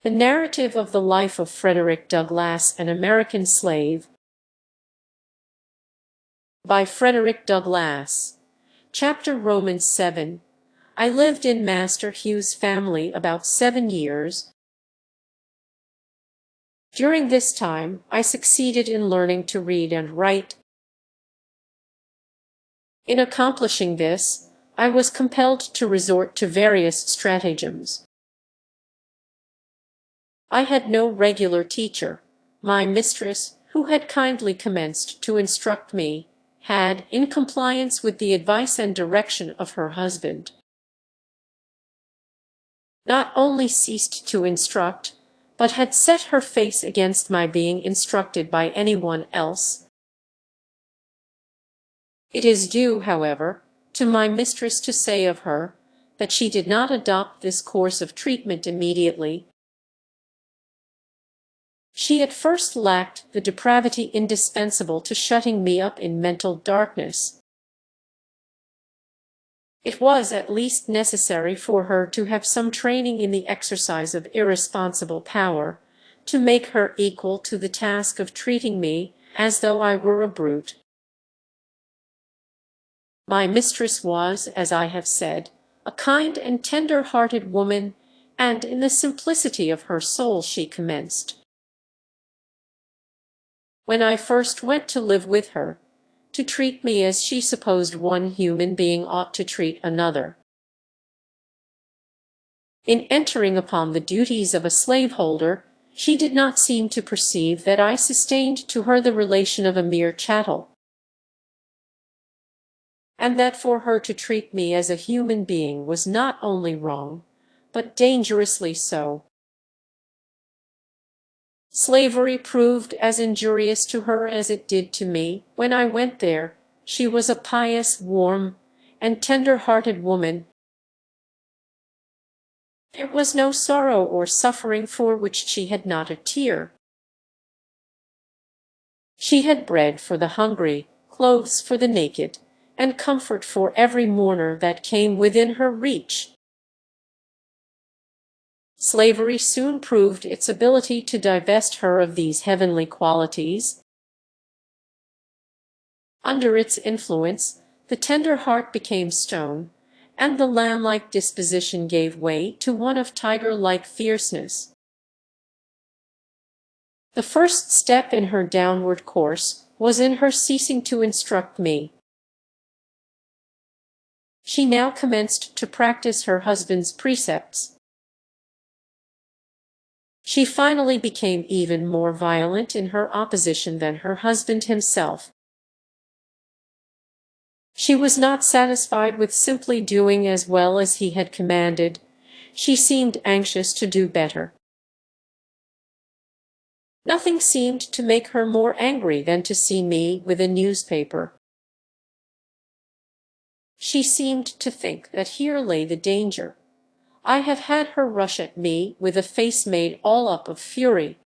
The Narrative of the Life of Frederick Douglass, an American Slave, by Frederick Douglass. Chapter Romans 7. I lived in Master Hugh's family about 7 years. During this time, I succeeded in learning to read and write. In accomplishing this, I was compelled to resort to various stratagems. I had no regular teacher. My mistress, who had kindly commenced to instruct me, had, in compliance with the advice and direction of her husband, not only ceased to instruct, but had set her face against my being instructed by anyone else. It is due, however, to my mistress to say of her, that she did not adopt this course of treatment immediately. She at first lacked the depravity indispensable to shutting me up in mental darkness. It was at least necessary for her to have some training in the exercise of irresponsible power, to make her equal to the task of treating me as though I were a brute. My mistress was, as I have said, a kind and tender-hearted woman, and in the simplicity of her soul she commenced, when I first went to live with her, to treat me as she supposed one human being ought to treat another. In entering upon the duties of a slaveholder, she did not seem to perceive that I sustained to her the relation of a mere chattel, and that for her to treat me as a human being was not only wrong, but dangerously so. Slavery proved as injurious to her as it did to me. When I went there, she was a pious, warm, and tender-hearted woman. There was no sorrow or suffering for which she had not a tear. She had bread for the hungry, clothes for the naked, and comfort for every mourner that came within her reach. Slavery soon proved its ability to divest her of these heavenly qualities. Under its influence, the tender heart became stone, and the lamb-like disposition gave way to one of tiger-like fierceness. The first step in her downward course was in her ceasing to instruct me. She now commenced to practice her husband's precepts. She finally became even more violent in her opposition than her husband himself. She was not satisfied with simply doing as well as he had commanded. She seemed anxious to do better. Nothing seemed to make her more angry than to see me with a newspaper. She seemed to think that here lay the danger. I have had her rush at me with a face made all up of fury,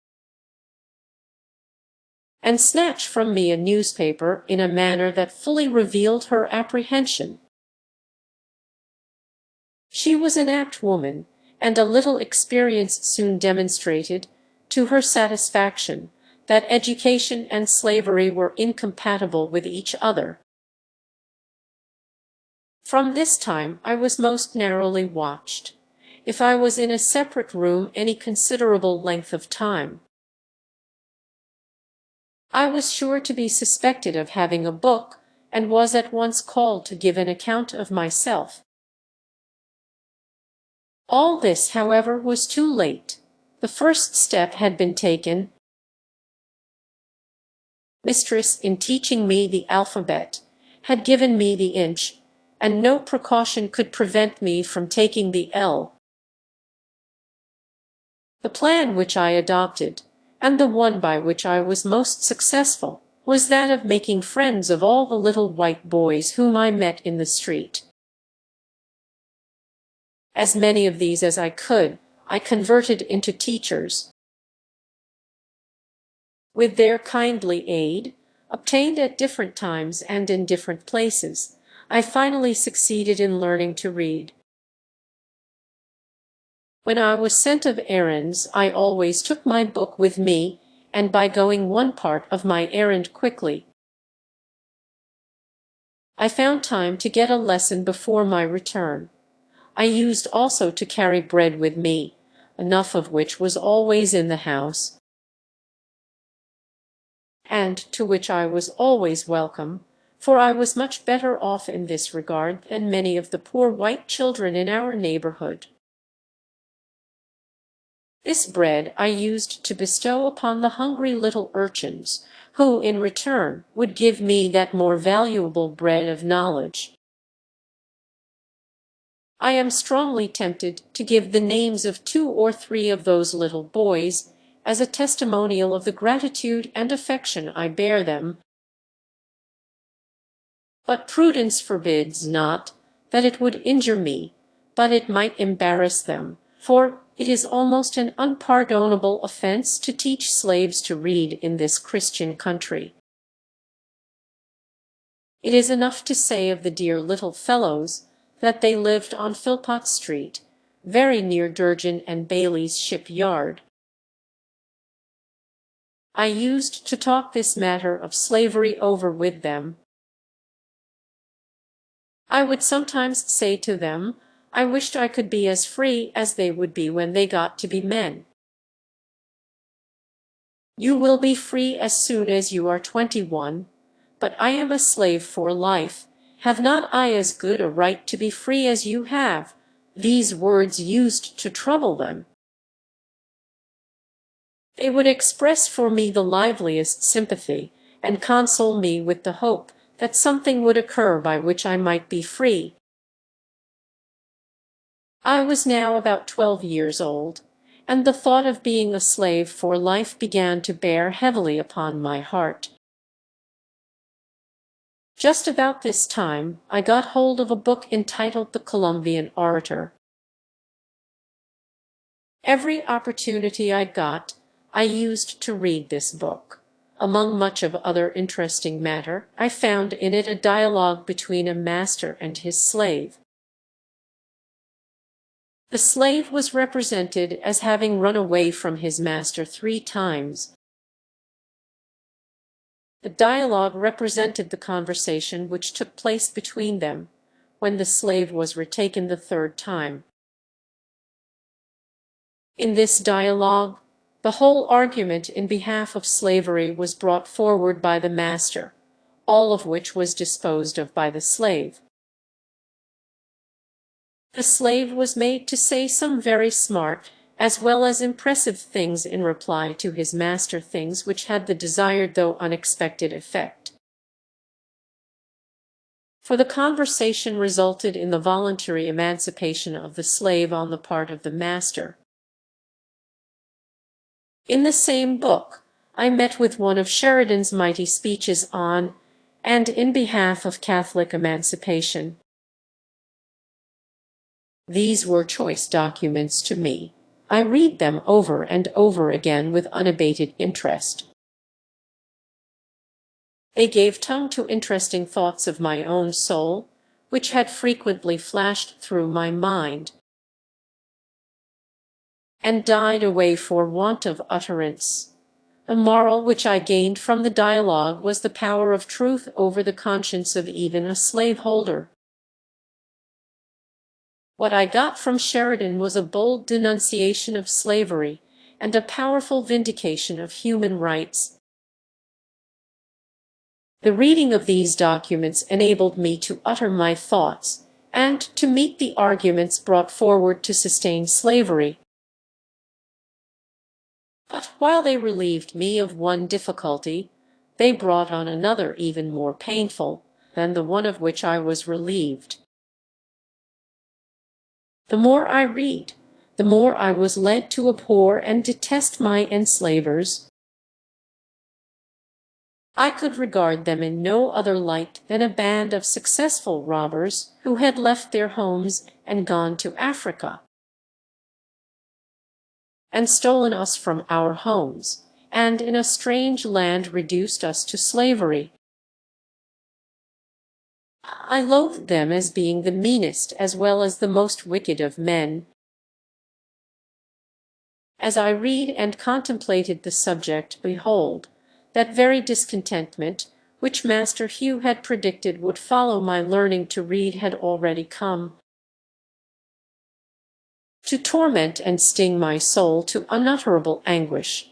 and snatch from me a newspaper in a manner that fully revealed her apprehension. She was an apt woman, and a little experience soon demonstrated, to her satisfaction, that education and slavery were incompatible with each other. From this time I was most narrowly watched. If I was in a separate room any considerable length of time, I was sure to be suspected of having a book, and was at once called to give an account of myself. All this, however, was too late. The first step had been taken. Mistress, in teaching me the alphabet, had given me the inch, and no precaution could prevent me from taking the L. The plan which I adopted, and the one by which I was most successful, was that of making friends of all the little white boys whom I met in the street. As many of these as I could, I converted into teachers. With their kindly aid, obtained at different times and in different places, I finally succeeded in learning to read. When I was sent of errands, I always took my book with me, and by going one part of my errand quickly, I found time to get a lesson before my return. I used also to carry bread with me, enough of which was always in the house, and to which I was always welcome, for I was much better off in this regard than many of the poor white children in our neighborhood. This bread I used to bestow upon the hungry little urchins, who in return would give me that more valuable bread of knowledge. I am strongly tempted to give the names of 2 or 3 of those little boys as a testimonial of the gratitude and affection I bear them, but prudence forbids not that it would injure me, but it might embarrass them, for it is almost an unpardonable offense to teach slaves to read in this Christian country. It is enough to say of the dear little fellows that they lived on Philpot Street, very near Durgin and Bailey's shipyard. I used to talk this matter of slavery over with them. I would sometimes say to them, I wished I could be as free as they would be when they got to be men. You will be free as soon as you are 21, but I am a slave for life. Have not I as good a right to be free as you have? These words used to trouble them. They would express for me the liveliest sympathy, and console me with the hope that something would occur by which I might be free. I was now about 12 years old, and the thought of being a slave for life began to bear heavily upon my heart. Just about this time I got hold of a book entitled The Columbian Orator. Every opportunity I got, I used to read this book. Among much of other interesting matter, I found in it a dialogue between a master and his slave. The slave was represented as having run away from his master 3 times. The dialogue represented the conversation which took place between them, when the slave was retaken the 3rd time. In this dialogue, the whole argument in behalf of slavery was brought forward by the master, all of which was disposed of by the slave. The slave was made to say some very smart as well as impressive things in reply to his master, things which had the desired though unexpected effect. For the conversation resulted in the voluntary emancipation of the slave on the part of the master. In the same book, I met with one of Sheridan's mighty speeches on and in behalf of Catholic emancipation. These were choice documents to me. I read them over and over again with unabated interest. They gave tongue to interesting thoughts of my own soul, which had frequently flashed through my mind, and died away for want of utterance. The moral which I gained from the dialogue was the power of truth over the conscience of even a slaveholder. What I got from Sheridan was a bold denunciation of slavery and a powerful vindication of human rights. The reading of these documents enabled me to utter my thoughts and to meet the arguments brought forward to sustain slavery. But while they relieved me of one difficulty, they brought on another even more painful than the one of which I was relieved. The more I read, the more I was led to abhor and detest my enslavers. I could regard them in no other light than a band of successful robbers who had left their homes and gone to Africa, and stolen us from our homes, and in a strange land reduced us to slavery. I loathed them as being the meanest as well as the most wicked of men. As I read and contemplated the subject, behold, that very discontentment which Master Hugh had predicted would follow my learning to read had already come, to torment and sting my soul to unutterable anguish.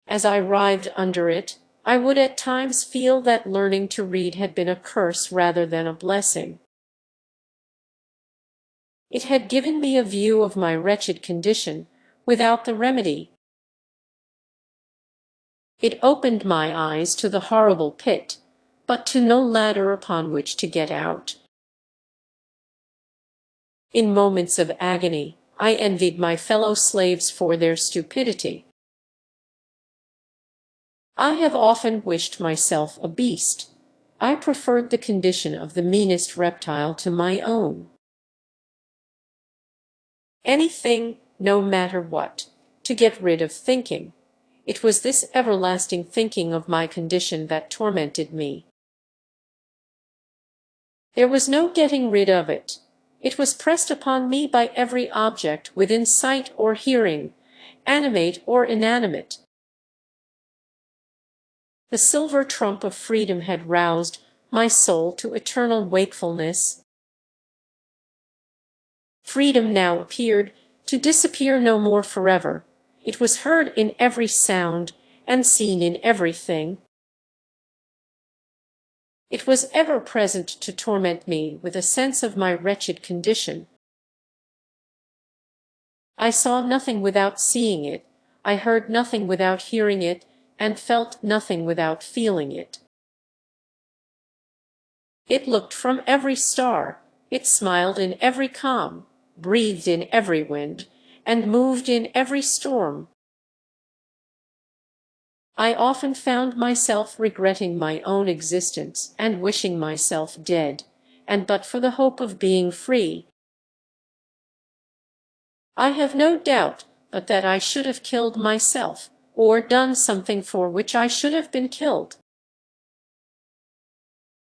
As I writhed under it, I would at times feel that learning to read had been a curse rather than a blessing. It had given me a view of my wretched condition, without the remedy. It opened my eyes to the horrible pit, but to no ladder upon which to get out. In moments of agony, I envied my fellow slaves for their stupidity. I have often wished myself a beast. I preferred the condition of the meanest reptile to my own. Anything, no matter what, to get rid of thinking. It was this everlasting thinking of my condition that tormented me. There was no getting rid of it. It was pressed upon me by every object within sight or hearing, animate or inanimate. The silver trump of freedom had roused my soul to eternal wakefulness. Freedom now appeared to disappear no more forever. It was heard in every sound and seen in everything. It was ever present to torment me with a sense of my wretched condition. I saw nothing without seeing it, I heard nothing without hearing it, and felt nothing without feeling it. It looked from every star, it smiled in every calm, breathed in every wind, and moved in every storm. I often found myself regretting my own existence and wishing myself dead, and but for the hope of being free. I have no doubt but that I should have killed myself, or done something for which I should have been killed.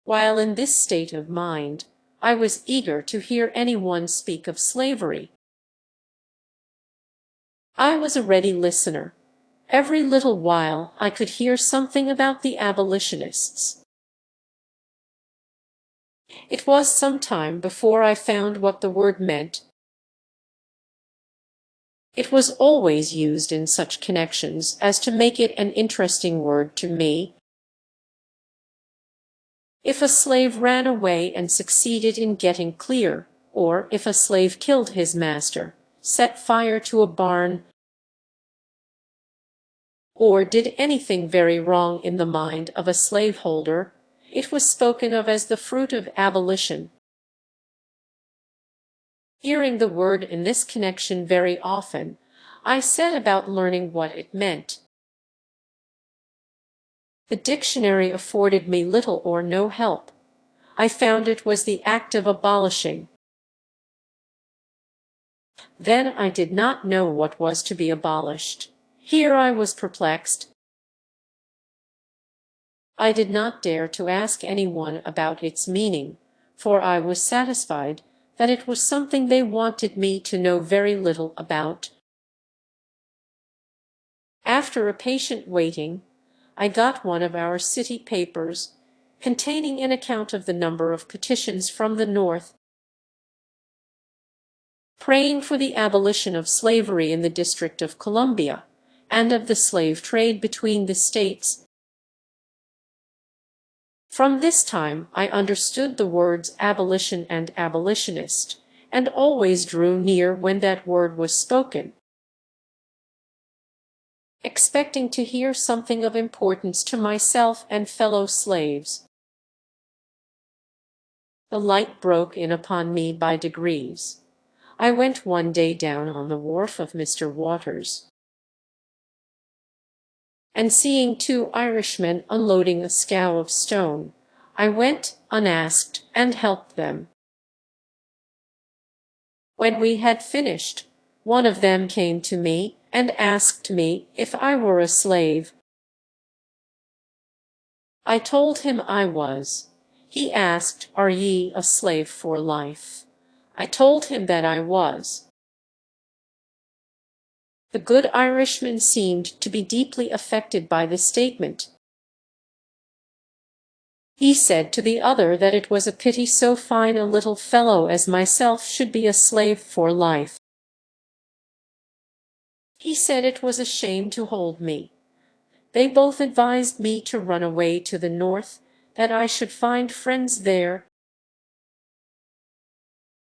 While in this state of mind, I was eager to hear anyone speak of slavery. I was a ready listener. Every little while I could hear something about the abolitionists. It was some time before I found what the word meant. It was always used in such connections as to make it an interesting word to me. If a slave ran away and succeeded in getting clear, or if a slave killed his master, set fire to a barn, or did anything very wrong in the mind of a slaveholder, it was spoken of as the fruit of abolition. Hearing the word in this connection very often, I set about learning what it meant. The dictionary afforded me little or no help. I found it was the act of abolishing. Then I did not know what was to be abolished. Here I was perplexed. I did not dare to ask anyone about its meaning, for I was satisfied that it was something they wanted me to know very little about. After a patient waiting, I got one of our city papers, containing an account of the number of petitions from the North, praying for the abolition of slavery in the District of Columbia, and of the slave trade between the states. From this time I understood the words abolition and abolitionist, and always drew near when that word was spoken, expecting to hear something of importance to myself and fellow slaves. The light broke in upon me by degrees. I went one day down on the wharf of Mr. Waters, and seeing two Irishmen unloading a scow of stone, I went, unasked, and helped them. When we had finished, one of them came to me and asked me if I were a slave. I told him I was. He asked, "Are ye a slave for life?" I told him that I was. The good Irishman seemed to be deeply affected by this statement. He said to the other that it was a pity so fine a little fellow as myself should be a slave for life. He said it was a shame to hold me. They both advised me to run away to the north, that I should find friends there,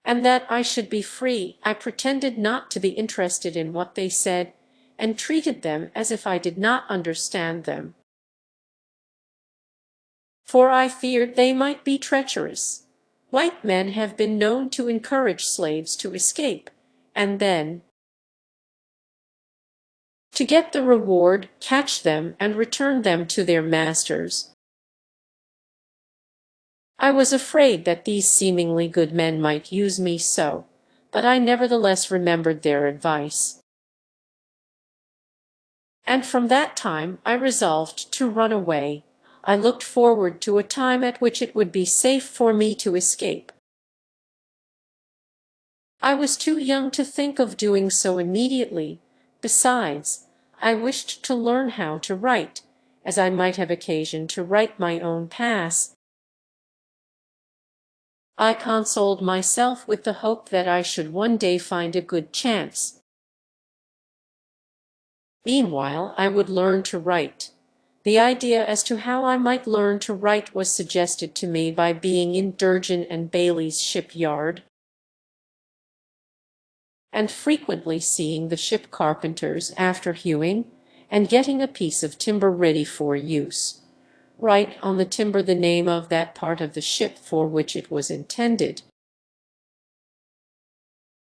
and that I should be free. I pretended not to be interested in what they said, and treated them as if I did not understand them, for I feared they might be treacherous. White men have been known to encourage slaves to escape, and then, to get the reward, catch them and return them to their masters. I was afraid that these seemingly good men might use me so, but I nevertheless remembered their advice. And from that time I resolved to run away. I looked forward to a time at which it would be safe for me to escape. I was too young to think of doing so immediately. Besides, I wished to learn how to write, as I might have occasion to write my own pass. I consoled myself with the hope that I should one day find a good chance. Meanwhile, I would learn to write. The idea as to how I might learn to write was suggested to me by being in Durgin and Bailey's shipyard, and frequently seeing the ship carpenters, after hewing and getting a piece of timber ready for use, write on the timber the name of that part of the ship for which it was intended.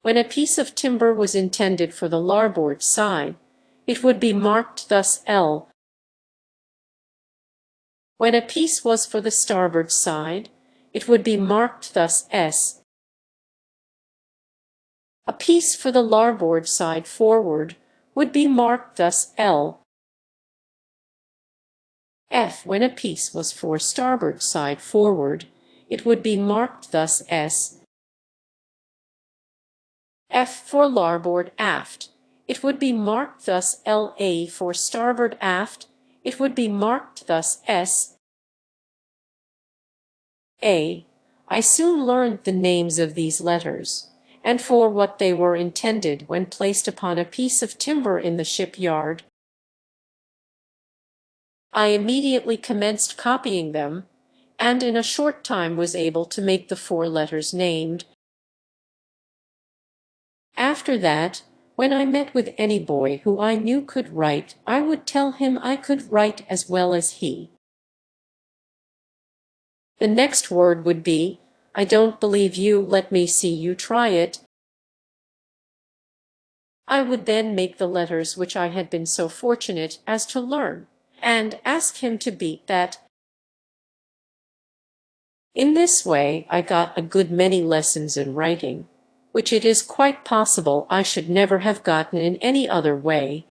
When a piece of timber was intended for the larboard side, it would be marked thus L. When a piece was for the starboard side, it would be marked thus S. A piece for the larboard side forward would be marked thus L. F. When a piece was for starboard side forward, it would be marked thus S. F. For larboard aft, it would be marked thus LA. For starboard aft, it would be marked thus S. A. I soon learned the names of these letters, and for what they were intended when placed upon a piece of timber in the shipyard. I immediately commenced copying them, and in a short time was able to make the 4 letters named. After that, when I met with any boy who I knew could write, I would tell him I could write as well as he. The next word would be, "I don't believe you, let me see you try it." I would then make the letters which I had been so fortunate as to learn, and ask him to beat that. In this way I got a good many lessons in writing, which it is quite possible I should never have gotten in any other way.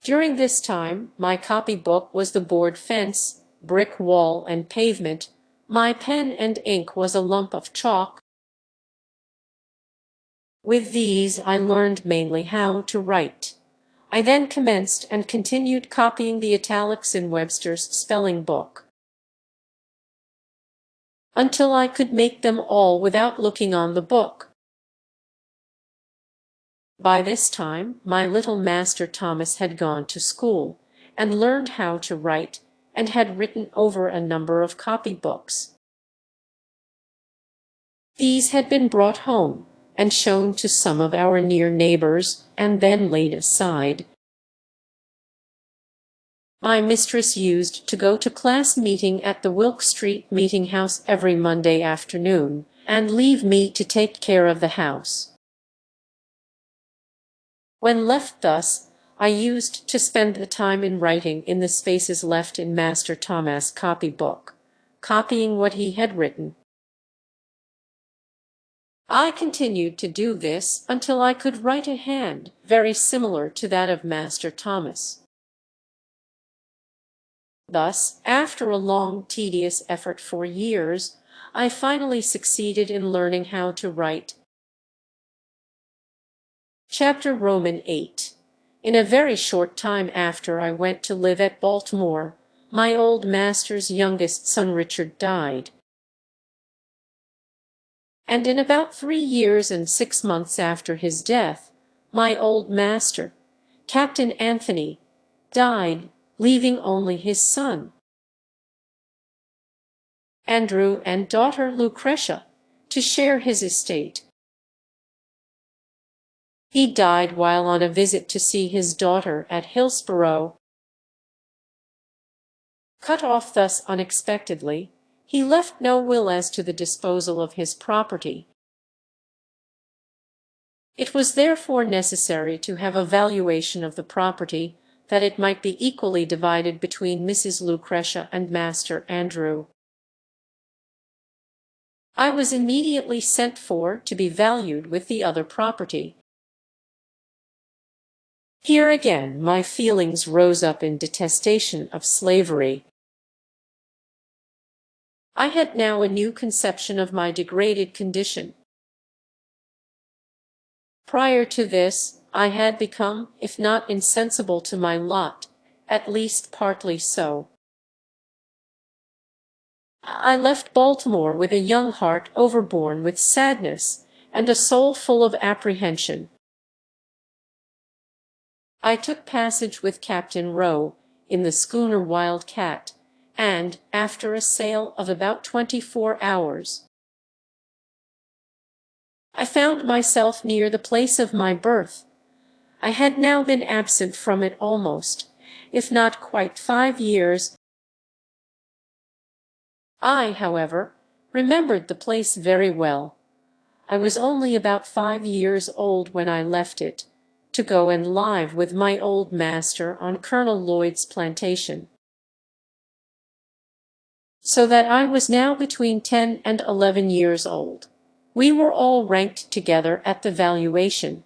During this time, my copybook was the board fence, brick wall, and pavement. My pen and ink was a lump of chalk. With these I learned mainly how to write. I then commenced and continued copying the italics in Webster's spelling book, until I could make them all without looking on the book. By this time, my little master Thomas had gone to school, and learned how to write, and had written over a number of copybooks. These had been brought home, and shown to some of our near neighbors, and then laid aside. My mistress used to go to class meeting at the Wilk Street meeting house every Monday afternoon, and leave me to take care of the house. When left thus, I used to spend the time in writing in the spaces left in Master Thomas' copybook, copying what he had written. I continued to do this until I could write a hand very similar to that of Master Thomas. Thus, after a long, tedious effort for years, I finally succeeded in learning how to write. Chapter Roman 8. In a very short time after I went to live at Baltimore, my old master's youngest son Richard died. And in about 3 years and 6 months after his death, my old master, Captain Anthony, died, leaving only his son Andrew and daughter Lucretia to share his estate. He died while on a visit to see his daughter at Hillsborough. Cut off thus unexpectedly, he left no will as to the disposal of his property. It was therefore necessary to have a valuation of the property, that it might be equally divided between Mrs. Lucretia and Master Andrew. I was immediately sent for to be valued with the other property. Here again my feelings rose up in detestation of slavery. I had now a new conception of my degraded condition. Prior to this, I had become, if not insensible to my lot, at least partly so. I left Baltimore with a young heart overborne with sadness, and a soul full of apprehension. I took passage with Captain Rowe in the schooner Wildcat, and, after a sail of about 24 hours, I found myself near the place of my birth. I had now been absent from it almost, if not quite 5 years. I, however, remembered the place very well. I was only about 5 years old when I left it, to go and live with my old master on Colonel Lloyd's plantation, so that I was now between 10 and 11 years old. We were all ranked together at the valuation.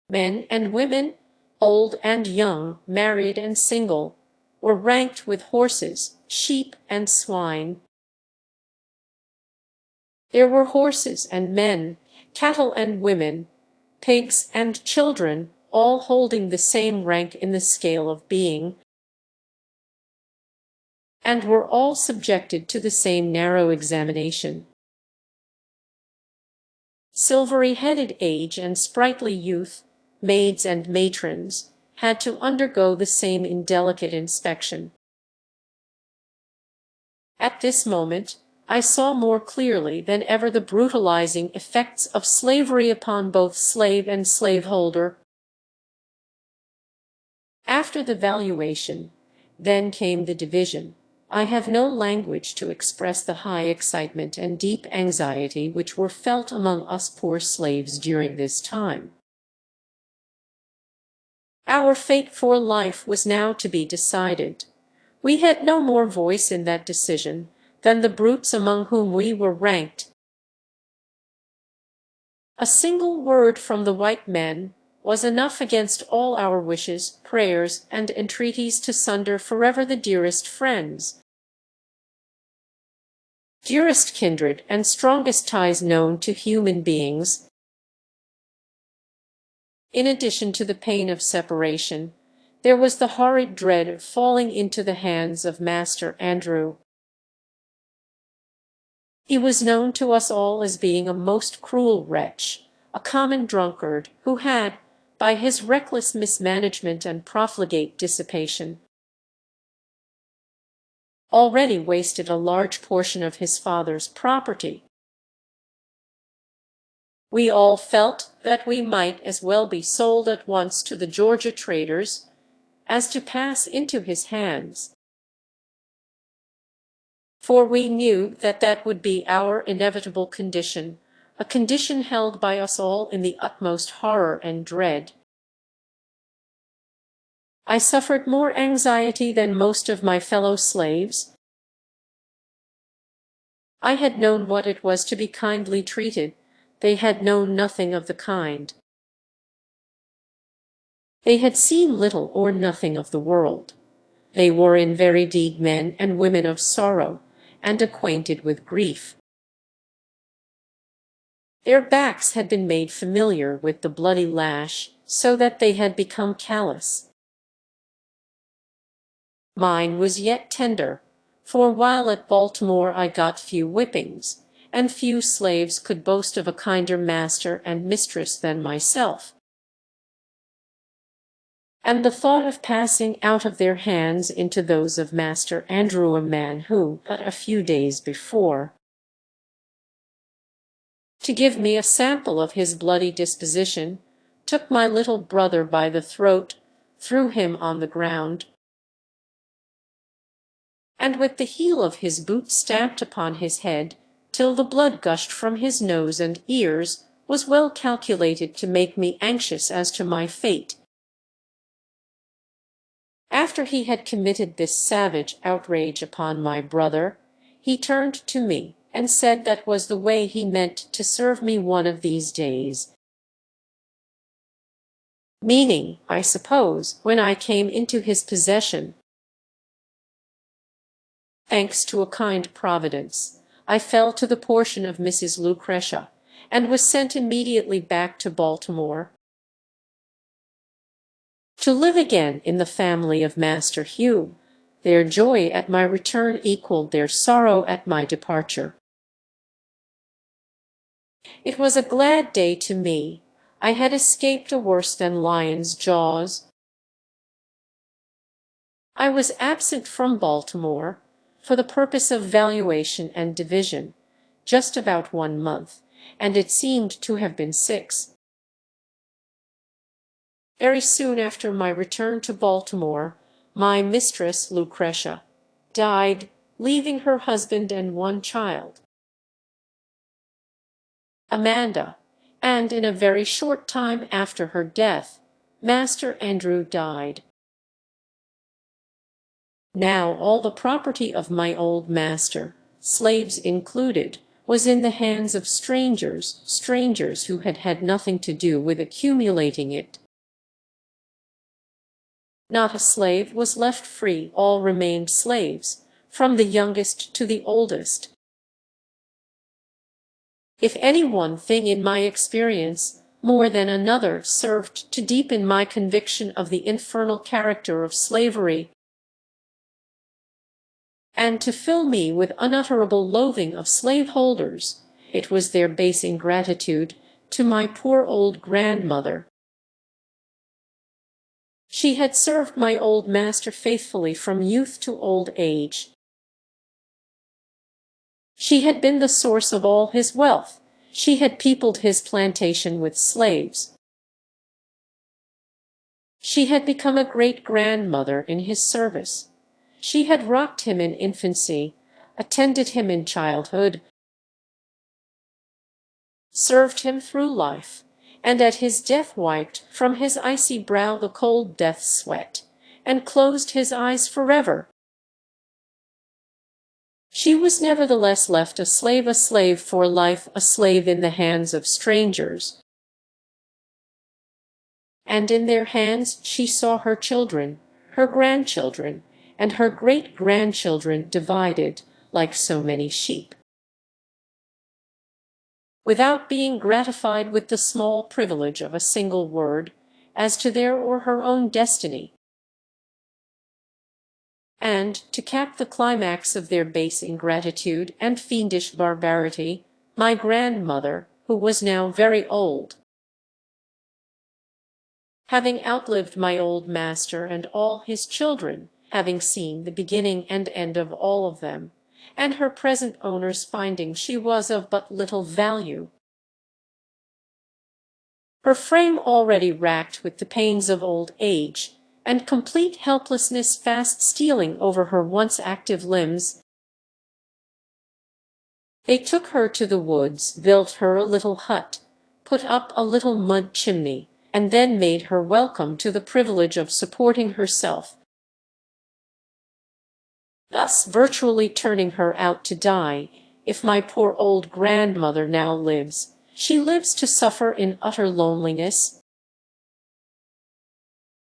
Men and women, old and young, married and single, were ranked with horses, sheep, and swine. There were horses and men, cattle and women, pigs and children, all holding the same rank in the scale of being, and were all subjected to the same narrow examination. Silvery-headed age and sprightly youth, maids and matrons, had to undergo the same indelicate inspection. At this moment, I saw more clearly than ever the brutalizing effects of slavery upon both slave and slaveholder. After the valuation, then came the division. I have no language to express the high excitement and deep anxiety which were felt among us poor slaves during this time. Our fate for life was now to be decided. We had no more voice in that decision than the brutes among whom we were ranked. A single word from the white men was enough against all our wishes, prayers, and entreaties to sunder forever the dearest friends, dearest kindred, and strongest ties known to human beings. In addition to the pain of separation, there was the horrid dread of falling into the hands of Master Andrew. He was known to us all as being a most cruel wretch, a common drunkard, who had, by his reckless mismanagement and profligate dissipation, already wasted a large portion of his father's property. We all felt that we might as well be sold at once to the Georgia traders as to pass into his hands, for we knew that that would be our inevitable condition, a condition held by us all in the utmost horror and dread. I suffered more anxiety than most of my fellow slaves. I had known what it was to be kindly treated. They had known nothing of the kind. They had seen little or nothing of the world. They were in very deed men and women of sorrow, and acquainted with grief. Their backs had been made familiar with the bloody lash, so that they had become callous. Mine was yet tender, for while at Baltimore I got few whippings, and few slaves could boast of a kinder master and mistress than myself. And the thought of passing out of their hands into those of Master Andrew, a man who, but a few days before, to give me a sample of his bloody disposition, took my little brother by the throat, threw him on the ground, and with the heel of his boot stamped upon his head, till the blood gushed from his nose and ears, was well calculated to make me anxious as to my fate. After he had committed this savage outrage upon my brother, he turned to me, and said that was the way he meant to serve me one of these days. Meaning, I suppose, when I came into his possession. Thanks to a kind Providence, I fell to the portion of Mrs. Lucretia, and was sent immediately back to Baltimore, to live again in the family of Master Hugh. Their joy at my return equaled their sorrow at my departure. It was a glad day to me. I had escaped a worse than lion's jaws. I was absent from Baltimore, for the purpose of valuation and division, just about 1 month, and it seemed to have been 6. Very soon after my return to Baltimore, my mistress, Lucretia, died, leaving her husband and 1 child, Amanda, and in a very short time after her death, Master Andrew died. Now all the property of my old master, slaves included, was in the hands of strangers who had had nothing to do with accumulating it. Not a slave was left free, all remained slaves, from the youngest to the oldest. If any one thing in my experience, more than another, served to deepen my conviction of the infernal character of slavery, and to fill me with unutterable loathing of slaveholders, it was their base ingratitude to my poor old grandmother. She had served my old master faithfully from youth to old age. She had been the source of all his wealth. She had peopled his plantation with slaves. She had become a great-grandmother in his service. She had rocked him in infancy, attended him in childhood, served him through life, and at his death wiped from his icy brow the cold death sweat, and closed his eyes forever. She was nevertheless left a slave for life, a slave in the hands of strangers. And in their hands she saw her children, her grandchildren, and her great-grandchildren divided, like so many sheep, without being gratified with the small privilege of a single word as to their or her own destiny. And, to cap the climax of their base ingratitude and fiendish barbarity, my grandmother, who was now very old, having outlived my old master and all his children, having seen the beginning and end of all of them, and her present owners finding she was of but little value, her frame already racked with the pains of old age, and complete helplessness fast stealing over her once active limbs, they took her to the woods, built her a little hut, put up a little mud chimney, and then made her welcome to the privilege of supporting herself, thus virtually turning her out to die. If my poor old grandmother now lives, she lives to suffer in utter loneliness.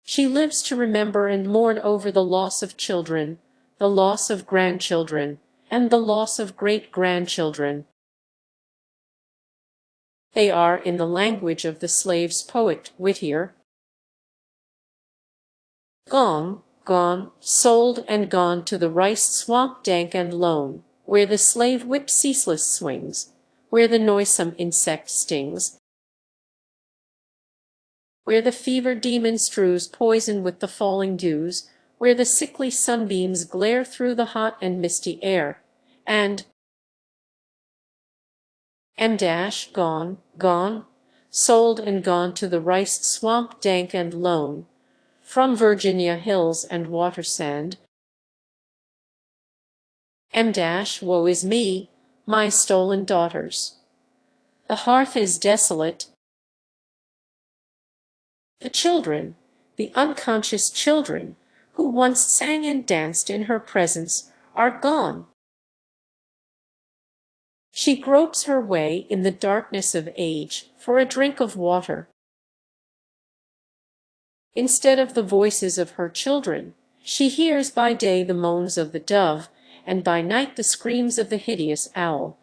She lives to remember and mourn over the loss of children, the loss of grandchildren, and the loss of great-grandchildren. They are, in the language of the slave's poet Whittier, gone, gone, sold and gone to the rice swamp dank and lone, where the slave whip ceaseless swings, where the noisome insect stings, where the fever demon strews poison with the falling dews, where the sickly sunbeams glare through the hot and misty air, and gone, gone, sold and gone to the rice swamp dank and lone, from Virginia hills and water sand. Woe is me, my stolen daughters. The hearth is desolate. The children, the unconscious children, who once sang and danced in her presence, are gone. She gropes her way in the darkness of age for a drink of water. Instead of the voices of her children, she hears by day the moans of the dove, and by night the screams of the hideous owl.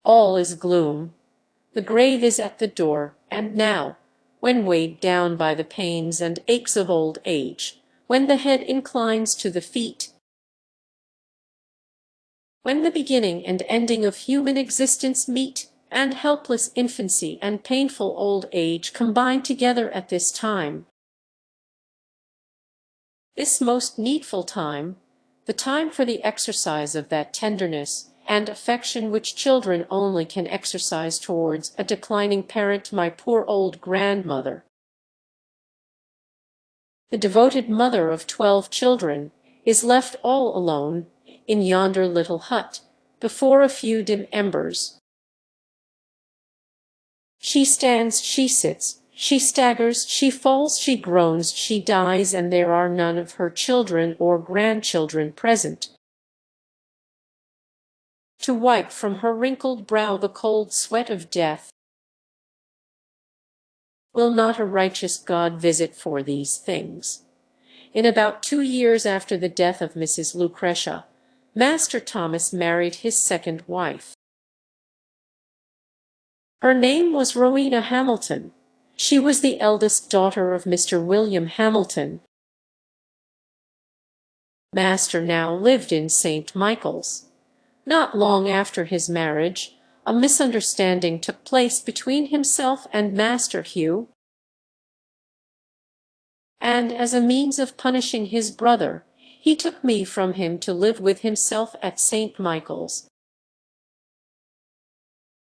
All is gloom. The grave is at the door, and now, when weighed down by the pains and aches of old age, when the head inclines to the feet, when the beginning and ending of human existence meet, and helpless infancy and painful old age combine together at this time, this most needful time, the time for the exercise of that tenderness and affection which children only can exercise towards a declining parent, my poor old grandmother, the devoted mother of 12 children, is left all alone in yonder little hut, before a few dim embers. She stands, she sits, she staggers, she falls, she groans, she dies, and there are none of her children or grandchildren present to wipe from her wrinkled brow the cold sweat of death. Will not a righteous God visit for these things? In about 2 years after the death of Mrs. Lucretia, Master Thomas married his second wife. Her name was Rowena Hamilton. She was the eldest daughter of Mr. William Hamilton. Master now lived in St. Michael's. Not long after his marriage, a misunderstanding took place between himself and Master Hugh, and as a means of punishing his brother, he took me from him to live with himself at St. Michael's.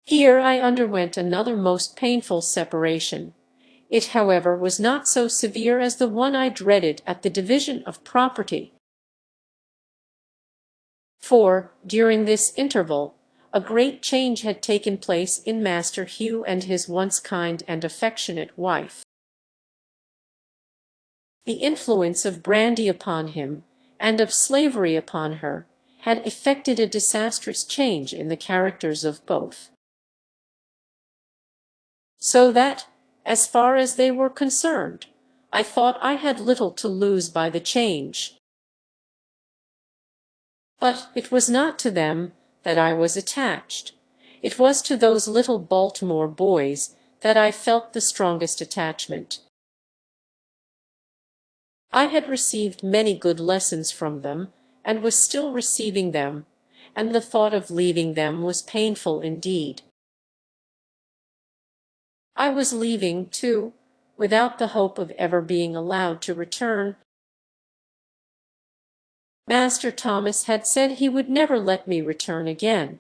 Here I underwent another most painful separation. It, however, was not so severe as the one I dreaded at the division of property. For, during this interval, a great change had taken place in Master Hugh and his once kind and affectionate wife. The influence of brandy upon him, and of slavery upon her, had effected a disastrous change in the characters of both, so that, as far as they were concerned, I thought I had little to lose by the change. But it was not to them that I was attached. It was to those little Baltimore boys that I felt the strongest attachment. I had received many good lessons from them, and was still receiving them, and the thought of leaving them was painful indeed. I was leaving, too, without the hope of ever being allowed to return. Master Thomas had said he would never let me return again.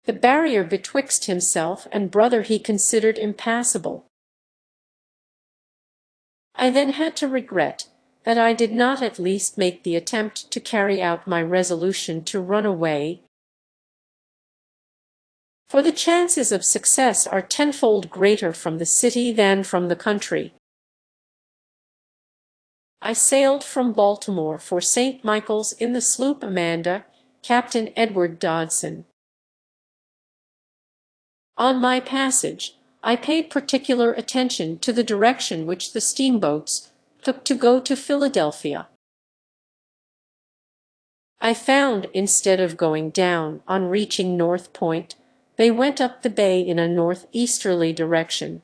The barrier betwixt himself and brother he considered impassable. I then had to regret that I did not at least make the attempt to carry out my resolution to run away, for the chances of success are tenfold greater from the city than from the country. I sailed from Baltimore for St. Michael's in the sloop Amanda, Captain Edward Dodson. On my passage, I paid particular attention to the direction which the steamboats took to go to Philadelphia. I found, instead of going down on reaching North Point, they went up the bay in a northeasterly direction.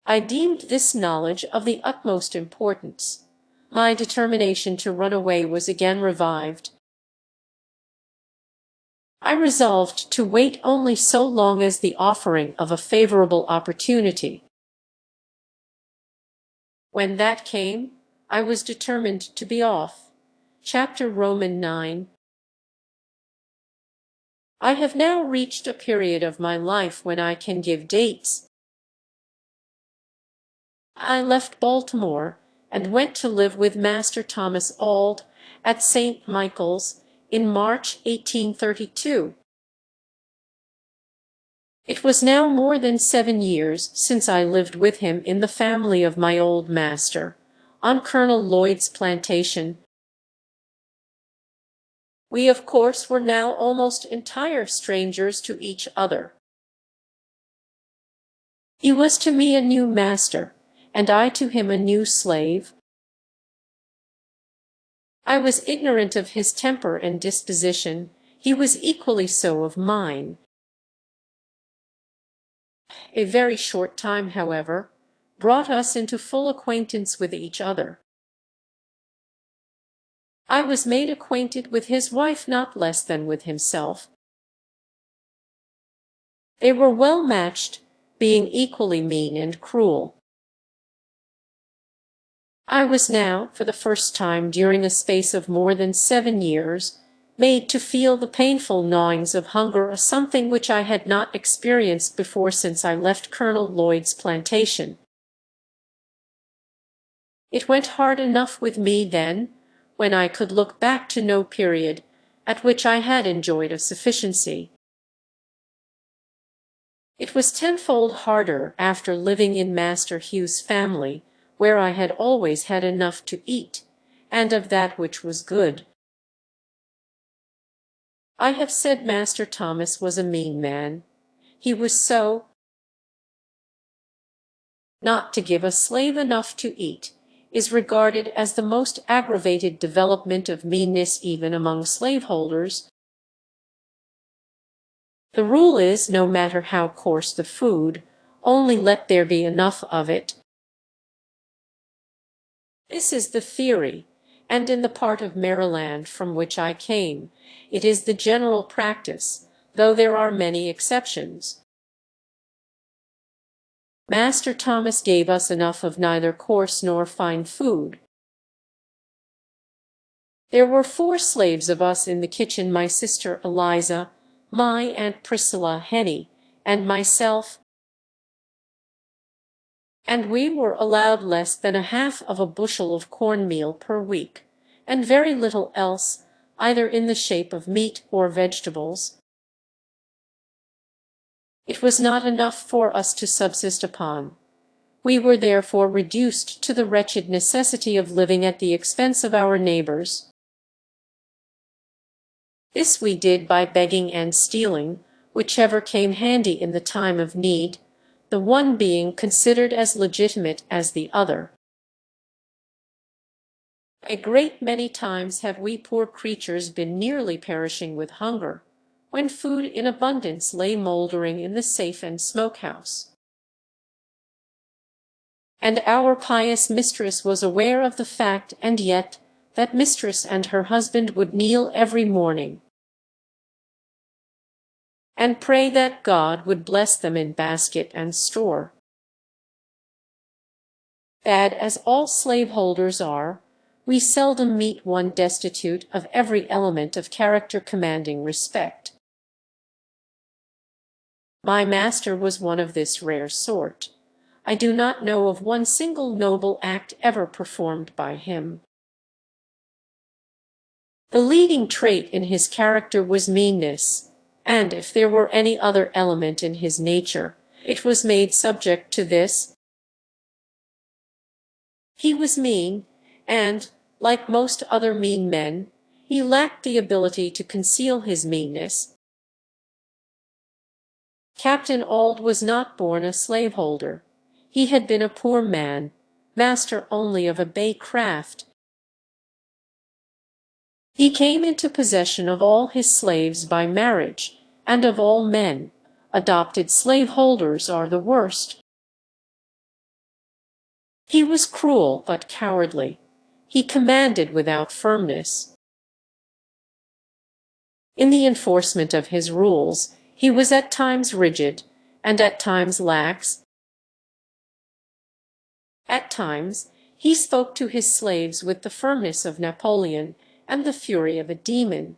I deemed this knowledge of the utmost importance. My determination to run away was again revived. I resolved to wait only so long as the offering of a favorable opportunity. When that came, I was determined to be off. Chapter Roman 9. I have now reached a period of my life when I can give dates. I left Baltimore and went to live with Master Thomas Auld at St. Michael's in March 1832. It was now more than 7 years since I lived with him in the family of my old master, on Colonel Lloyd's plantation. We of course were now almost entire strangers to each other. He was to me a new master, and I to him a new slave. I was ignorant of his temper and disposition, he was equally so of mine. A very short time, however, brought us into full acquaintance with each other. I was made acquainted with his wife not less than with himself. They were well matched, being equally mean and cruel. I was now, for the first time during a space of more than 7 years, made to feel the painful gnawings of hunger, a something which I had not experienced before since I left Colonel Lloyd's plantation. It went hard enough with me then, when I could look back to no period at which I had enjoyed a sufficiency. It was tenfold harder after living in Master Hugh's family, where I had always had enough to eat, and of that which was good. I have said Master Thomas was a mean man. He was so. Not to give a slave enough to eat is regarded as the most aggravated development of meanness even among slaveholders. The rule is, no matter how coarse the food, only let there be enough of it. This is the theory, and in the part of Maryland from which I came, it is the general practice, though there are many exceptions. Master Thomas gave us enough of neither coarse nor fine food. There were 4 slaves of us in the kitchen, my sister Eliza, my Aunt Priscilla Henny, and myself, and we were allowed less than a half of a bushel of cornmeal per week, and very little else, either in the shape of meat or vegetables. It was not enough for us to subsist upon. We were therefore reduced to the wretched necessity of living at the expense of our neighbors. This we did by begging and stealing, whichever came handy in the time of need, the one being considered as legitimate as the other. A great many times have we poor creatures been nearly perishing with hunger, when food in abundance lay mouldering in the safe and smokehouse. And our pious mistress was aware of the fact, and yet that mistress and her husband would kneel every morning and pray that God would bless them in basket and store. Bad as all slaveholders are, we seldom meet one destitute of every element of character commanding respect. My master was one of this rare sort. I do not know of one single noble act ever performed by him. The leading trait in his character was meanness, and if there were any other element in his nature, it was made subject to this. He was mean, and, like most other mean men, he lacked the ability to conceal his meanness. Captain Auld was not born a slaveholder. He had been a poor man, master only of a bay craft, He came into possession of all his slaves by marriage, and of all men. Adopted slaveholders are the worst. He was cruel but cowardly. He commanded without firmness. In the enforcement of his rules, he was at times rigid, and at times lax. At times, he spoke to his slaves with the firmness of Napoleon and the fury of a demon.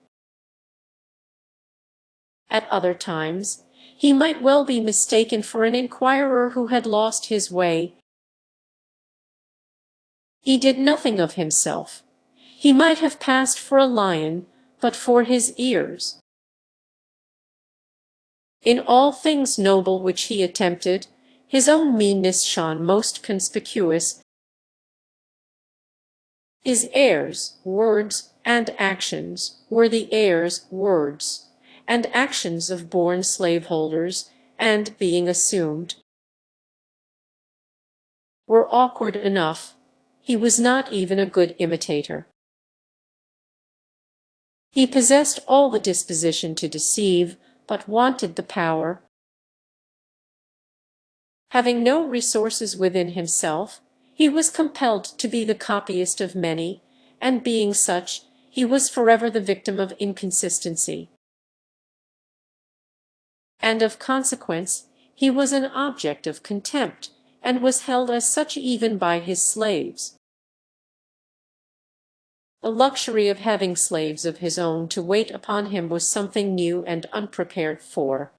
At other times, he might well be mistaken for an inquirer who had lost his way. He did nothing of himself. He might have passed for a lion, but for his ears. In all things noble which he attempted, his own meanness shone most conspicuous. His airs, words, and actions were the airs, words, and actions of born slaveholders, and, being assumed, were awkward enough. He was not even a good imitator. He possessed all the disposition to deceive, but wanted the power. Having no resources within himself, he was compelled to be the copyist of many, and being such, he was forever the victim of inconsistency. And of consequence, he was an object of contempt, and was held as such even by his slaves. The luxury of having slaves of his own to wait upon him was something new and unprepared for.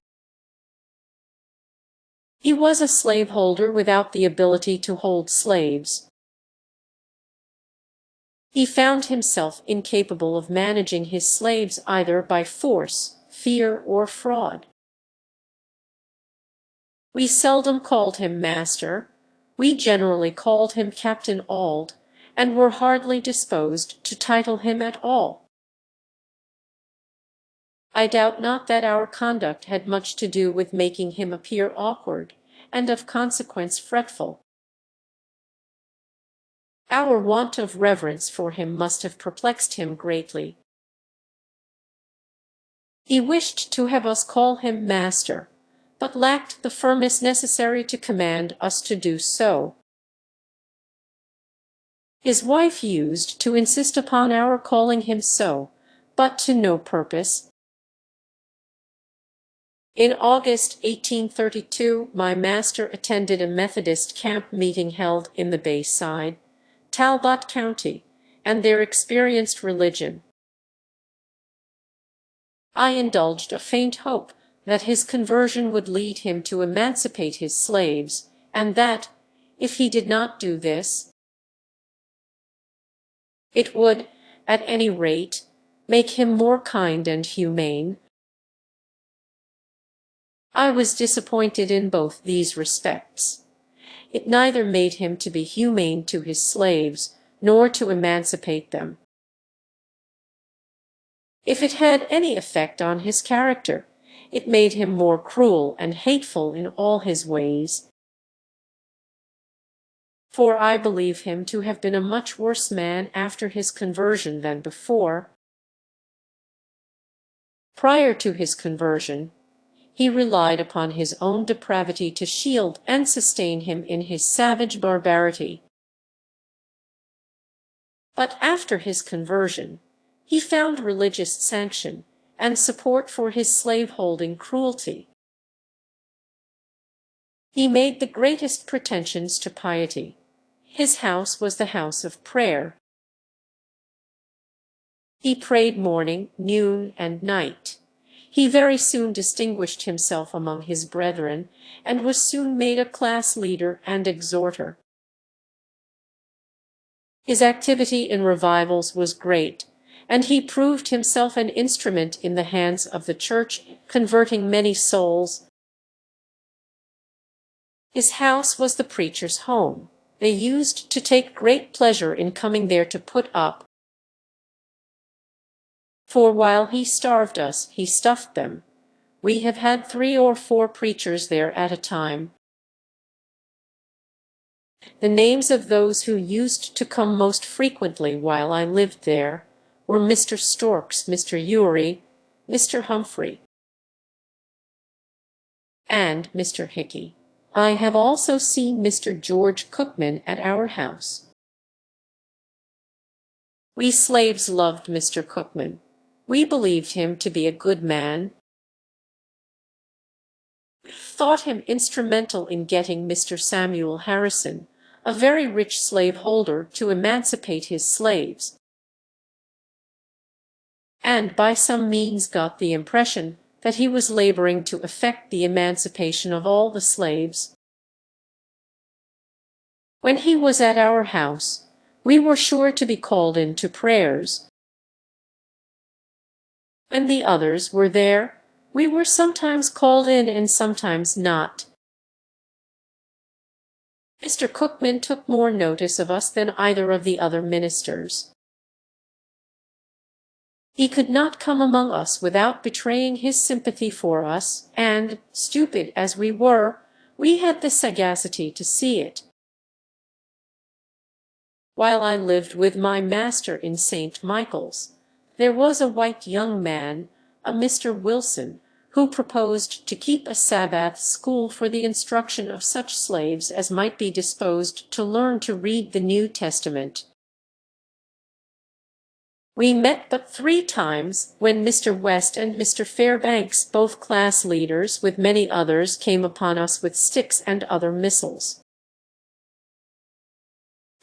He was a slaveholder without the ability to hold slaves. He found himself incapable of managing his slaves either by force, fear, or fraud. We seldom called him master. We generally called him Captain Auld, and were hardly disposed to title him at all. I doubt not that our conduct had much to do with making him appear awkward, and of consequence fretful. Our want of reverence for him must have perplexed him greatly. He wished to have us call him master, but lacked the firmness necessary to command us to do so. His wife used to insist upon our calling him so, but to no purpose. In August 1832, my master attended a Methodist camp meeting held in the Bayside, Talbot County, and there experienced religion. I indulged a faint hope that his conversion would lead him to emancipate his slaves, and that, if he did not do this, it would, at any rate, make him more kind and humane. I was disappointed in both these respects. It neither made him to be humane to his slaves, nor to emancipate them. If it had any effect on his character, it made him more cruel and hateful in all his ways. For I believe him to have been a much worse man after his conversion than before. Prior to his conversion, he relied upon his own depravity to shield and sustain him in his savage barbarity. But after his conversion, he found religious sanction and support for his slaveholding cruelty. He made the greatest pretensions to piety. His house was the house of prayer. He prayed morning, noon, and night. He very soon distinguished himself among his brethren, and was soon made a class leader and exhorter. His activity in revivals was great, and he proved himself an instrument in the hands of the Church, converting many souls. His house was the preacher's home. They used to take great pleasure in coming there to put up. For while he starved us, he stuffed them. We have had 3 or 4 preachers there at a time. The names of those who used to come most frequently while I lived there were Mr. Storks, Mr. Urey, Mr. Humphrey, and Mr. Hickey. I have also seen Mr. George Cookman at our house. We slaves loved Mr. Cookman. We believed him to be a good man, thought him instrumental in getting Mr. Samuel Harrison, a very rich slaveholder, to emancipate his slaves, and by some means got the impression that he was laboring to effect the emancipation of all the slaves. When he was at our house, we were sure to be called in to prayers. When the others were there, we were sometimes called in and sometimes not. Mr. Cookman took more notice of us than either of the other ministers. He could not come among us without betraying his sympathy for us, and, stupid as we were, we had the sagacity to see it. While I lived with my master in St. Michael's, there was a white young man, a Mr. Wilson, who proposed to keep a Sabbath school for the instruction of such slaves as might be disposed to learn to read the New Testament. We met but 3 times, when Mr. West and Mr. Fairbanks, both class leaders, with many others, came upon us with sticks and other missiles,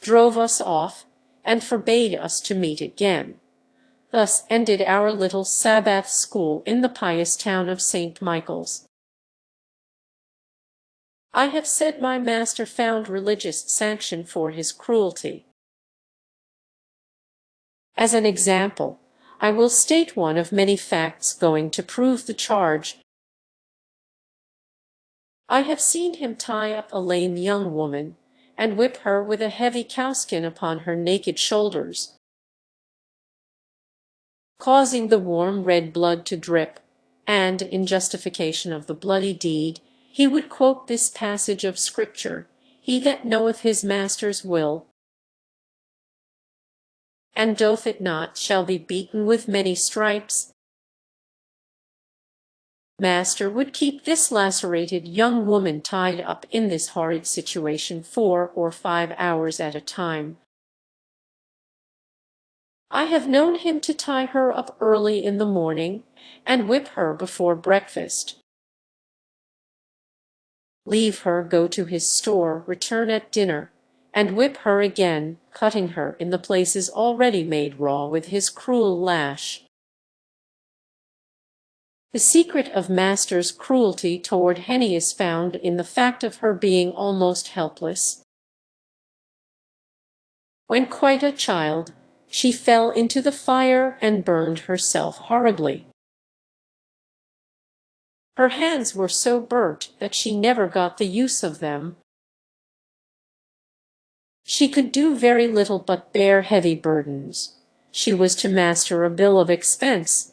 drove us off, and forbade us to meet again. Thus ended our little Sabbath school in the pious town of St. Michael's. I have said my master found religious sanction for his cruelty. As an example, I will state one of many facts going to prove the charge. I have seen him tie up a lame young woman, and whip her with a heavy cowskin upon her naked shoulders, causing the warm red blood to drip, and, in justification of the bloody deed, he would quote this passage of Scripture, "He that knoweth his master's will, and doth it not, shall be beaten with many stripes." Master would keep this lacerated young woman tied up in this horrid situation 4 or 5 hours at a time. I have known him to tie her up early in the morning, and whip her before breakfast, leave her go to his store, return at dinner, and whip her again, cutting her in the places already made raw with his cruel lash. The secret of master's cruelty toward Henny is found in the fact of her being almost helpless. When quite a child, she fell into the fire and burned herself horribly. Her hands were so burnt that she never got the use of them. She could do very little but bear heavy burdens. She was to master a bill of expense,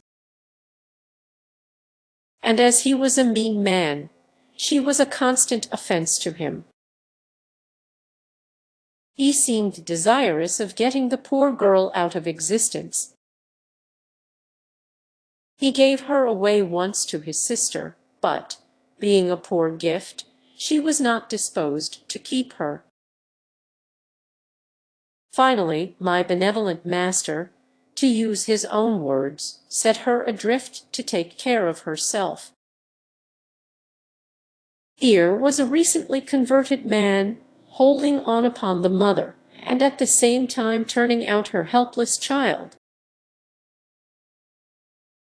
and as he was a mean man, she was a constant offense to him. He seemed desirous of getting the poor girl out of existence. He gave her away once to his sister, but, being a poor gift, she was not disposed to keep her. Finally, my benevolent master, to use his own words, set her adrift to take care of herself. Here was a recently converted man, holding on upon the mother, and at the same time turning out her helpless child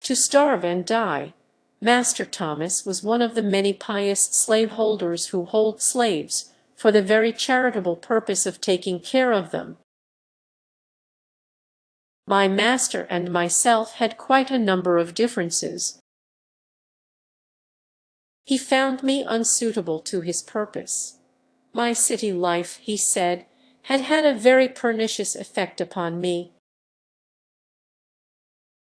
to starve and die. Master Thomas was one of the many pious slaveholders who hold slaves for the very charitable purpose of taking care of them. My master and myself had quite a number of differences. He found me unsuitable to his purpose. My city life, he said, had had a very pernicious effect upon me.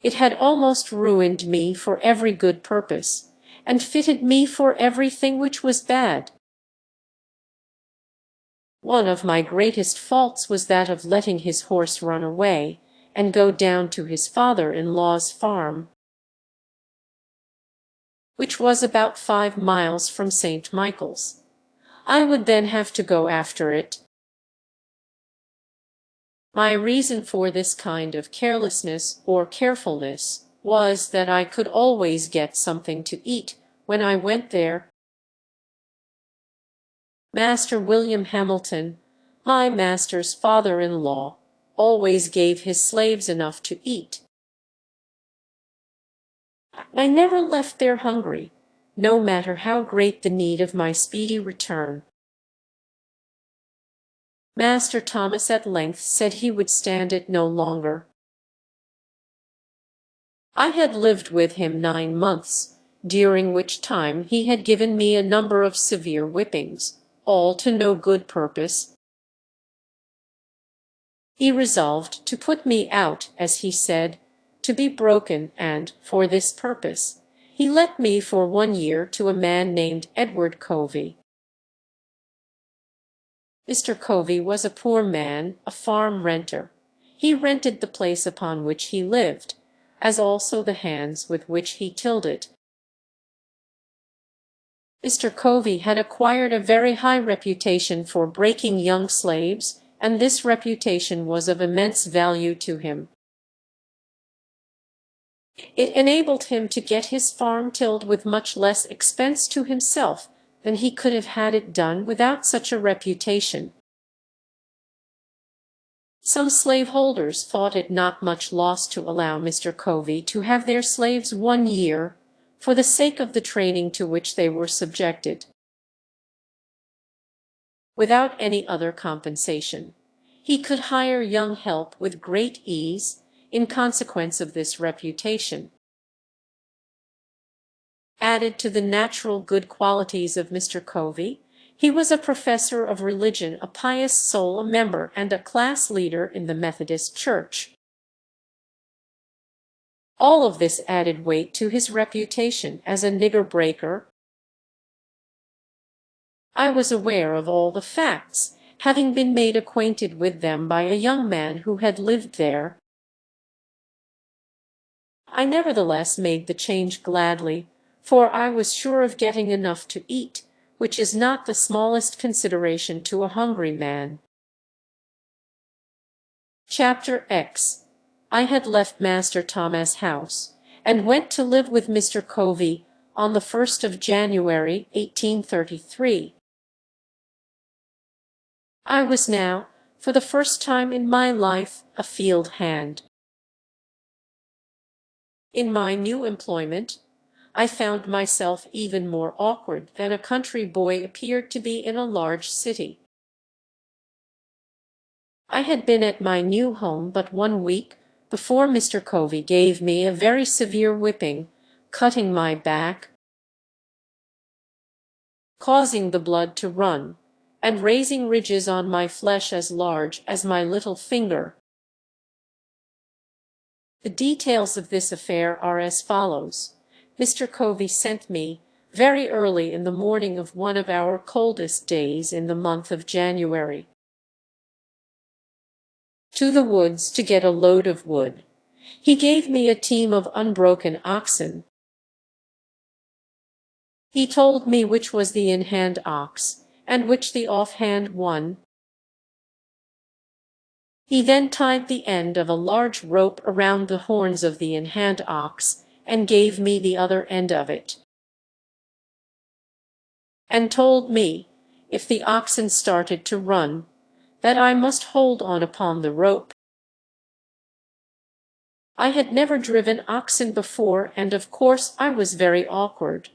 It had almost ruined me for every good purpose, and fitted me for everything which was bad. One of my greatest faults was that of letting his horse run away, and go down to his father-in-law's farm, which was about 5 miles from St. Michael's. I would then have to go after it. My reason for this kind of carelessness or carefulness was that I could always get something to eat when I went there. Master William Hamilton, my master's father-in-law, always gave his slaves enough to eat. I never left there hungry, no matter how great the need of my speedy return. Master Thomas at length said he would stand it no longer. I had lived with him 9 months, during which time he had given me a number of severe whippings, all to no good purpose. He resolved to put me out, as he said, to be broken, and, for this purpose, he let me for 1 year to a man named Edward Covey. Mr. Covey was a poor man, a farm renter. He rented the place upon which he lived, as also the hands with which he tilled it. Mr. Covey had acquired a very high reputation for breaking young slaves, and this reputation was of immense value to him. It enabled him to get his farm tilled with much less expense to himself than he could have had it done without such a reputation. Some slaveholders thought it not much loss to allow Mr. Covey to have their slaves 1 year, for the sake of the training to which they were subjected, without any other compensation. He could hire young help with great ease, in consequence of this reputation. Added to the natural good qualities of Mr. Covey, he was a professor of religion, a pious soul, a member and a class leader in the Methodist Church. All of this added weight to his reputation as a nigger breaker. I was aware of all the facts, having been made acquainted with them by a young man who had lived there. I nevertheless made the change gladly, for I was sure of getting enough to eat, which is not the smallest consideration to a hungry man. Chapter X. I had left Master Thomas' house, and went to live with Mr. Covey on the 1st of January, 1833. I was now, for the first time in my life, a field hand. In my new employment, I found myself even more awkward than a country boy appeared to be in a large city. I had been at my new home but 1 week before Mr. Covey gave me a very severe whipping, cutting my back, causing the blood to run, and raising ridges on my flesh as large as my little finger. The details of this affair are as follows. Mr. Covey sent me, very early in the morning of one of our coldest days in the month of January, to the woods to get a load of wood. He gave me a team of unbroken oxen. He told me which was the in-hand ox, and which the off-hand one. He then tied the end of a large rope around the horns of the in-hand ox, and gave me the other end of it, and told me, if the oxen started to run, that I must hold on upon the rope. I had never driven oxen before, and of course I was very awkward.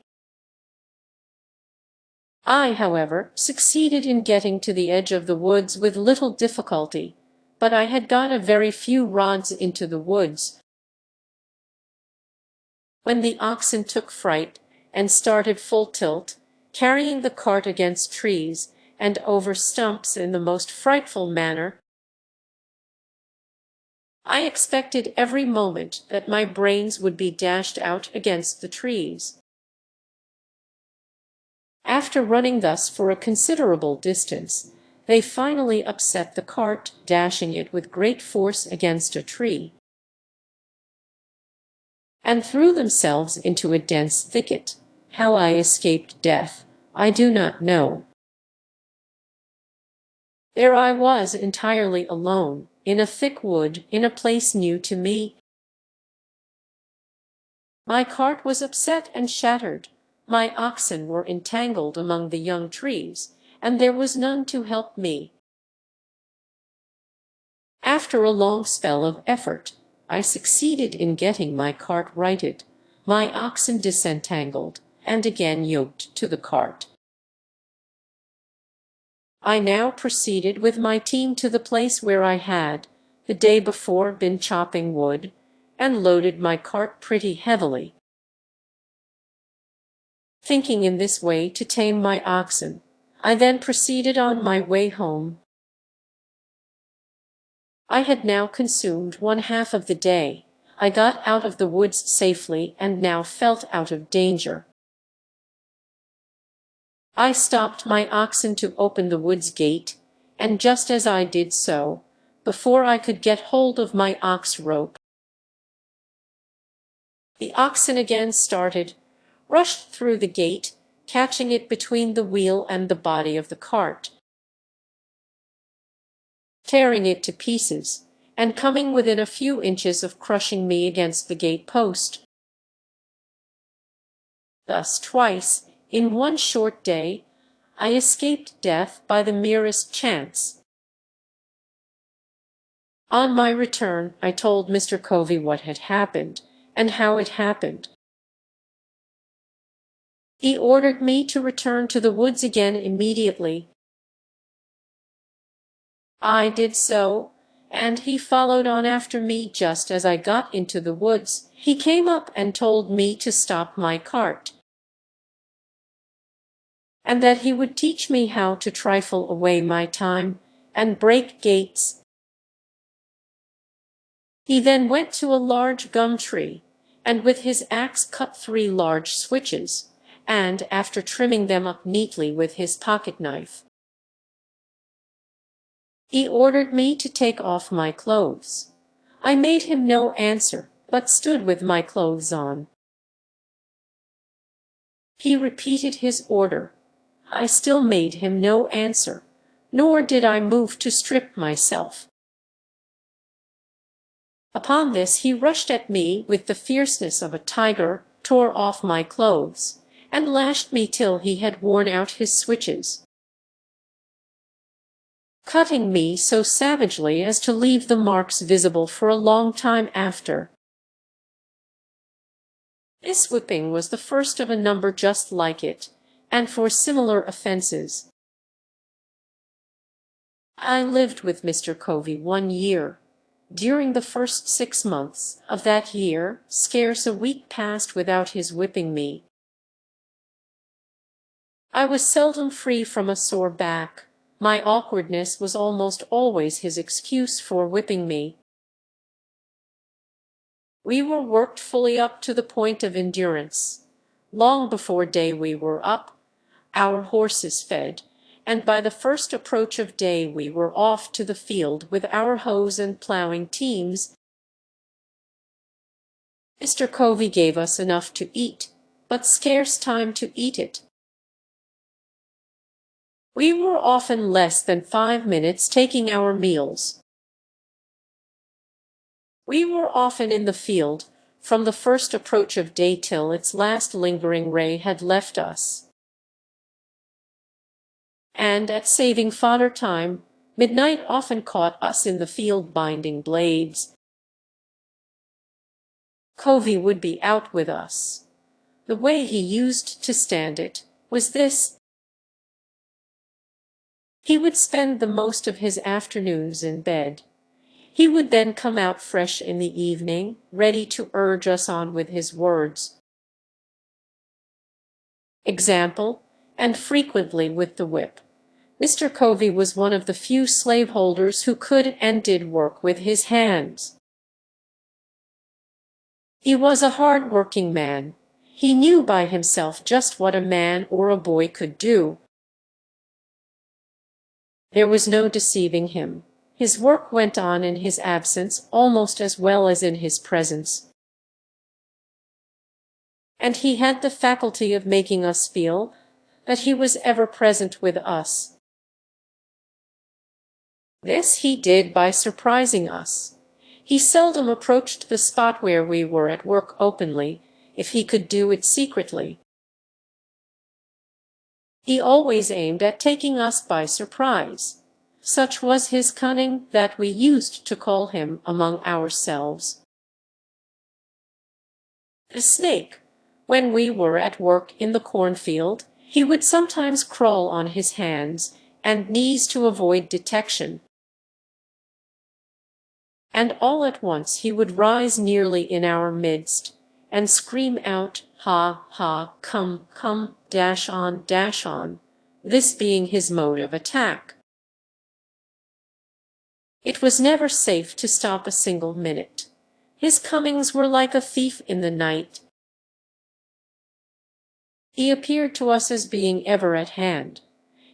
I, however, succeeded in getting to the edge of the woods with little difficulty, but I had got a very few rods into the woods when the oxen took fright and started full tilt, carrying the cart against trees and over stumps in the most frightful manner. I expected every moment that my brains would be dashed out against the trees. After running thus for a considerable distance, they finally upset the cart, dashing it with great force against a tree, and threw themselves into a dense thicket. How I escaped death, I do not know. There I was entirely alone, in a thick wood, in a place new to me. My cart was upset and shattered, my oxen were entangled among the young trees, and there was none to help me. After a long spell of effort, I succeeded in getting my cart righted, my oxen disentangled, and again yoked to the cart. I now proceeded with my team to the place where I had, the day before, been chopping wood, and loaded my cart pretty heavily. Thinking in this way to tame my oxen, I then proceeded on my way home. I had now consumed 1/2 of the day. I got out of the woods safely and now felt out of danger. I stopped my oxen to open the woods gate, and just as I did so, before I could get hold of my ox rope, the oxen again started, rushed through the gate, catching it between the wheel and the body of the cart, tearing it to pieces, and coming within a few inches of crushing me against the gate post. Thus twice, in one short day, I escaped death by the merest chance. On my return, I told Mr. Covey what had happened, and how it happened. He ordered me to return to the woods again immediately. I did so, and he followed on after me just as I got into the woods. He came up and told me to stop my cart, and that he would teach me how to trifle away my time and break gates. He then went to a large gum tree, and with his axe cut 3 large switches, and, after trimming them up neatly with his pocket knife, he ordered me to take off my clothes. I made him no answer, but stood with my clothes on. He repeated his order. I still made him no answer, nor did I move to strip myself. Upon this he rushed at me with the fierceness of a tiger, tore off my clothes, and lashed me till he had worn out his switches, cutting me so savagely as to leave the marks visible for a long time after. This whipping was the first of a number just like it, and for similar offenses. I lived with Mr. Covey 1 year. During the first 6 months of that year, scarce a week passed without his whipping me. I was seldom free from a sore back. My awkwardness was almost always his excuse for whipping me. We were worked fully up to the point of endurance. Long before day we were up, our horses fed, and by the first approach of day we were off to the field with our hoes and plowing teams. Mr. Covey gave us enough to eat, but scarce time to eat it. We were often less than 5 minutes taking our meals. We were often in the field, from the first approach of day till its last lingering ray had left us. And at saving fodder time, midnight often caught us in the field binding blades. Covey would be out with us. The way he used to stand it was this. He would spend the most of his afternoons in bed. He would then come out fresh in the evening, ready to urge us on with his words, example, and frequently with the whip. Mr. Covey was one of the few slaveholders who could and did work with his hands. He was a hard-working man. He knew by himself just what a man or a boy could do. There was no deceiving him. His work went on in his absence almost as well as in his presence. And he had the faculty of making us feel that he was ever present with us. This he did by surprising us. He seldom approached the spot where we were at work openly, if he could do it secretly. He always aimed at taking us by surprise. Such was his cunning that we used to call him among ourselves the snake. When we were at work in the cornfield, he would sometimes crawl on his hands and knees to avoid detection. And all at once he would rise nearly in our midst, and scream out, "Ha, ha, come, come, dash on, this being his mode of attack. It was never safe to stop a single minute. His comings were like a thief in the night. He appeared to us as being ever at hand.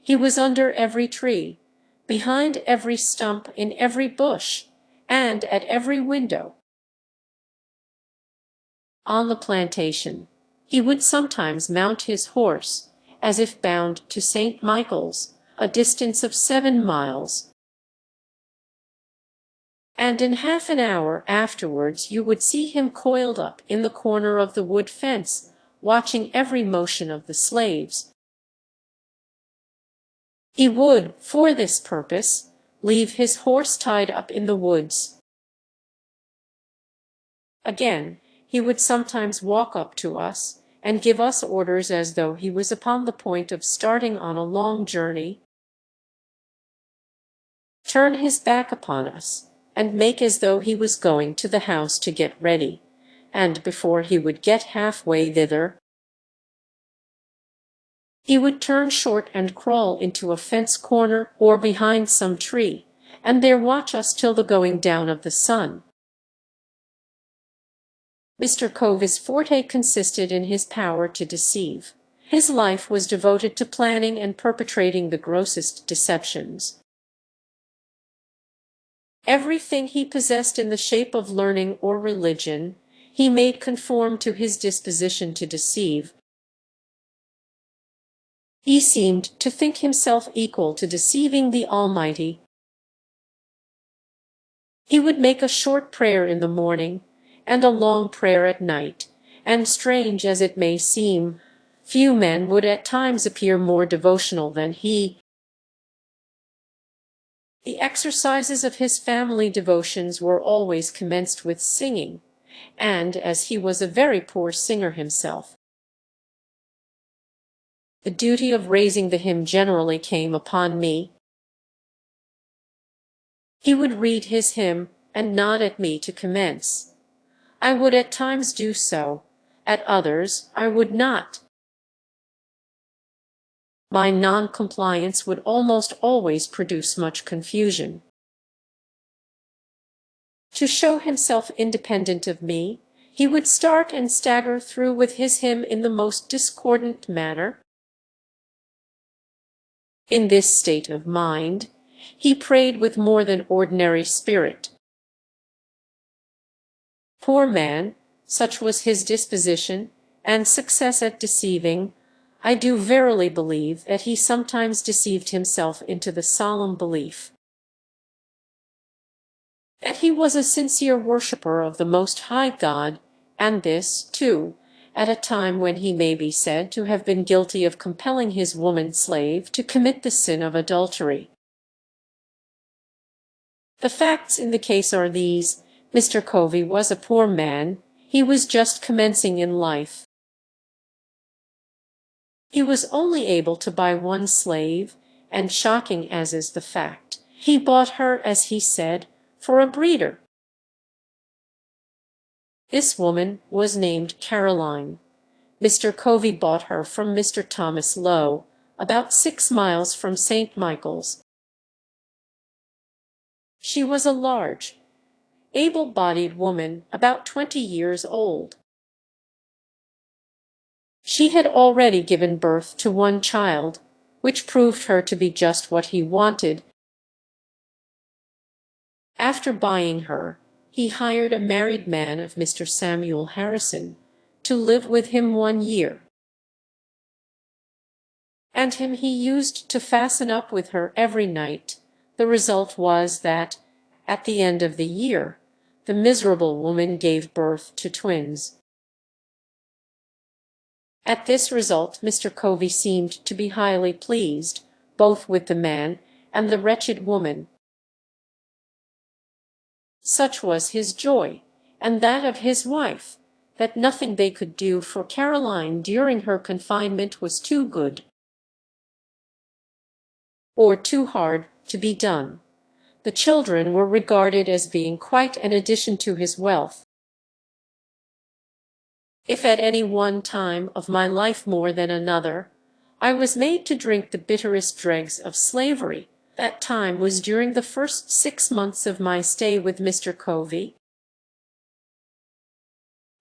He was under every tree, behind every stump, in every bush, and at every window. On the plantation, he would sometimes mount his horse, as if bound to St. Michael's, a distance of 7 miles. And in half an hour afterwards you would see him coiled up in the corner of the wood fence, watching every motion of the slaves. He would, for this purpose, leave his horse tied up in the woods. Again, he would sometimes walk up to us, and give us orders as though he was upon the point of starting on a long journey, turn his back upon us, and make as though he was going to the house to get ready, and before he would get halfway thither, he would turn short and crawl into a fence corner or behind some tree, and there watch us till the going down of the sun. Mr. Covey's forte consisted in his power to deceive. His life was devoted to planning and perpetrating the grossest deceptions. Everything he possessed in the shape of learning or religion, he made conform to his disposition to deceive. He seemed to think himself equal to deceiving the Almighty. He would make a short prayer in the morning, and a long prayer at night, and strange as it may seem, few men would at times appear more devotional than he. The exercises of his family devotions were always commenced with singing, and as he was a very poor singer himself, the duty of raising the hymn generally came upon me. He would read his hymn, and nod at me to commence. I would at times do so, at others I would not. My non-compliance would almost always produce much confusion. To show himself independent of me, he would start and stagger through with his hymn in the most discordant manner. In this state of mind, he prayed with more than ordinary spirit. Poor man, such was his disposition and success at deceiving, I do verily believe that he sometimes deceived himself into the solemn belief that he was a sincere worshipper of the Most High God, and this, too, at a time when he may be said to have been guilty of compelling his woman-slave to commit the sin of adultery. The facts in the case are these. Mr. Covey was a poor man. He was just commencing in life. He was only able to buy one slave, and shocking as is the fact, he bought her, as he said, for a breeder. This woman was named Caroline. Mr. Covey bought her from Mr. Thomas Lowe, about 6 miles from St. Michael's. She was a large, able-bodied woman, about 20 years old. She had already given birth to one child, which proved her to be just what he wanted, After buying her, he hired a married man of Mr. Samuel Harrison to live with him 1 year, and him he used to fasten up with her every night. The result was that, at the end of the year, the miserable woman gave birth to twins. At this result Mr. Covey seemed to be highly pleased, both with the man and the wretched woman. Such was his joy, and that of his wife, that nothing they could do for Caroline during her confinement was too good or too hard to be done. The children were regarded as being quite an addition to his wealth. If at any one time of my life more than another I was made to drink the bitterest dregs of slavery, that time was during the first 6 months of my stay with Mr. Covey.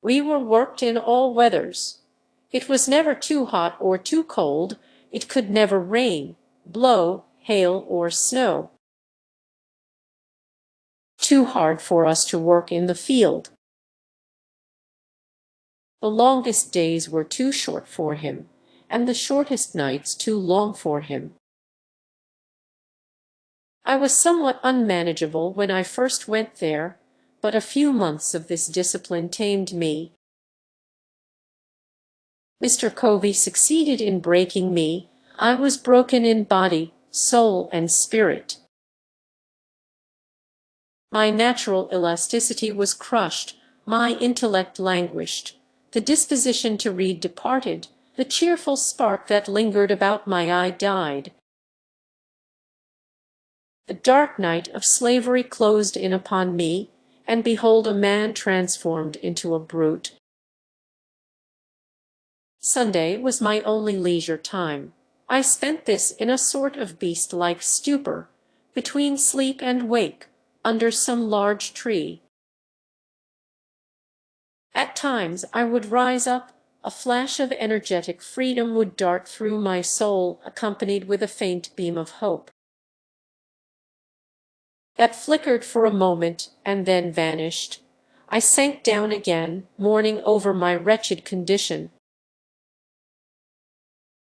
We were worked in all weathers. It was never too hot or too cold. It could never rain, blow, hail, or snow too hard for us to work in the field. The longest days were too short for him, and the shortest nights too long for him. I was somewhat unmanageable when I first went there, but a few months of this discipline tamed me. Mr. Covey succeeded in breaking me. I was broken in body, soul, and spirit. My natural elasticity was crushed, my intellect languished, the disposition to read departed, the cheerful spark that lingered about my eye died. The dark night of slavery closed in upon me, and behold a man transformed into a brute. Sunday was my only leisure time. I spent this in a sort of beast-like stupor, between sleep and wake, under some large tree. At times I would rise up, a flash of energetic freedom would dart through my soul, accompanied with a faint beam of hope that flickered for a moment and then vanished. I sank down again, mourning over my wretched condition.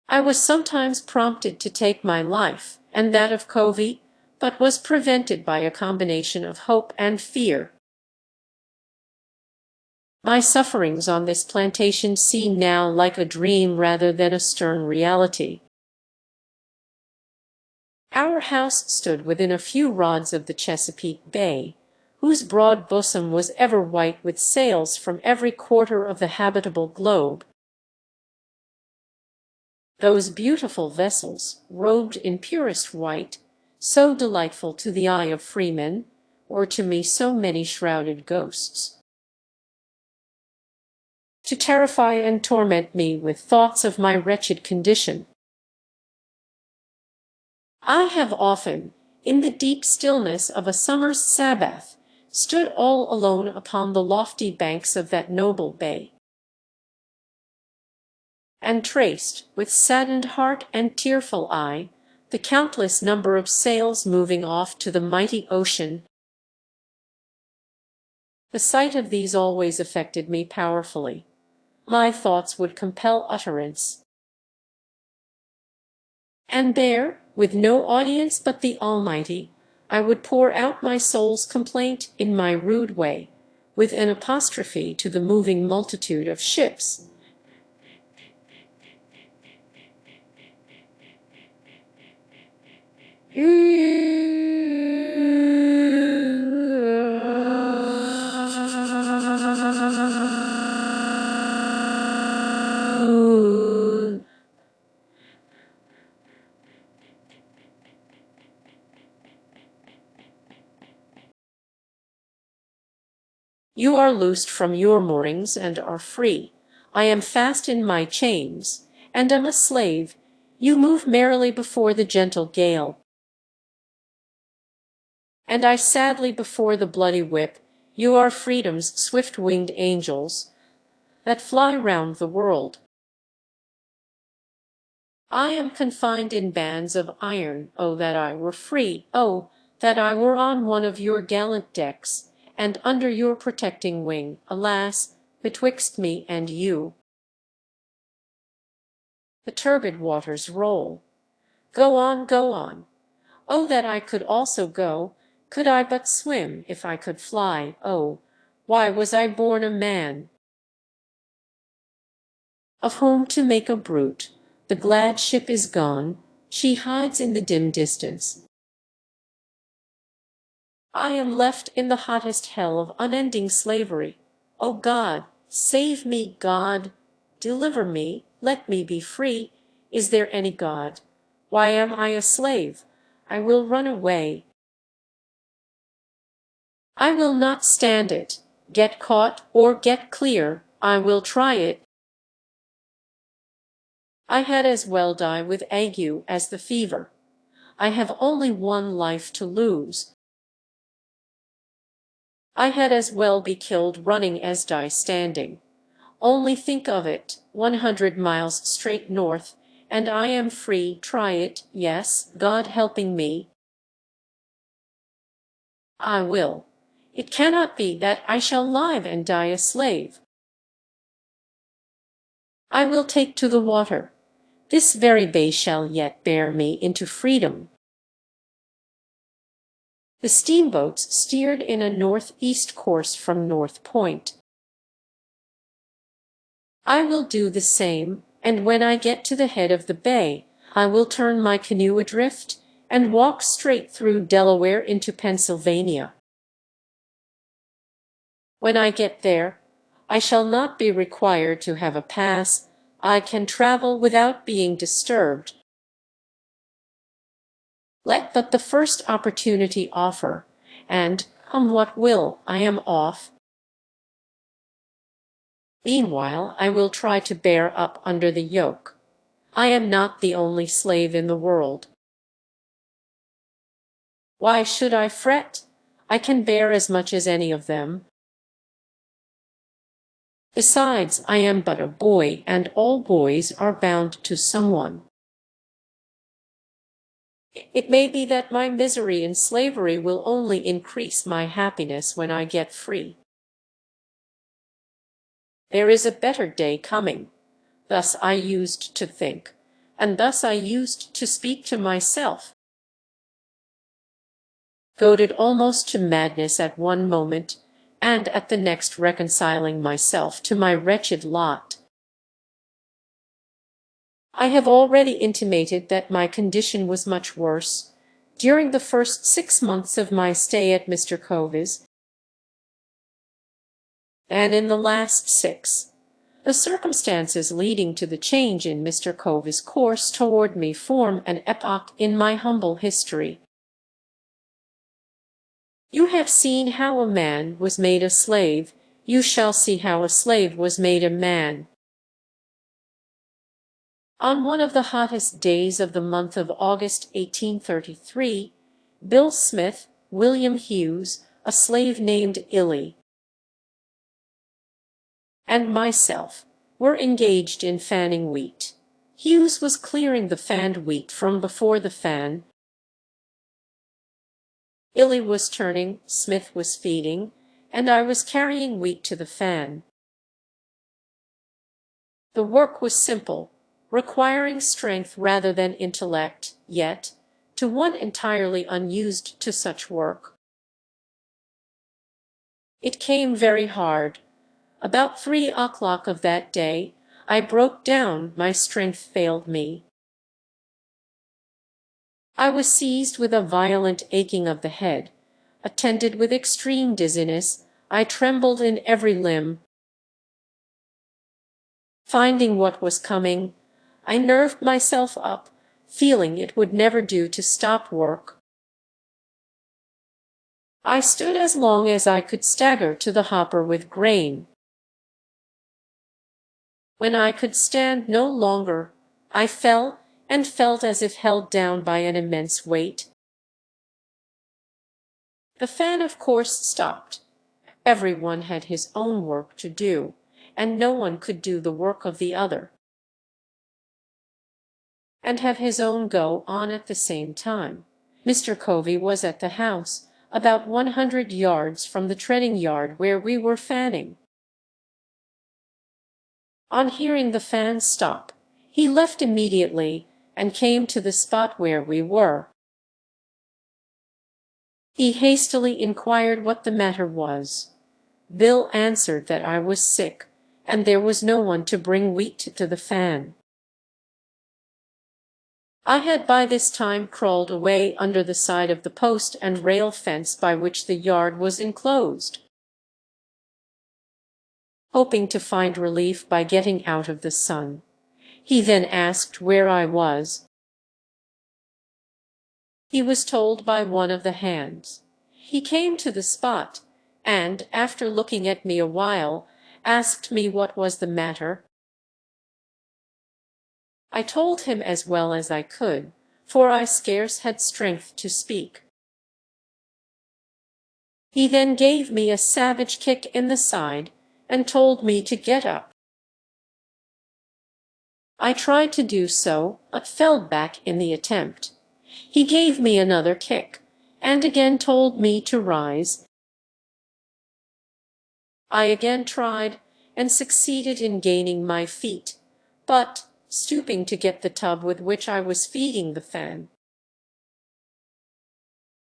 I was sometimes prompted to take my life, and that of Covey, but was prevented by a combination of hope and fear. My sufferings on this plantation seem now like a dream rather than a stern reality. Our house stood within a few rods of the Chesapeake Bay, whose broad bosom was ever white with sails from every quarter of the habitable globe. Those beautiful vessels, robed in purest white, so delightful to the eye of freemen, or to me so many shrouded ghosts, to terrify and torment me with thoughts of my wretched condition. I have often, in the deep stillness of a summer's Sabbath, stood all alone upon the lofty banks of that noble bay, and traced, with saddened heart and tearful eye, the countless number of sails moving off to the mighty ocean. The sight of these always affected me powerfully. My thoughts would compel utterance. And there, with no audience but the Almighty, I would pour out my soul's complaint in my rude way, with an apostrophe to the moving multitude of ships. You are loosed from your moorings and are free. I am fast in my chains, and am a slave. You move merrily before the gentle gale, and I sadly before the bloody whip. You are freedom's swift-winged angels that fly round the world. I am confined in bands of iron. Oh, that I were free! Oh, that I were on one of your gallant decks, and under your protecting wing. Alas, betwixt me and you, the turbid waters roll. Go on, go on. Oh, that I could also go, could I but swim, if I could fly. Oh, why was I born a man, of whom to make a brute? The glad ship is gone, she hides in the dim distance. I am left in the hottest hell of unending slavery. O God, save me, God, deliver me, let me be free. Is there any God? Why am I a slave? I will run away. I will not stand it. Get caught or get clear, I will try it. I had as well die with ague as the fever. I have only one life to lose. I had as well be killed running as die standing. Only think of it, 100 miles straight north, and I am free. Try it, yes, God helping me. I will. It cannot be that I shall live and die a slave. I will take to the water. This very bay shall yet bear me into freedom. The steamboats steered in a northeast course from North Point. I will do the same, and when I get to the head of the bay, I will turn my canoe adrift and walk straight through Delaware into Pennsylvania. When I get there, I shall not be required to have a pass. I can travel without being disturbed. Let but the first opportunity offer, and, come what will, I am off. Meanwhile, I will try to bear up under the yoke. I am not the only slave in the world. Why should I fret? I can bear as much as any of them. Besides, I am but a boy, and all boys are bound to someone. It may be that my misery in slavery will only increase my happiness when I get free. There is a better day coming. Thus I used to think, and thus I used to speak to myself, goaded almost to madness at one moment, and at the next reconciling myself to my wretched lot. I have already intimated that my condition was much worse during the first 6 months of my stay at Mr. Cove's than in the last 6. The circumstances leading to the change in Mr. Cove's course toward me form an epoch in my humble history. You have seen how a man was made a slave, you shall see how a slave was made a man. On one of the hottest days of the month of August 1833, Bill Smith, William Hughes, a slave named Illy, and myself were engaged in fanning wheat. Hughes was clearing the fanned wheat from before the fan. Illy was turning, Smith was feeding, and I was carrying wheat to the fan. The work was simple, requiring strength rather than intellect, yet, to one entirely unused to such work, it came very hard. About 3 o'clock of that day, I broke down, my strength failed me. I was seized with a violent aching of the head, attended with extreme dizziness. I trembled in every limb. Finding what was coming, I nerved myself up, feeling it would never do to stop work. I stood as long as I could stagger to the hopper with grain. When I could stand no longer, I fell and felt as if held down by an immense weight. The fan, of course, stopped. Every one had his own work to do, and no one could do the work of the other, and have his own go on at the same time. Mr. Covey was at the house, about 100 yards from the treading yard where we were fanning. On hearing the fan stop, he left immediately and came to the spot where we were. He hastily inquired what the matter was. Bill answered that I was sick, and there was no one to bring wheat to the fan. I had by this time crawled away under the side of the post and rail fence by which the yard was enclosed, hoping to find relief by getting out of the sun. He then asked where I was. He was told by one of the hands. He came to the spot, and, after looking at me a while, asked me what was the matter. I told him as well as I could, for I scarce had strength to speak. He then gave me a savage kick in the side, and told me to get up. I tried to do so, but fell back in the attempt. He gave me another kick, and again told me to rise. I again tried, and succeeded in gaining my feet, but, stooping to get the tub with which I was feeding the fan,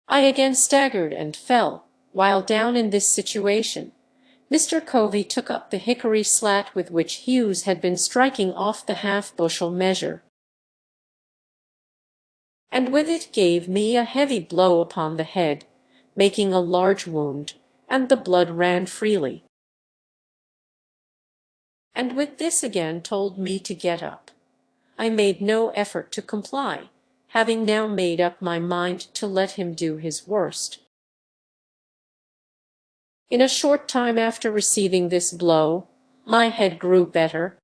I again staggered and fell. While down in this situation, Mr. Covey took up the hickory slat with which Hughes had been striking off the half-bushel measure, and with it gave me a heavy blow upon the head, making a large wound, and the blood ran freely. And with this again told me to get up. I made no effort to comply, having now made up my mind to let him do his worst. In a short time after receiving this blow, my head grew better.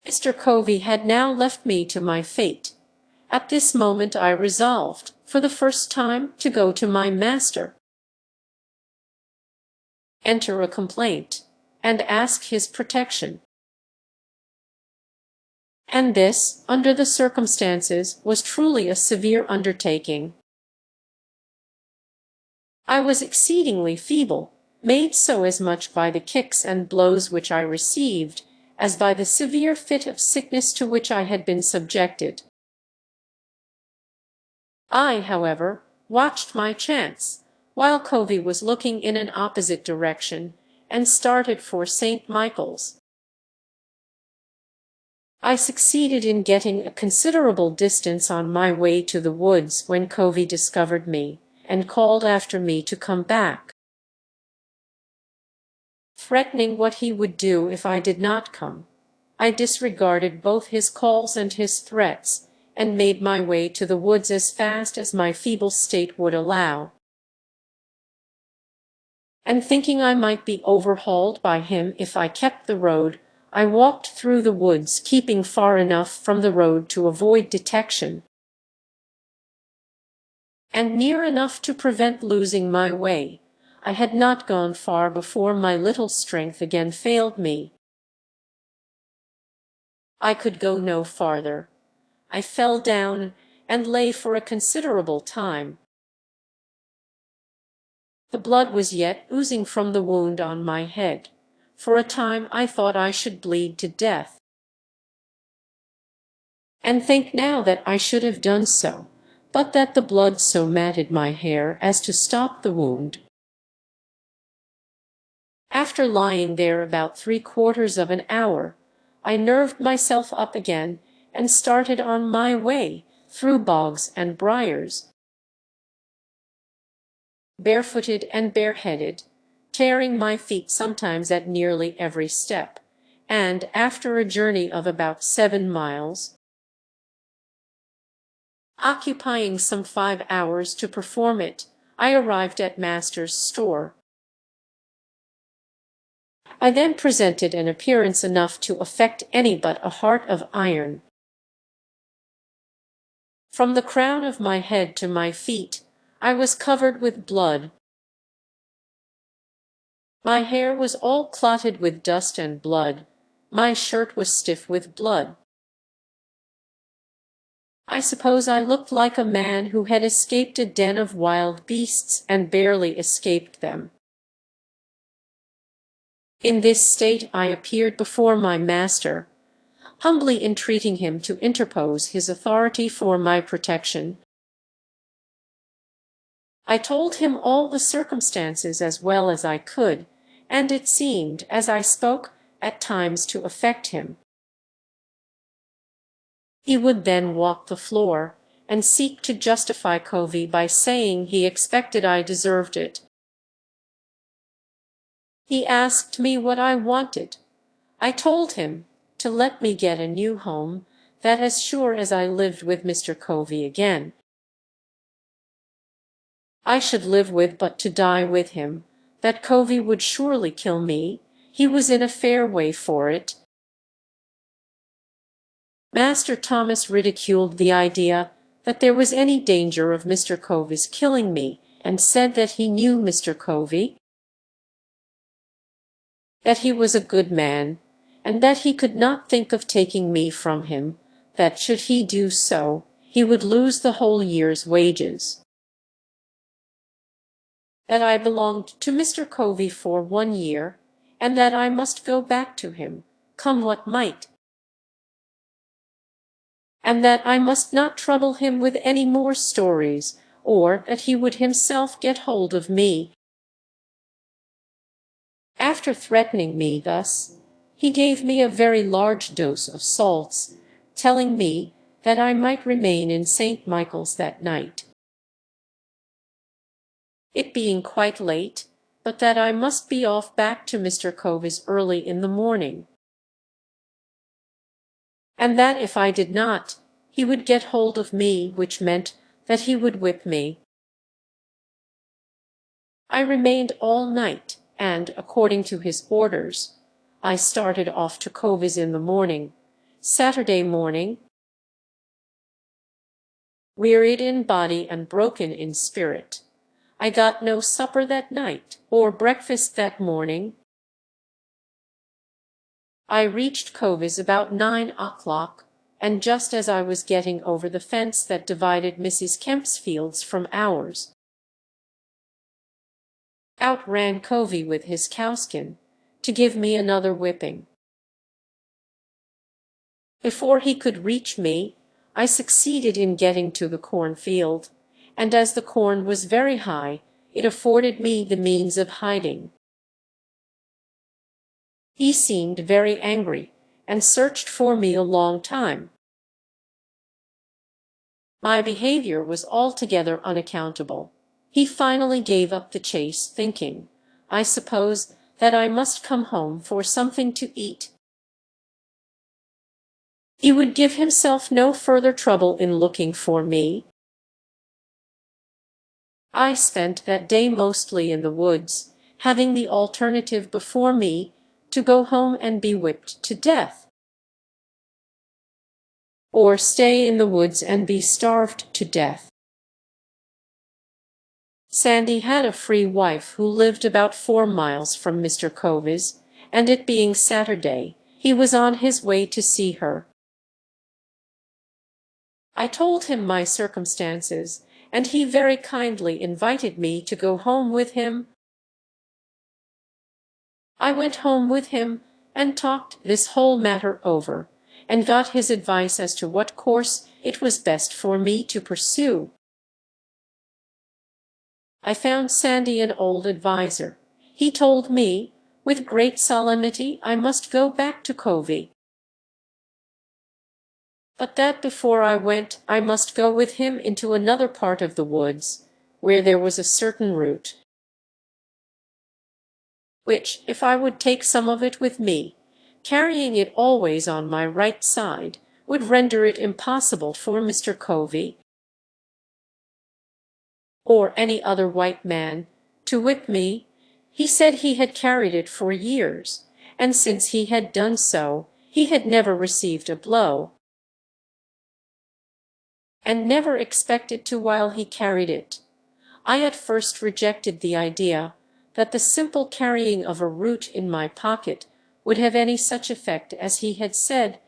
Mr. Covey had now left me to my fate. At this moment I resolved, for the first time, to go to my master, enter a complaint, and ask his protection. And this, under the circumstances, was truly a severe undertaking. I was exceedingly feeble, made so as much by the kicks and blows which I received, as by the severe fit of sickness to which I had been subjected. I, however, watched my chance, while Covey was looking in an opposite direction, and started for St. Michael's. I succeeded in getting a considerable distance on my way to the woods when Covey discovered me, and called after me to come back, threatening what he would do if I did not come. I disregarded both his calls and his threats, and made my way to the woods as fast as my feeble state would allow. And thinking I might be overhauled by him if I kept the road, I walked through the woods, keeping far enough from the road to avoid detection, and near enough to prevent losing my way. I had not gone far before my little strength again failed me. I could go no farther. I fell down, and lay for a considerable time. The blood was yet oozing from the wound on my head. For a time I thought I should bleed to death, and think now that I should have done so, but that the blood so matted my hair as to stop the wound. After lying there about 3/4 of an hour, I nerved myself up again, and started on my way, through bogs and briars, barefooted and bareheaded, tearing my feet sometimes at nearly every step, and, after a journey of about 7 miles, occupying some 5 hours to perform it, I arrived at master's store. I then presented an appearance enough to affect any but a heart of iron. From the crown of my head to my feet, I was covered with blood. My hair was all clotted with dust and blood. My shirt was stiff with blood. I suppose I looked like a man who had escaped a den of wild beasts and barely escaped them. In this state I appeared before my master, humbly entreating him to interpose his authority for my protection. I told him all the circumstances as well as I could, and it seemed, as I spoke, at times to affect him. He would then walk the floor, and seek to justify Covey by saying he expected I deserved it. He asked me what I wanted. I told him to let me get a new home, that as sure as I lived with Mr. Covey again, I should live with but to die with him, that Covey would surely kill me, he was in a fair way for it. Master Thomas ridiculed the idea that there was any danger of Mr. Covey's killing me, and said that he knew Mr. Covey, that he was a good man, and that he could not think of taking me from him, that should he do so, he would lose the whole year's wages. That I belonged to Mr. Covey for 1 year, and that I must go back to him, come what might, and that I must not trouble him with any more stories, or that he would himself get hold of me. After threatening me thus, he gave me a very large dose of salts, telling me that I might remain in St. Michael's that night, it being quite late, but that I must be off back to Mr. Covey's early in the morning, and that if I did not, he would get hold of me, which meant that he would whip me. I remained all night, and, according to his orders, I started off to Covey's in the morning, Saturday morning, wearied in body and broken in spirit. I got no supper that night, or breakfast that morning. I reached Covey's about 9 o'clock, and just as I was getting over the fence that divided Mrs. Kemp's fields from ours, out ran Covey with his cowskin, to give me another whipping. Before he could reach me, I succeeded in getting to the cornfield, and as the corn was very high, it afforded me the means of hiding. He seemed very angry, and searched for me a long time. My behavior was altogether unaccountable. He finally gave up the chase, thinking, I suppose, that I must come home for something to eat. He would give himself no further trouble in looking for me. I spent that day mostly in the woods, having the alternative before me to go home and be whipped to death, or stay in the woods and be starved to death. Sandy had a free wife who lived about 4 miles from Mr. Covey's, and it being Saturday, he was on his way to see her. I told him my circumstances, and he very kindly invited me to go home with him. I went home with him, and talked this whole matter over, and got his advice as to what course it was best for me to pursue. I found Sandy an old adviser. He told me, with great solemnity, I must go back to Covey, but that before I went I must go with him into another part of the woods, where there was a certain root, which, if I would take some of it with me, carrying it always on my right side, would render it impossible for Mr. Covey or any other white man to whip me. He said he had carried it for years, and since he had done so, he had never received a blow, and never expected to while he carried it. I at first rejected the idea that the simple carrying of a root in my pocket would have any such effect as he had said,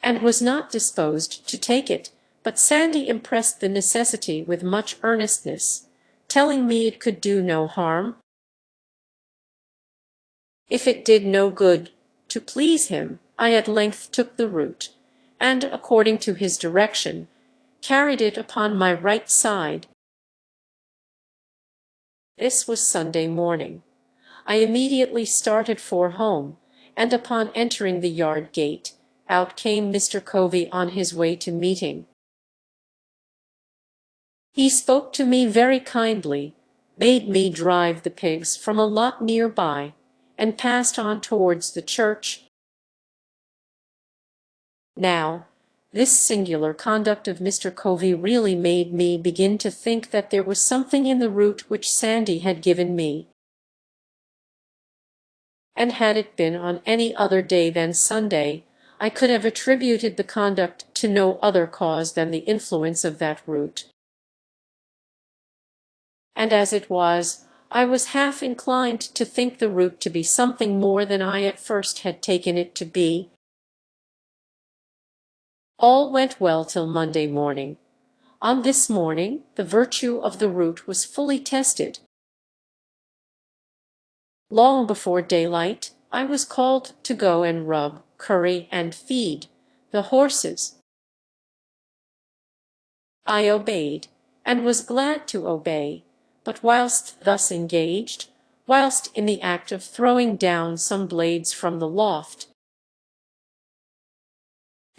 and was not disposed to take it, but Sandy impressed the necessity with much earnestness, telling me it could do no harm. If it did no good, to please him, I at length took the root, and, according to his direction, carried it upon my right side. This was Sunday morning. I immediately started for home, and upon entering the yard gate, out came Mr. Covey on his way to meeting. He spoke to me very kindly, bade me drive the pigs from a lot near by, and passed on towards the church. Now, this singular conduct of Mr. Covey really made me begin to think that there was something in the root which Sandy had given me. And had it been on any other day than Sunday, I could have attributed the conduct to no other cause than the influence of that root. And as it was, I was half inclined to think the root to be something more than I at first had taken it to be. All went well till Monday morning. On this morning, the virtue of the root was fully tested. Long before daylight, I was called to go and rub, curry, and feed the horses. I obeyed, and was glad to obey, but whilst thus engaged, whilst in the act of throwing down some blades from the loft,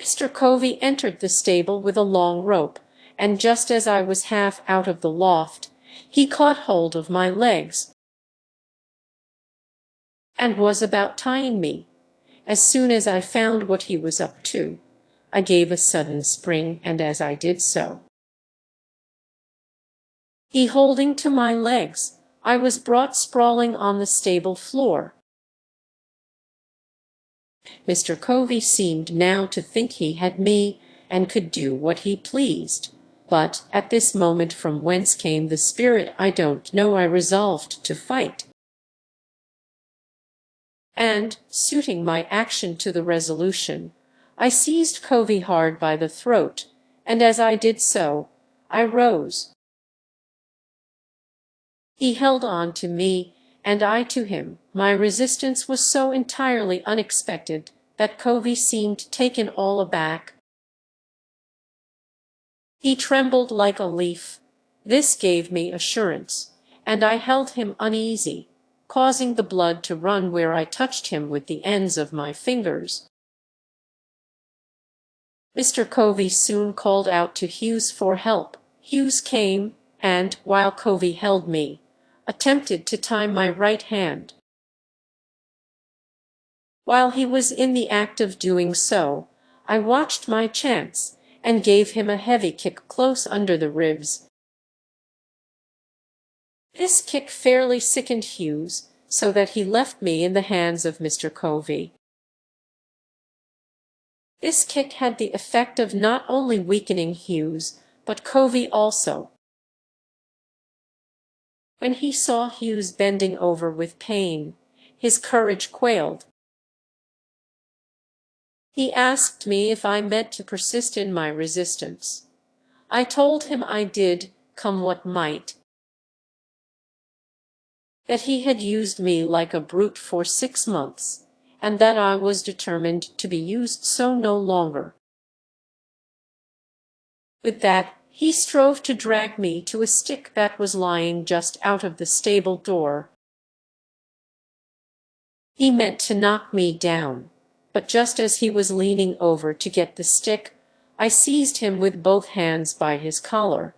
Mr. Covey entered the stable with a long rope, and just as I was half out of the loft, he caught hold of my legs, and was about tying me. As soon as I found what he was up to, I gave a sudden spring, and as I did so, he holding to my legs, I was brought sprawling on the stable floor. Mr. Covey seemed now to think he had me, and could do what he pleased, but at this moment, from whence came the spirit I don't know, I resolved to fight. And, suiting my action to the resolution, I seized Covey hard by the throat, and as I did so, I rose. He held on to me, and I to him. My resistance was so entirely unexpected that Covey seemed taken all aback. He trembled like a leaf. This gave me assurance, and I held him uneasy, causing the blood to run where I touched him with the ends of my fingers. Mr. Covey soon called out to Hughes for help. Hughes came, and, while Covey held me, attempted to tie my right hand. While he was in the act of doing so, I watched my chance, and gave him a heavy kick close under the ribs. This kick fairly sickened Hughes, so that he left me in the hands of Mr. Covey. This kick had the effect of not only weakening Hughes, but Covey also. When he saw Hughes bending over with pain, his courage quailed. He asked me if I meant to persist in my resistance. I told him I did, come what might. That he had used me like a brute for 6 months, and that I was determined to be used so no longer. With that, he strove to drag me to a stick that was lying just out of the stable door. He meant to knock me down, but just as he was leaning over to get the stick, I seized him with both hands by his collar,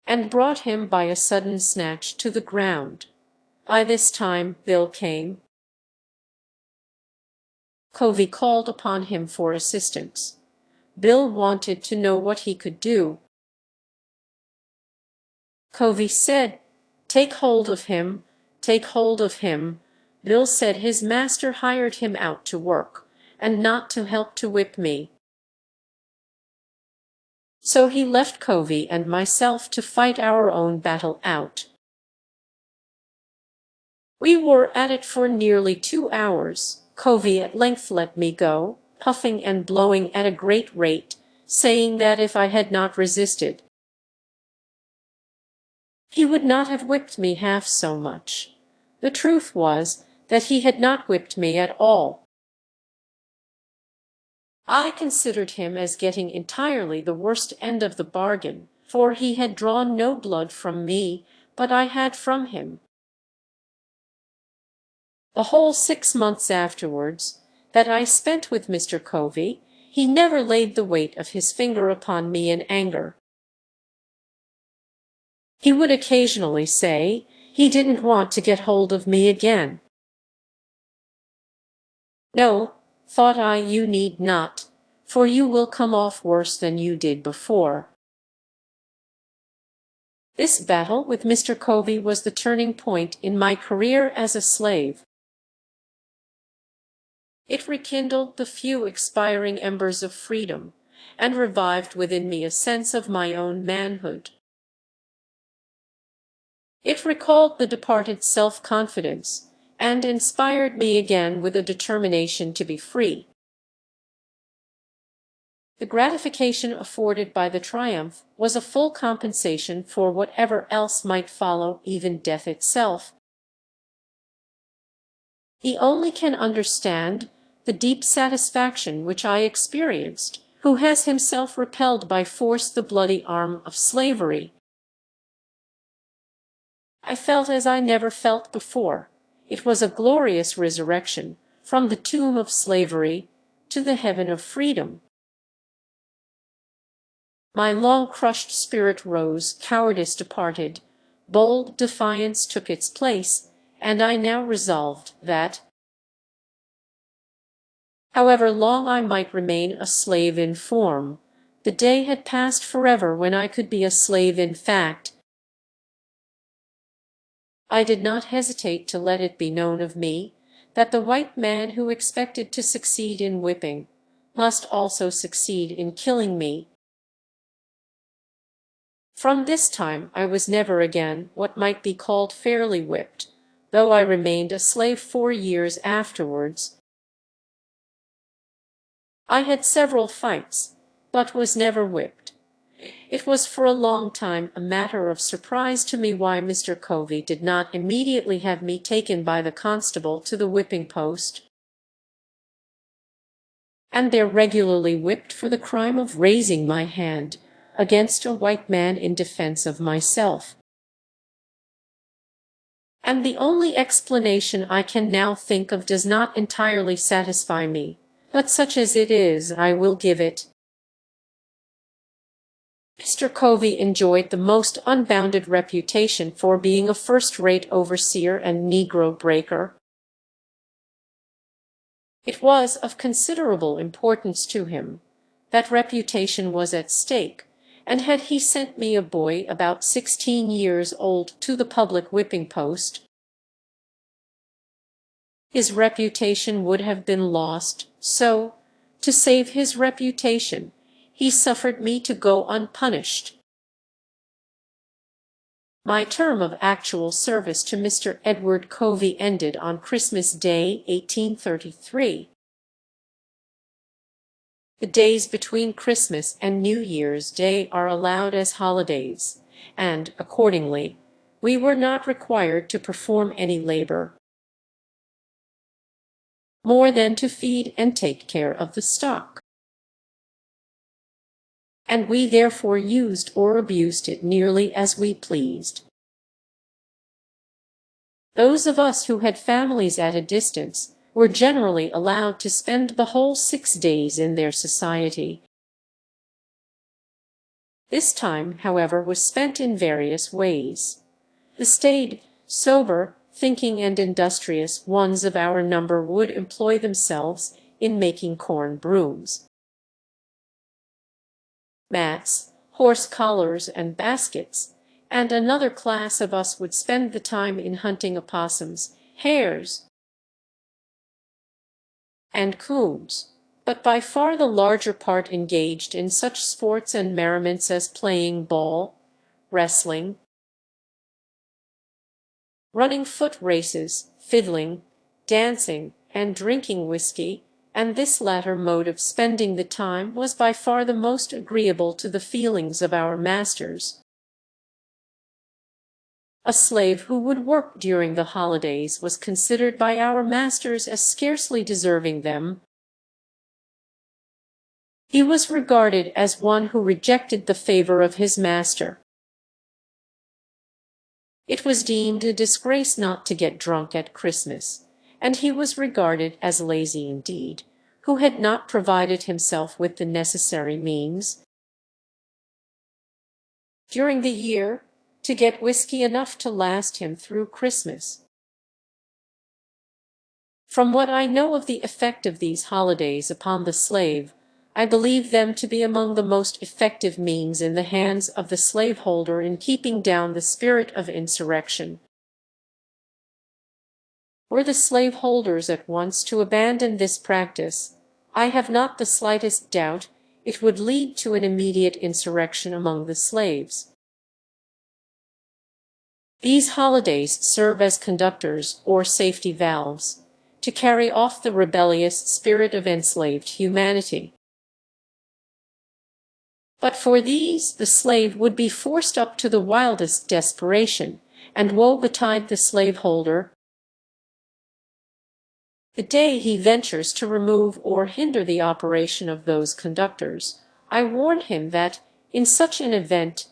and brought him by a sudden snatch to the ground. By this time Bill came. Covey called upon him for assistance. Bill wanted to know what he could do. Covey said, "Take hold of him, take hold of him." Bill said his master hired him out to work, and not to help to whip me. So he left Covey and myself to fight our own battle out. We were at it for nearly 2 hours. Covey at length let me go, puffing and blowing at a great rate, saying that if I had not resisted, he would not have whipped me half so much. The truth was that he had not whipped me at all. I considered him as getting entirely the worst end of the bargain, for he had drawn no blood from me, but I had from him. The whole 6 months afterwards that I spent with Mr. Covey, he never laid the weight of his finger upon me in anger. He would occasionally say he didn't want to get hold of me again. No, thought I, you need not, for you will come off worse than you did before. This battle with Mr. Covey was the turning point in my career as a slave. It rekindled the few expiring embers of freedom, and revived within me a sense of my own manhood. It recalled the departed self-confidence, and inspired me again with a determination to be free. The gratification afforded by the triumph was a full compensation for whatever else might follow, even death itself. He only can understand the deep satisfaction which I experienced, who has himself repelled by force the bloody arm of slavery. I felt as I never felt before. It was a glorious resurrection from the tomb of slavery to the heaven of freedom. My long-crushed spirit rose, cowardice departed, bold defiance took its place, and I now resolved that, however long I might remain a slave in form, the day had passed forever when I could be a slave in fact. I did not hesitate to let it be known of me that the white man who expected to succeed in whipping must also succeed in killing me. From this time I was never again what might be called fairly whipped, though I remained a slave 4 years afterwards. I had several fights, but was never whipped. It was for a long time a matter of surprise to me why Mr. Covey did not immediately have me taken by the constable to the whipping post, and there regularly whipped for the crime of raising my hand against a white man in defense of myself. And the only explanation I can now think of does not entirely satisfy me, but such as it is, I will give it. Mr. Covey enjoyed the most unbounded reputation for being a first-rate overseer and Negro breaker. It was of considerable importance to him. That reputation was at stake, and had he sent me a boy about 16 years old to the public whipping post, his reputation would have been lost, so, to save his reputation, he suffered me to go unpunished. My term of actual service to Mr. Edward Covey ended on Christmas Day, 1833. The days between Christmas and New Year's Day are allowed as holidays, and, accordingly, we were not required to perform any labor more than to feed and take care of the stock, and we therefore used or abused it nearly as we pleased. Those of us who had families at a distance were generally allowed to spend the whole 6 days in their society. This time, however, was spent in various ways. The staid, sober, thinking and industrious ones of our number would employ themselves in making corn brooms, mats, horse collars, and baskets, and another class of us would spend the time in hunting opossums, hares, and coons, but by far the larger part engaged in such sports and merriments as playing ball, wrestling, running foot races, fiddling, dancing, and drinking whiskey, and this latter mode of spending the time was by far the most agreeable to the feelings of our masters. A slave who would work during the holidays was considered by our masters as scarcely deserving them. He was regarded as one who rejected the favor of his master. It was deemed a disgrace not to get drunk at Christmas, and he was regarded as lazy indeed, who had not provided himself with the necessary means during the year to get whiskey enough to last him through Christmas. From what I know of the effect of these holidays upon the slave, I believe them to be among the most effective means in the hands of the slaveholder in keeping down the spirit of insurrection. Were the slaveholders at once to abandon this practice, I have not the slightest doubt it would lead to an immediate insurrection among the slaves. These holidays serve as conductors or safety valves to carry off the rebellious spirit of enslaved humanity. But for these, the slave would be forced up to the wildest desperation, and woe betide the slaveholder the day he ventures to remove or hinder the operation of those conductors. I warn him that, in such an event,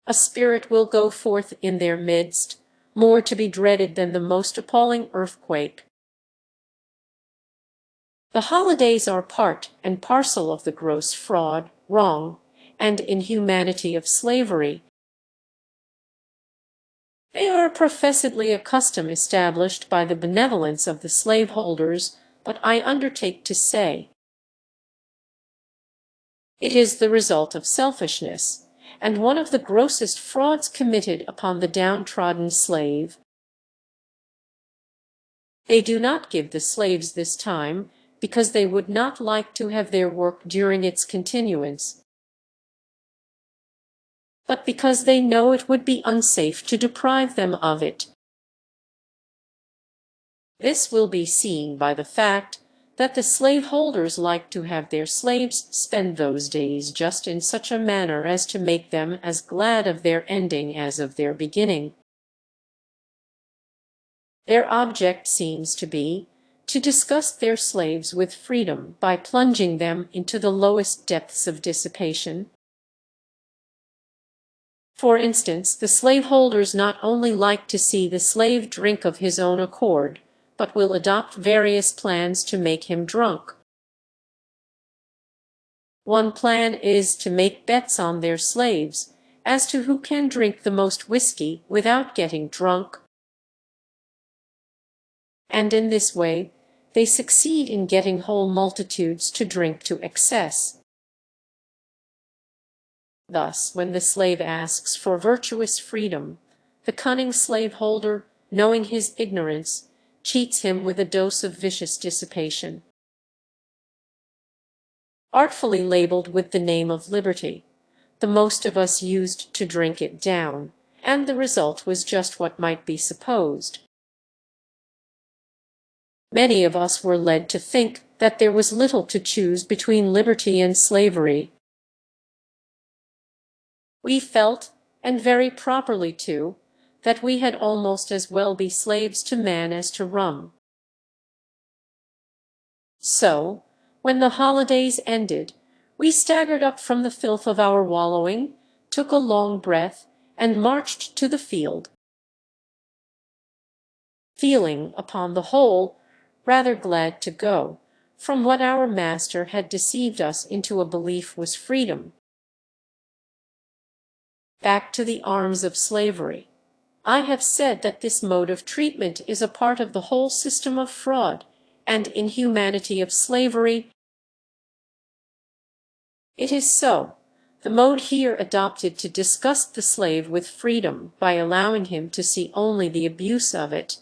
a spirit will go forth in their midst, more to be dreaded than the most appalling earthquake. The holidays are part and parcel of the gross fraud, wrong, and inhumanity of slavery. They are professedly a custom established by the benevolence of the slaveholders, but I undertake to say it is the result of selfishness, and one of the grossest frauds committed upon the downtrodden slave. They do not give the slaves this time because they would not like to have their work during its continuance, but because they know it would be unsafe to deprive them of it. This will be seen by the fact that the slaveholders like to have their slaves spend those days just in such a manner as to make them as glad of their ending as of their beginning. Their object seems to be to disgust their slaves with freedom by plunging them into the lowest depths of dissipation. For instance, the slaveholders not only like to see the slave drink of his own accord, but will adopt various plans to make him drunk. One plan is to make bets on their slaves as to who can drink the most whiskey without getting drunk, and in this way they succeed in getting whole multitudes to drink to excess. Thus, when the slave asks for virtuous freedom, the cunning slaveholder, knowing his ignorance, cheats him with a dose of vicious dissipation, artfully labeled with the name of liberty. The most of us used to drink it down, and the result was just what might be supposed. Many of us were led to think that there was little to choose between liberty and slavery. We felt, and very properly too, that we had almost as well be slaves to man as to rum. So, when the holidays ended, we staggered up from the filth of our wallowing, took a long breath, and marched to the field, feeling, upon the whole, rather glad to go from what our master had deceived us into a belief was freedom, back to the arms of slavery. I have said that this mode of treatment is a part of the whole system of fraud and inhumanity of slavery. It is so. The mode here adopted to disgust the slave with freedom by allowing him to see only the abuse of it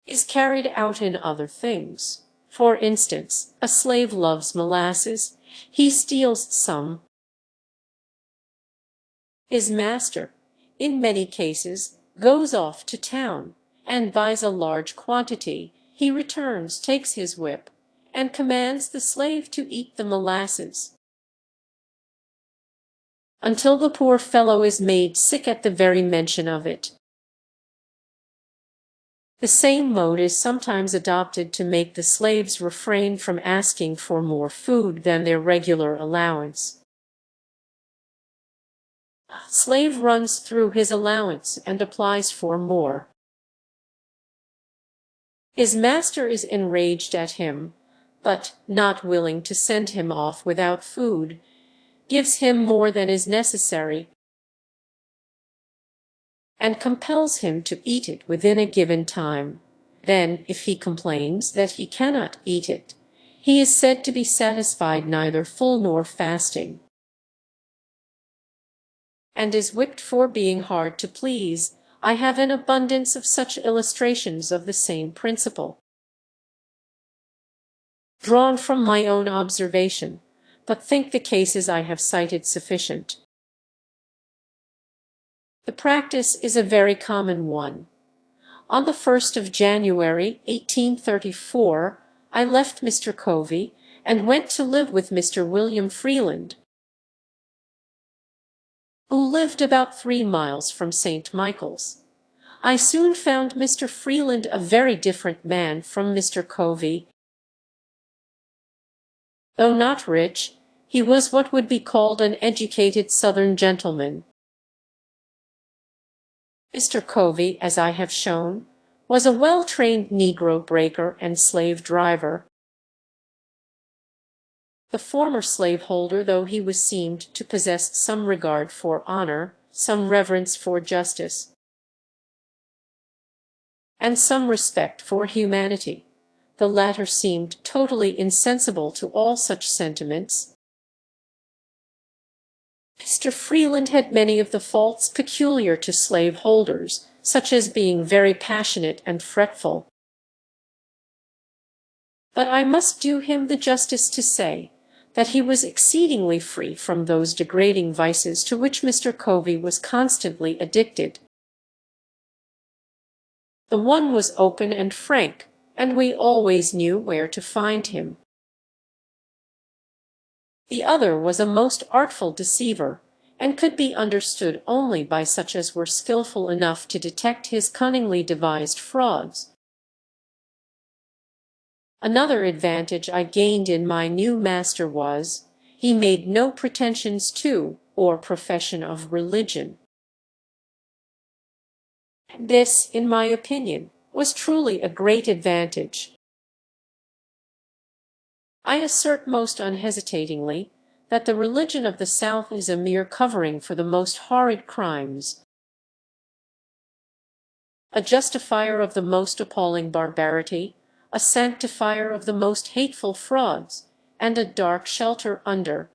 is carried out in other things. For instance, a slave loves molasses. He steals some. His master, in many cases, goes off to town, and buys a large quantity, he returns, takes his whip, and commands the slave to eat the molasses, until the poor fellow is made sick at the very mention of it. The same mode is sometimes adopted to make the slaves refrain from asking for more food than their regular allowance. Slave runs through his allowance and applies for more. His master is enraged at him, but, not willing to send him off without food, gives him more than is necessary, and compels him to eat it within a given time. Then, if he complains that he cannot eat it, he is said to be satisfied neither full nor fasting, and is whipped for being hard to please. I have an abundance of such illustrations of the same principle, drawn from my own observation, but think the cases I have cited sufficient. The practice is a very common one. On the 1st of January, 1834, I left Mr. Covey and went to live with Mr. William Freeland, who lived about 3 miles from St. Michael's. I soon found Mr. Freeland a very different man from Mr. Covey. Though not rich, he was what would be called an educated Southern gentleman. Mr. Covey, as I have shown, was a well-trained Negro breaker and slave driver. The former slaveholder, though he was seemed to possess some regard for honor, some reverence for justice, and some respect for humanity, the latter seemed totally insensible to all such sentiments. Mr. Freeland had many of the faults peculiar to slaveholders, such as being very passionate and fretful. But I must do him the justice to say that he was exceedingly free from those degrading vices to which Mr. Covey was constantly addicted. The one was open and frank, and we always knew where to find him. The other was a most artful deceiver, and could be understood only by such as were skillful enough to detect his cunningly devised frauds. Another advantage I gained in my new master was, he made no pretensions to, or profession of religion. This, in my opinion, was truly a great advantage. I assert most unhesitatingly that the religion of the South is a mere covering for the most horrid crimes, a justifier of the most appalling barbarity, a sanctifier of the most hateful frauds, and a dark shelter under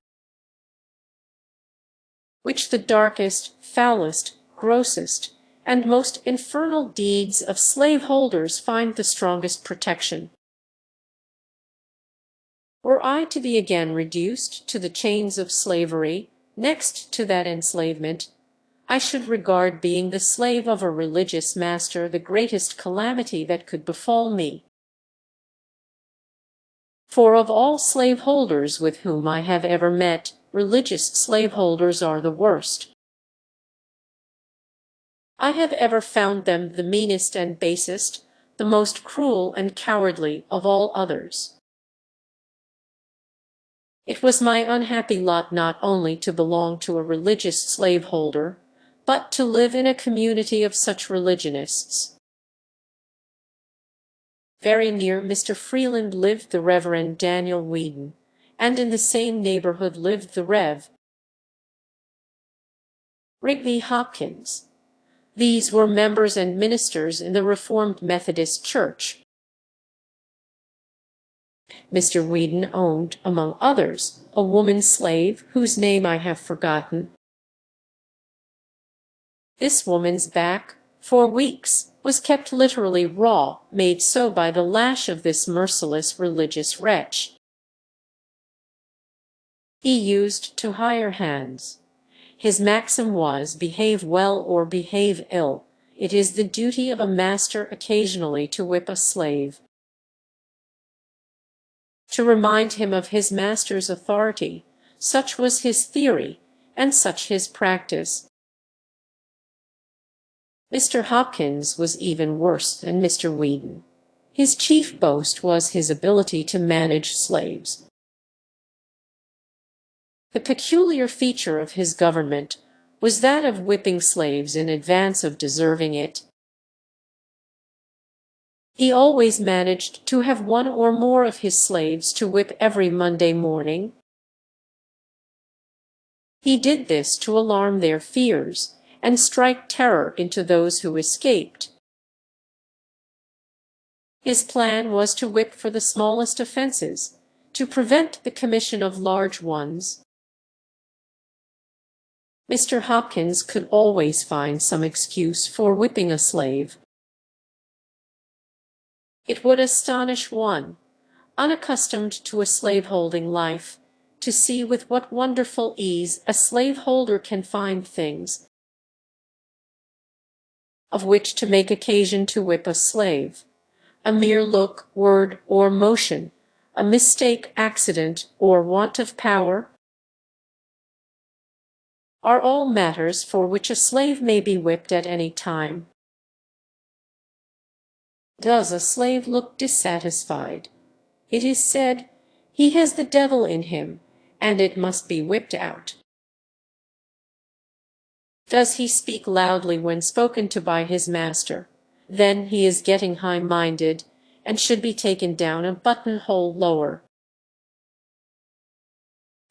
which the darkest, foulest, grossest, and most infernal deeds of slaveholders find the strongest protection. Were I to be again reduced to the chains of slavery, next to that enslavement, I should regard being the slave of a religious master the greatest calamity that could befall me. For of all slaveholders with whom I have ever met, religious slaveholders are the worst. I have ever found them the meanest and basest, the most cruel and cowardly of all others. It was my unhappy lot not only to belong to a religious slaveholder, but to live in a community of such religionists. Very near Mr. Freeland lived the Reverend Daniel Whedon, and in the same neighborhood lived the Rev. Rigby Hopkins. These were members and ministers in the Reformed Methodist Church. Mr. Whedon owned, among others, a woman slave whose name I have forgotten. This woman's back, for weeks, was kept literally raw, made so by the lash of this merciless religious wretch. He used to hire hands. His maxim was, behave well or behave ill, it is the duty of a master occasionally to whip a slave, to remind him of his master's authority. Such was his theory, and such his practice. Mr. Hopkins was even worse than Mr. Whedon. His chief boast was his ability to manage slaves. The peculiar feature of his government was that of whipping slaves in advance of deserving it. He always managed to have one or more of his slaves to whip every Monday morning. He did this to alarm their fears and strike terror into those who escaped. His plan was to whip for the smallest offenses, to prevent the commission of large ones. Mr. Hopkins could always find some excuse for whipping a slave. It would astonish one, unaccustomed to a slaveholding life, to see with what wonderful ease a slaveholder can find things of which to make occasion to whip a slave. A mere look, word, or motion, a mistake, accident, or want of power, are all matters for which a slave may be whipped at any time. Does a slave look dissatisfied? It is said, he has the devil in him, and it must be whipped out. Does he speak loudly when spoken to by his master? Then he is getting high-minded, and should be taken down a buttonhole lower.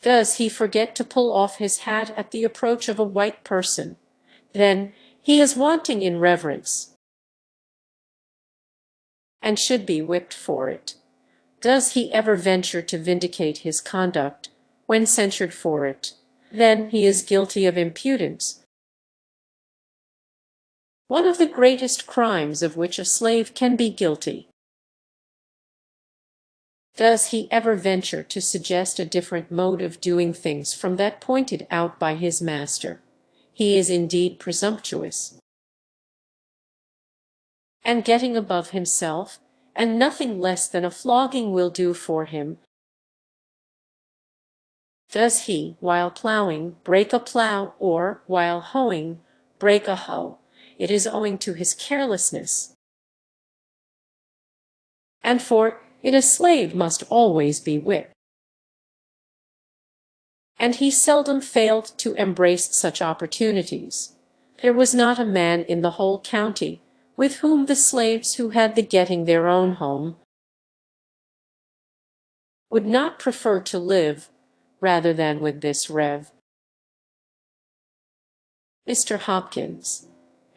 Does he forget to pull off his hat at the approach of a white person? Then he is wanting in reverence, and should be whipped for it. Does he ever venture to vindicate his conduct when censured for it? Then he is guilty of impudence, one of the greatest crimes of which a slave can be guilty. Does he ever venture to suggest a different mode of doing things from that pointed out by his master? He is indeed presumptuous, and getting above himself, and nothing less than a flogging will do for him. Does he, while plowing, break a plow, or, while hoeing, break a hoe? It is owing to his carelessness, and for it a slave must always be whipped. And he seldom failed to embrace such opportunities. There was not a man in the whole county with whom the slaves who had the getting their own home would not prefer to live rather than with this Rev. Mr. Hopkins.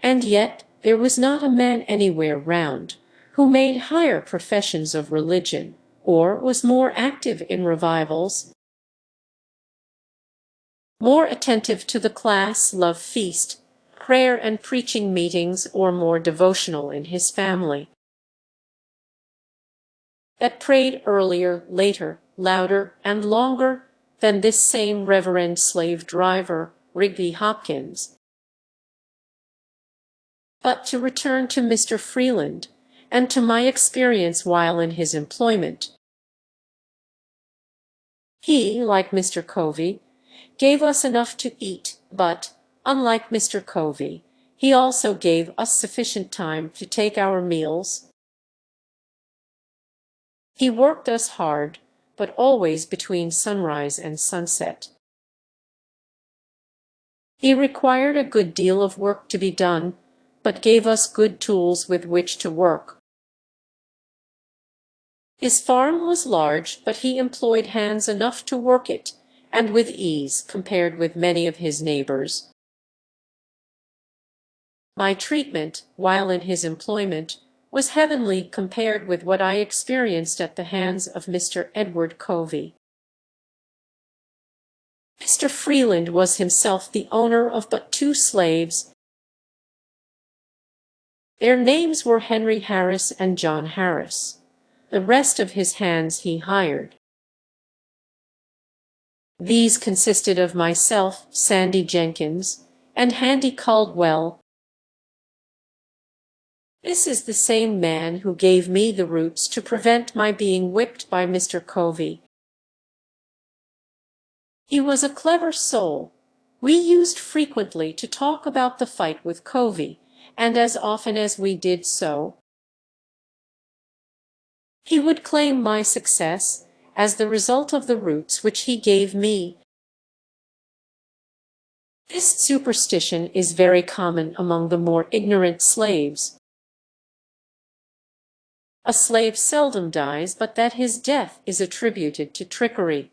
And yet there was not a man anywhere round who made higher professions of religion, or was more active in revivals, more attentive to the class love feast, prayer and preaching meetings, or more devotional in his family, that prayed earlier, later, louder, and longer than this same reverend slave driver, Rigby Hopkins. But to return to Mr. Freeland, and to my experience while in his employment. He, like Mr. Covey, gave us enough to eat, but, unlike Mr. Covey, he also gave us sufficient time to take our meals. He worked us hard, but always between sunrise and sunset. He required a good deal of work to be done, but gave us good tools with which to work. His farm was large, but he employed hands enough to work it, and with ease compared with many of his neighbors. My treatment, while in his employment, was heavenly compared with what I experienced at the hands of Mr. Edward Covey. Mr. Freeland was himself the owner of but 2 slaves. Their names were Henry Harris and John Harris. The rest of his hands he hired. These consisted of myself, Sandy Jenkins, and Handy Caldwell. This is the same man who gave me the roots to prevent my being whipped by Mr. Covey. He was a clever soul. We used frequently to talk about the fight with Covey, and as often as we did so, he would claim my success as the result of the roots which he gave me. This superstition is very common among the more ignorant slaves. A slave seldom dies but that his death is attributed to trickery.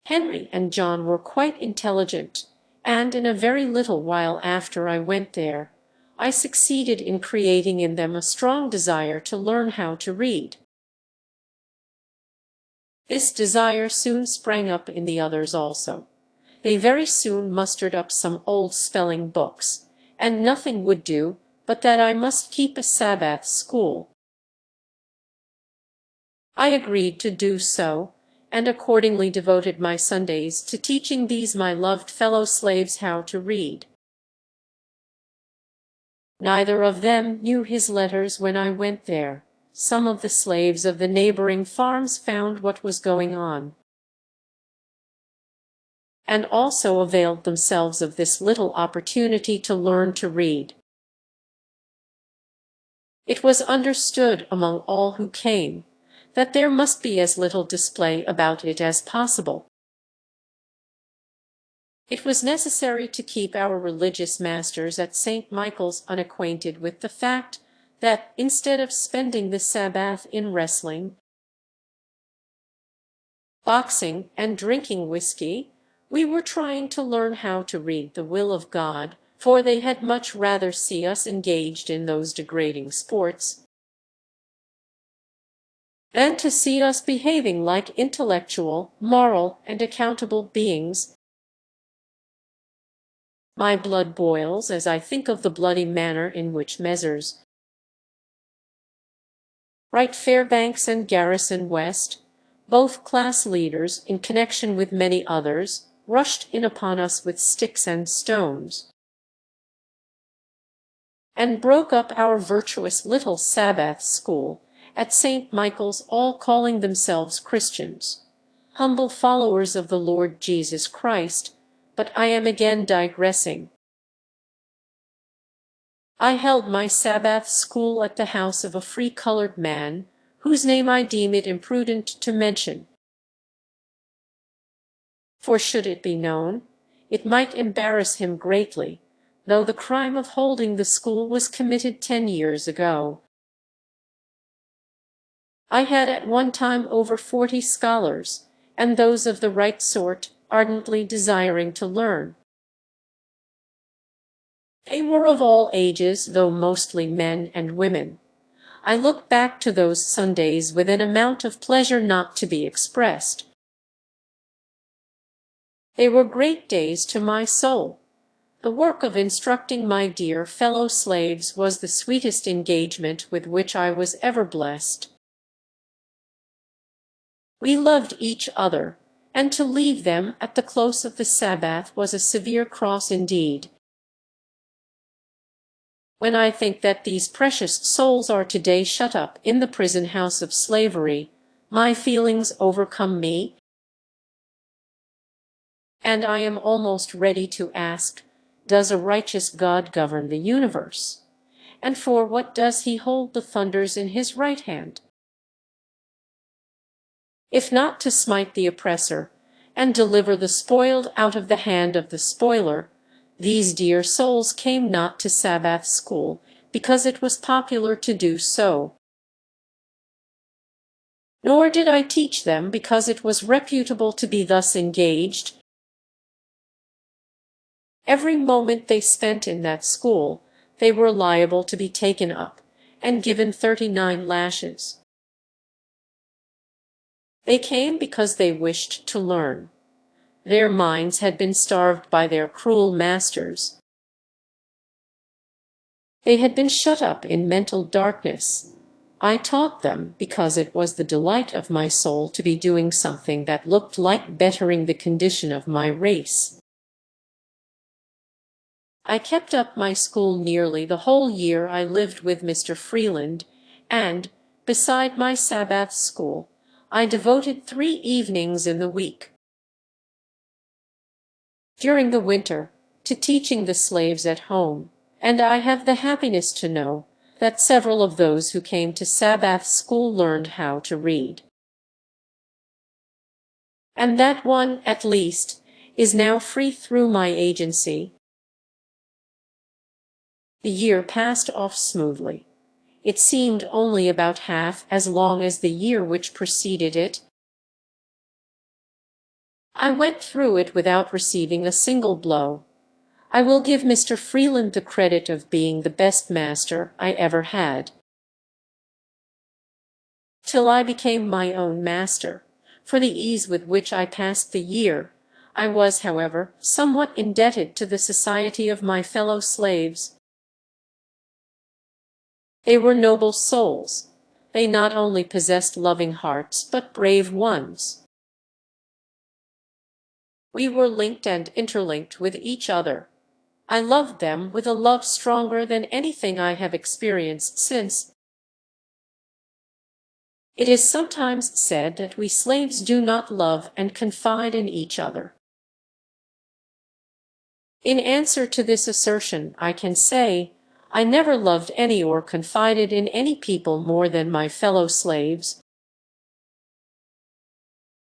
Henry and John were quite intelligent, and in a very little while after I went there, I succeeded in creating in them a strong desire to learn how to read. This desire soon sprang up in the others also. They very soon mustered up some old spelling books, and nothing would do but that I must keep a Sabbath school. I agreed to do so, and accordingly devoted my Sundays to teaching these my loved fellow slaves how to read. Neither of them knew his letters when I went there. Some of the slaves of the neighboring farms found what was going on, and also availed themselves of this little opportunity to learn to read. It was understood among all who came that there must be as little display about it as possible. It was necessary to keep our religious masters at St. Michael's unacquainted with the fact that, instead of spending the Sabbath in wrestling, boxing, and drinking whiskey, we were trying to learn how to read the will of God, for they had much rather see us engaged in those degrading sports than to see us behaving like intellectual, moral, and accountable beings. My blood boils as I think of the bloody manner in which Messrs. Wright Fairbanks and Garrison West, both class leaders in connection with many others, rushed in upon us with sticks and stones, and broke up our virtuous little Sabbath school at St. Michael's, all calling themselves Christians, humble followers of the Lord Jesus Christ. But I am again digressing. I held my Sabbath school at the house of a free colored man, whose name I deem it imprudent to mention, for should it be known, it might embarrass him greatly, though the crime of holding the school was committed 10 years ago. I had at one time over 40 scholars, and those of the right sort, ardently desiring to learn. They were of all ages, though mostly men and women. I look back to those Sundays with an amount of pleasure not to be expressed. They were great days to my soul. The work of instructing my dear fellow slaves was the sweetest engagement with which I was ever blessed. We loved each other, and to leave them at the close of the Sabbath was a severe cross indeed. When I think that these precious souls are today shut up in the prison house of slavery, my feelings overcome me, and I am almost ready to ask, does a righteous God govern the universe? And for what does he hold the thunders in his right hand? If not to smite the oppressor, and deliver the spoiled out of the hand of the spoiler, these dear souls came not to Sabbath school because it was popular to do so. Nor did I teach them because it was reputable to be thus engaged. Every moment they spent in that school, they were liable to be taken up and given 39 lashes. They came because they wished to learn. Their minds had been starved by their cruel masters. They had been shut up in mental darkness. I taught them because it was the delight of my soul to be doing something that looked like bettering the condition of my race. I kept up my school nearly the whole year I lived with Mr. Freeland, and, beside my Sabbath school, I devoted 3 evenings in the week, during the winter, to teaching the slaves at home, and I have the happiness to know that several of those who came to Sabbath school learned how to read, and that one, at least, is now free through my agency. The year passed off smoothly. It seemed only about half as long as the year which preceded it. I went through it without receiving a single blow. I will give Mr. Freeland the credit of being the best master I ever had, till I became my own master, for the ease with which I passed the year. I was, however, somewhat indebted to the society of my fellow slaves. They were noble souls. They not only possessed loving hearts, but brave ones. We were linked and interlinked with each other. I loved them with a love stronger than anything I have experienced since. It is sometimes said that we slaves do not love and confide in each other. In answer to this assertion, I can say, I never loved any or confided in any people more than my fellow slaves,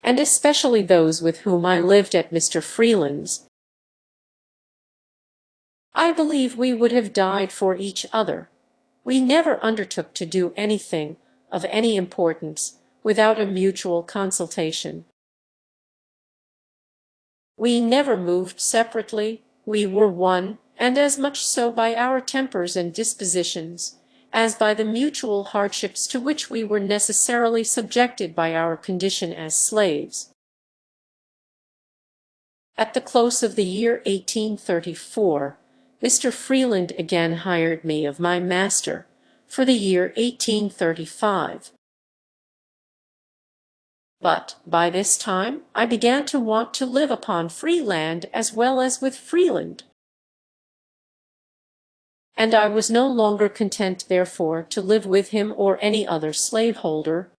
and especially those with whom I lived at Mr. Freeland's. I believe we would have died for each other. We never undertook to do anything of any importance without a mutual consultation. We never moved separately. We were one, and as much so by our tempers and dispositions, as by the mutual hardships to which we were necessarily subjected by our condition as slaves. At the close of the year 1834, Mr. Freeland again hired me of my master for the year 1835. But by this time I began to want to live upon free land as well as with Freeland, and I was no longer content, therefore, to live with him or any other slaveholder.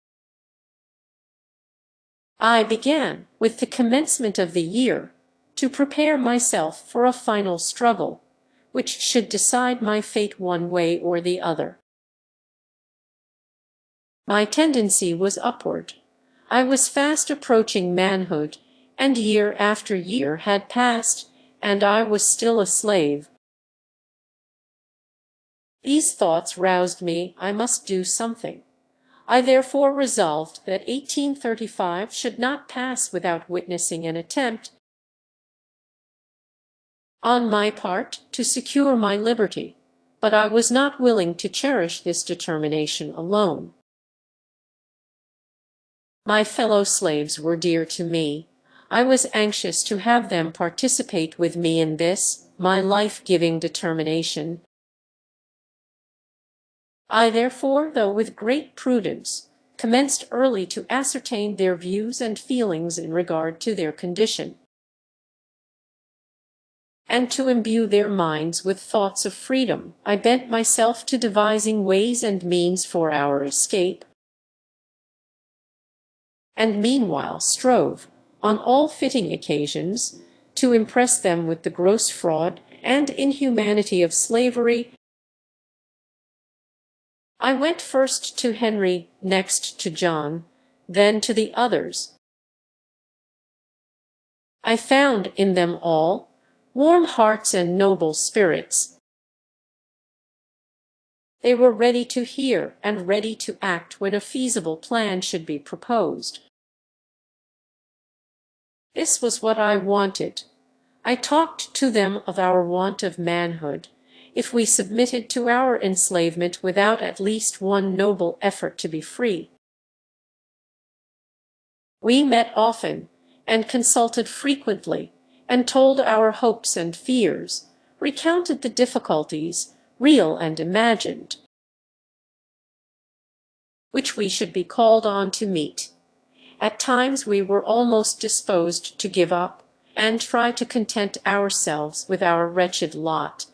I began, with the commencement of the year, to prepare myself for a final struggle, which should decide my fate one way or the other. My tendency was upward. I was fast approaching manhood, and year after year had passed, and I was still a slave. These thoughts roused me. I must do something. I therefore resolved that 1835 should not pass without witnessing an attempt, on my part, to secure my liberty, but I was not willing to cherish this determination alone. My fellow slaves were dear to me. I was anxious to have them participate with me in this, my life-giving determination. I therefore, though with great prudence, commenced early to ascertain their views and feelings in regard to their condition, and to imbue their minds with thoughts of freedom. I bent myself to devising ways and means for our escape, and meanwhile strove, on all fitting occasions, to impress them with the gross fraud and inhumanity of slavery. I went first to Henry, next to John, then to the others. I found in them all warm hearts and noble spirits. They were ready to hear and ready to act when a feasible plan should be proposed. This was what I wanted. I talked to them of our want of manhood, if we submitted to our enslavement without at least one noble effort to be free. We met often, and consulted frequently, and told our hopes and fears, recounted the difficulties, real and imagined, which we should be called on to meet. At times we were almost disposed to give up, and try to content ourselves with our wretched lot.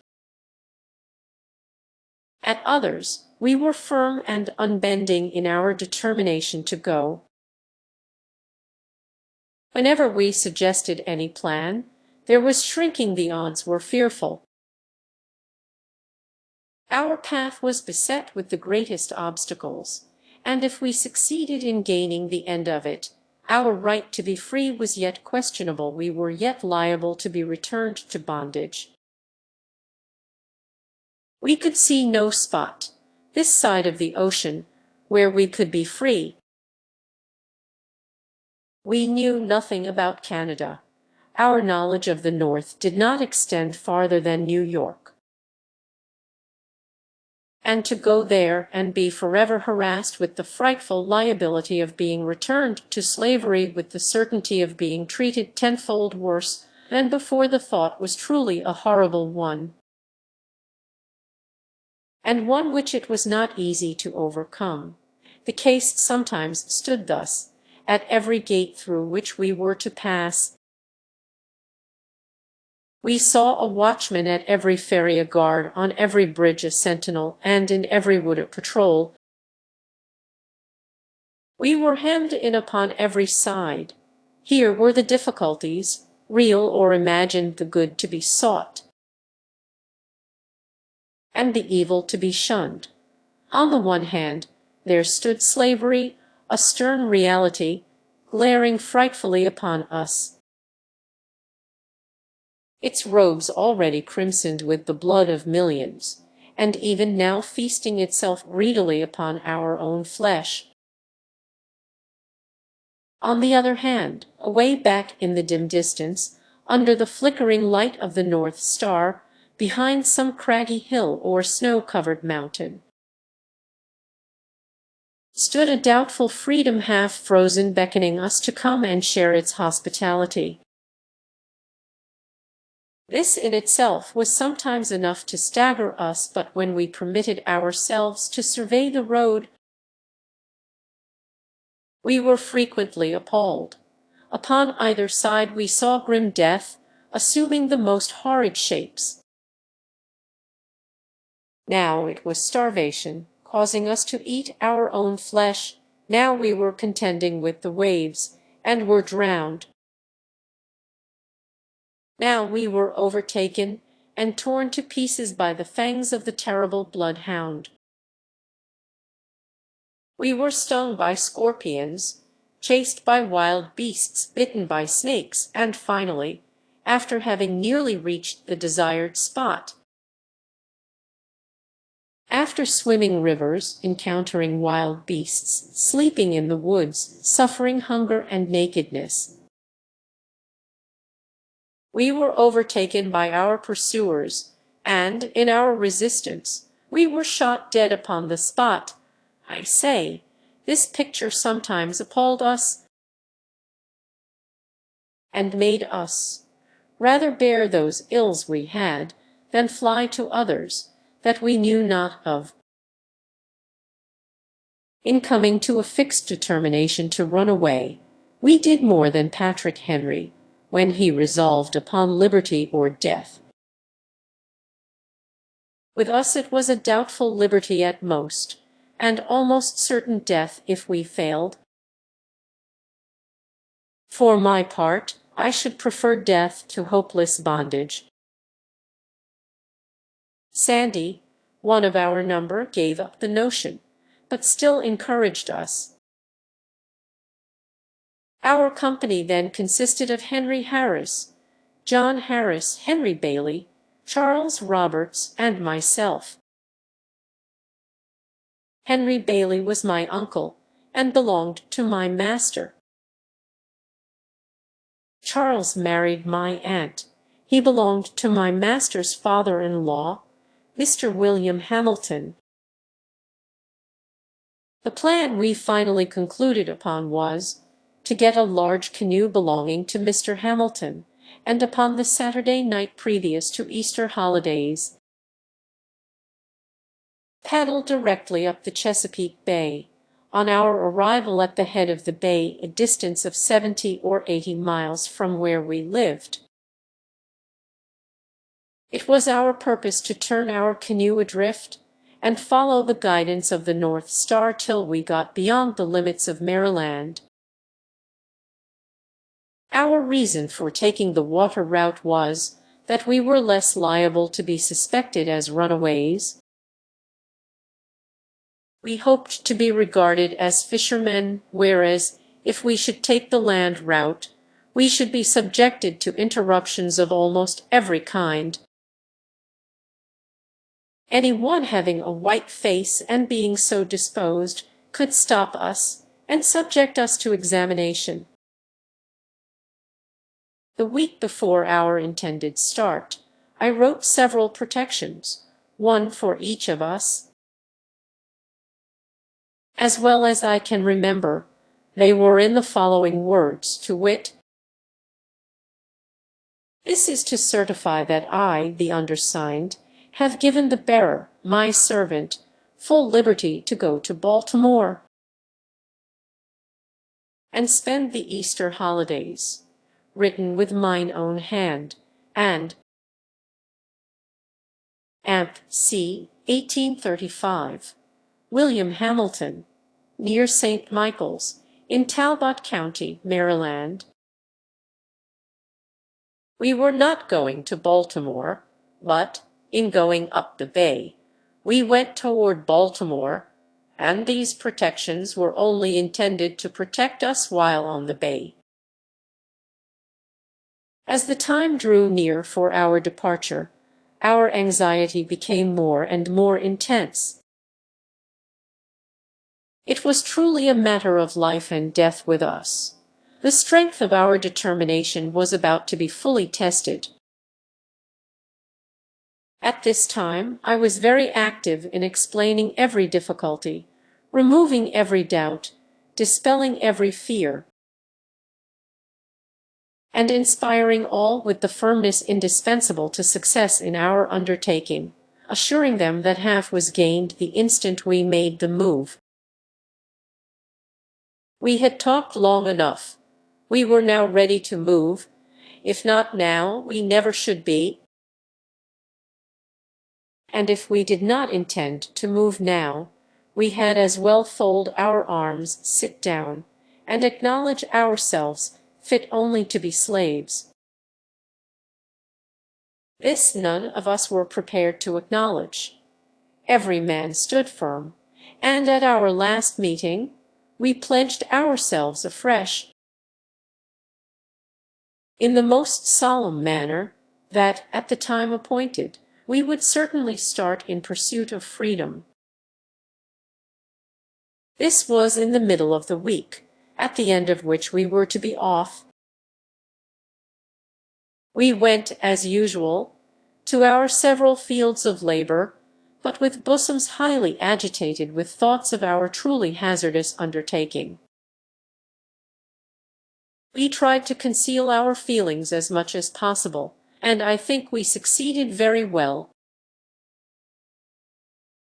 At others, we were firm and unbending in our determination to go. Whenever we suggested any plan, there was shrinking. The odds were fearful. Our path was beset with the greatest obstacles, and if we succeeded in gaining the end of it, our right to be free was yet questionable. We were yet liable to be returned to bondage. We could see no spot, this side of the ocean, where we could be free. We knew nothing about Canada. Our knowledge of the North did not extend farther than New York. And to go there and be forever harassed with the frightful liability of being returned to slavery, with the certainty of being treated tenfold worse than before, the thought was truly a horrible one, and one which it was not easy to overcome. The case sometimes stood thus: at every gate through which we were to pass, we saw a watchman; at every ferry a guard; on every bridge a sentinel; and in every wood a patrol. We were hemmed in upon every side. Here were the difficulties, real or imagined, the good to be sought, and the evil to be shunned. On the one hand, there stood slavery, a stern reality, glaring frightfully upon us, its robes already crimsoned with the blood of millions, and even now feasting itself greedily upon our own flesh. On the other hand, away back in the dim distance, under the flickering light of the North Star, behind some craggy hill or snow-covered mountain, stood a doubtful freedom, half frozen, beckoning us to come and share its hospitality. This in itself was sometimes enough to stagger us, but when we permitted ourselves to survey the road, we were frequently appalled. Upon either side we saw grim death, assuming the most horrid shapes. Now it was starvation, causing us to eat our own flesh; now we were contending with the waves, and were drowned. Now we were overtaken and torn to pieces by the fangs of the terrible bloodhound. We were stung by scorpions, chased by wild beasts, bitten by snakes, and finally, after having nearly reached the desired spot, after swimming rivers, encountering wild beasts, sleeping in the woods, suffering hunger and nakedness, we were overtaken by our pursuers, and, in our resistance, we were shot dead upon the spot. I say, this picture sometimes appalled us, and made us rather bear those ills we had, than fly to others that we knew not of. In coming to a fixed determination to run away, we did more than Patrick Henry, when he resolved upon liberty or death. With us it was a doubtful liberty at most, and almost certain death if we failed. For my part, I should prefer death to hopeless bondage. Sandy, one of our number, gave up the notion, but still encouraged us. Our company then consisted of Henry Harris, John Harris, Henry Bailey, Charles Roberts, and myself. Henry Bailey was my uncle, and belonged to my master. Charles married my aunt. He belonged to my master's father-in-law, Mr. William Hamilton. The plan we finally concluded upon was to get a large canoe belonging to Mr. Hamilton, and upon the Saturday night previous to Easter holidays, paddle directly up the Chesapeake Bay. On our arrival at the head of the bay, a distance of 70 or 80 miles from where we lived, it was our purpose to turn our canoe adrift, and follow the guidance of the North Star till we got beyond the limits of Maryland. Our reason for taking the water route was that we were less liable to be suspected as runaways. We hoped to be regarded as fishermen, whereas, if we should take the land route, we should be subjected to interruptions of almost every kind. Anyone having a white face and being so disposed could stop us and subject us to examination. The week before our intended start, I wrote several protections, one for each of us. As well as I can remember, they were in the following words, to wit: "This is to certify that I, the undersigned, have given the bearer, my servant, full liberty to go to Baltimore and spend the Easter holidays, written with mine own hand, and Amp. C. 1835, William Hamilton, near St. Michael's, in Talbot County, Maryland." We were not going to Baltimore, but, in going up the bay, we went toward Baltimore, and these protections were only intended to protect us while on the bay. As the time drew near for our departure, our anxiety became more and more intense. It was truly a matter of life and death with us. The strength of our determination was about to be fully tested. At this time, I was very active in explaining every difficulty, removing every doubt, dispelling every fear, and inspiring all with the firmness indispensable to success in our undertaking, assuring them that half was gained the instant we made the move. We had talked long enough. We were now ready to move. If not now, we never should be. And if we did not intend to move now, we had as well fold our arms, sit down, and acknowledge ourselves fit only to be slaves. This none of us were prepared to acknowledge. Every man stood firm, and at our last meeting we pledged ourselves afresh, in the most solemn manner, that, at the time appointed, we would certainly start in pursuit of freedom. This was in the middle of the week, at the end of which we were to be off. We went, as usual, to our several fields of labor, but with bosoms highly agitated with thoughts of our truly hazardous undertaking. We tried to conceal our feelings as much as possible, and I think we succeeded very well.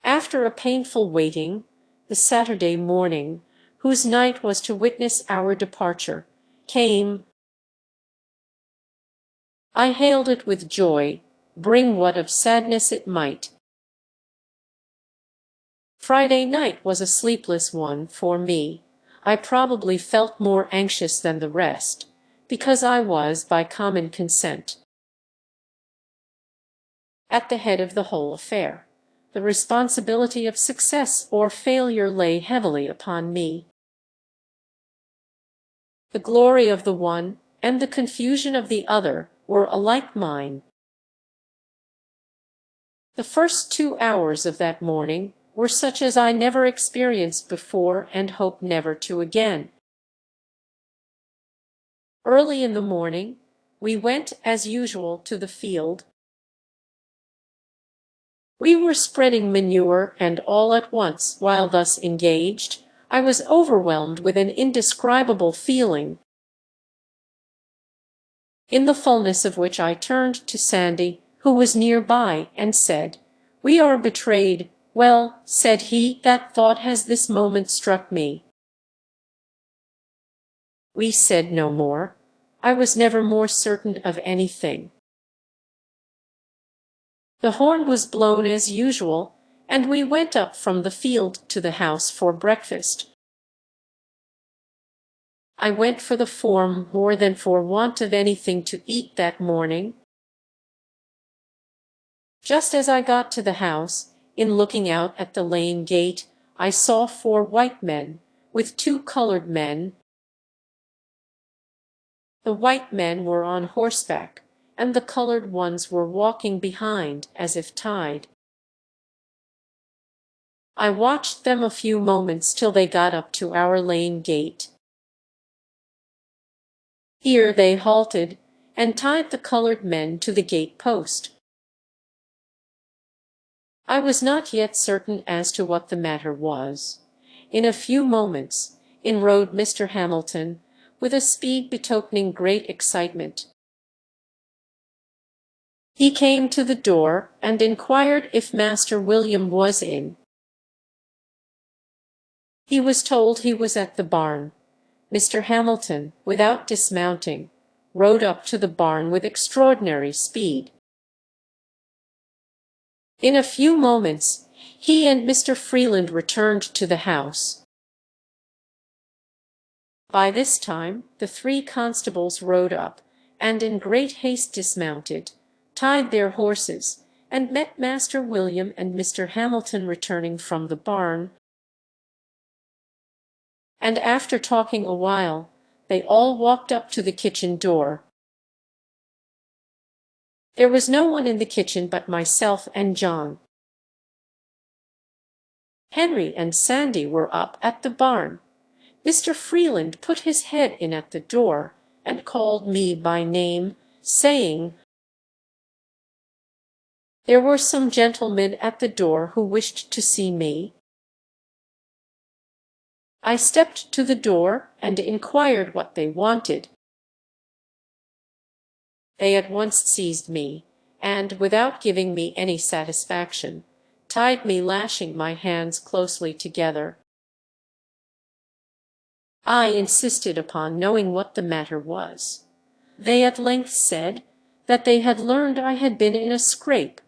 After a painful waiting, the Saturday morning, whose night was to witness our departure, came. I hailed it with joy, bring what of sadness it might. Friday night was a sleepless one for me. I probably felt more anxious than the rest, because I was, by common consent, at the head of the whole affair. The responsibility of success or failure lay heavily upon me. The glory of the one and the confusion of the other were alike mine. The first 2 hours of that morning were such as I never experienced before and hope never to again. Early in the morning, we went, as usual, to the field. We were spreading manure, and all at once, while thus engaged, I was overwhelmed with an indescribable feeling, in the fullness of which I turned to Sandy, who was near by, and said, "We are betrayed." "Well," said he, "that thought has this moment struck me." We said no more. I was never more certain of anything. The horn was blown as usual, and we went up from the field to the house for breakfast. I went for the form more than for want of anything to eat that morning. Just as I got to the house, in looking out at the lane gate, I saw 4 white men, with 2 colored men. The white men were on horseback, and the colored ones were walking behind, as if tied. I watched them a few moments till they got up to our lane gate. Here they halted, and tied the colored men to the gate post. I was not yet certain as to what the matter was. In a few moments, in rode Mr. Hamilton, with a speed betokening great excitement. He came to the door, and inquired if Master William was in. He was told he was at the barn. Mr. Hamilton, without dismounting, rode up to the barn with extraordinary speed. In a few moments, he and Mr. Freeland returned to the house. By this time, the 3 constables rode up, and in great haste dismounted, tied their horses, and met Master William and Mr. Hamilton returning from the barn. And after talking a while, they all walked up to the kitchen door. There was no one in the kitchen but myself and John. Henry and Sandy were up at the barn. Mr. Freeland put his head in at the door, and called me by name, saying, "There were some gentlemen at the door who wished to see me." I stepped to the door, and inquired what they wanted. They at once seized me, and, without giving me any satisfaction, tied me, lashing my hands closely together. I insisted upon knowing what the matter was. They at length said that they had learned I had been in a scrape,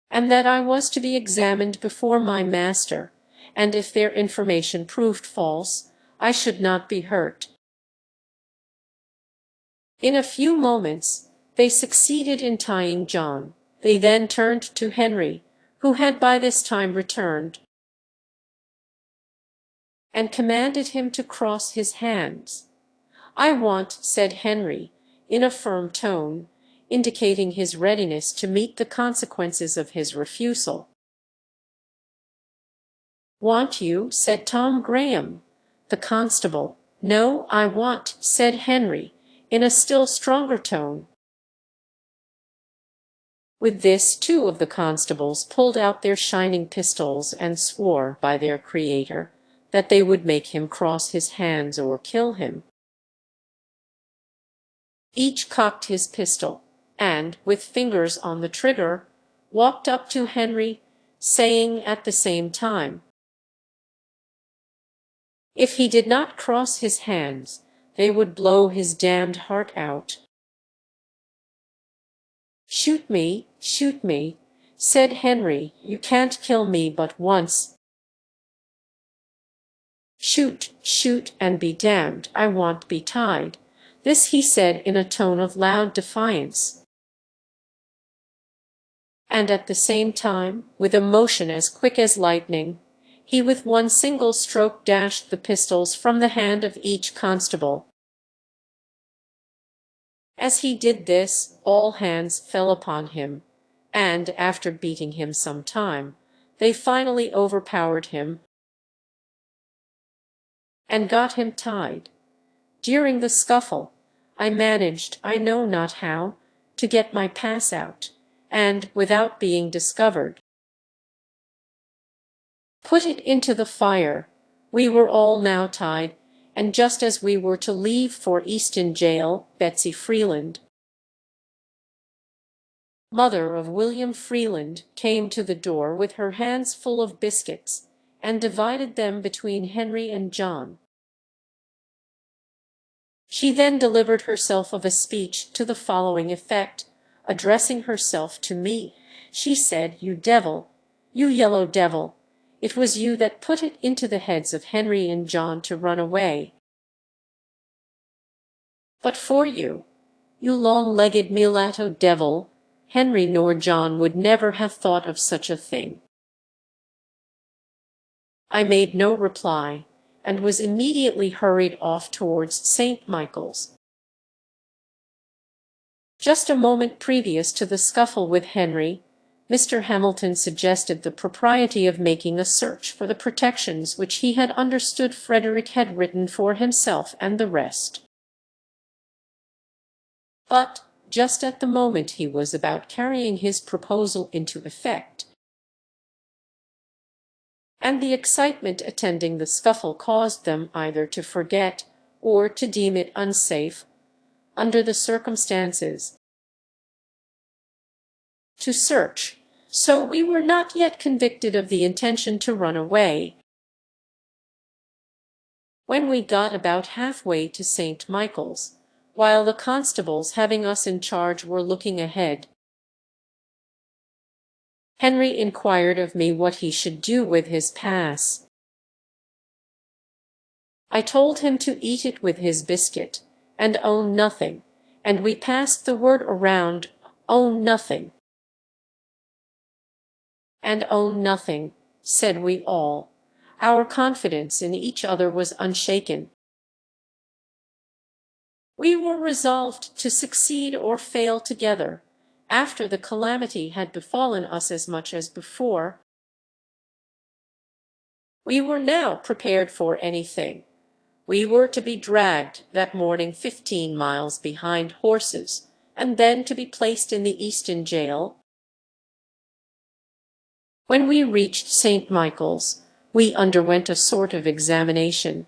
and that I was to be examined before my master, and if their information proved false, I should not be hurt. In a few moments, they succeeded in tying John. They then turned to Henry, who had by this time returned, and commanded him to cross his hands. "I want," said Henry, in a firm tone, indicating his readiness to meet the consequences of his refusal. "Want you?" said Tom Graham, the constable. "No, I want," said Henry, in a still stronger tone. With this, 2 of the constables pulled out their shining pistols and swore by their Creator that they would make him cross his hands or kill him. Each cocked his pistol, and, with fingers on the trigger, walked up to Henry, saying at the same time, if he did not cross his hands, they would blow his damned heart out. "Shoot me, said Henry. "You can't kill me but once." Shoot, and be damned, I won't be tied." This he said in a tone of loud defiance. And at the same time, with a motion as quick as lightning, he with one single stroke dashed the pistols from the hand of each constable. As he did this, all hands fell upon him, and, after beating him some time, they finally overpowered him and got him tied. During the scuffle, I managed, I know not how, to get my pass out, and, without being discovered, put it into the fire. We were all now tied, and just as we were to leave for Easton Jail, Betsy Freeland, mother of William Freeland, came to the door with her hands full of biscuits, and divided them between Henry and John. She then delivered herself of a speech to the following effect, addressing herself to me. She said, "You devil, you yellow devil, it was you that put it into the heads of Henry and John to run away. But for you, you long-legged mulatto devil, Henry nor John would never have thought of such a thing." I made no reply, and was immediately hurried off towards St. Michael's. Just a moment previous to the scuffle with Henry, Mr. Hamilton suggested the propriety of making a search for the protections which he had understood Frederick had written for himself and the rest. But, just at the moment he was about carrying his proposal into effect, and the excitement attending the scuffle caused them either to forget or to deem it unsafe, under the circumstances, to search, so we were not yet convicted of the intention to run away. When we got about halfway to St. Michael's, while the constables having us in charge were looking ahead, Henry inquired of me what he should do with his pass. I told him to eat it with his biscuit, and own nothing, and we passed the word around, "Own nothing." And own nothing, said we all. Our confidence in each other was unshaken. We were resolved to succeed or fail together, after the calamity had befallen us as much as before. We were now prepared for anything. We were to be dragged that morning 15 miles behind horses, and then to be placed in the Easton jail. When we reached St. Michael's, we underwent a sort of examination.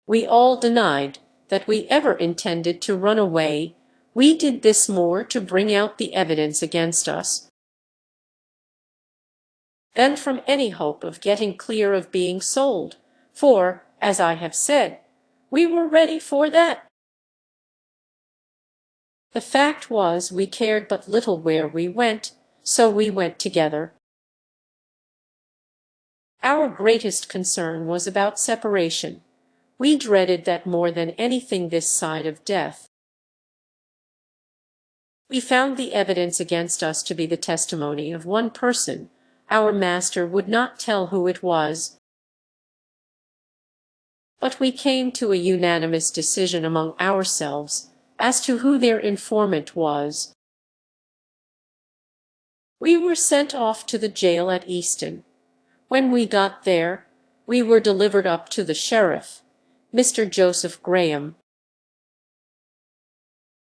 We all denied that we ever intended to run away. We did this more to bring out the evidence against us than from any hope of getting clear of being sold, for, as I have said, we were ready for that. The fact was, we cared but little where we went, so we went together. Our greatest concern was about separation. We dreaded that more than anything this side of death. We found the evidence against us to be the testimony of one person. Our master would not tell who it was, but we came to a unanimous decision among ourselves as to who their informant was. We were sent off to the jail at Easton. When we got there, we were delivered up to the sheriff, Mr. Joseph Graham,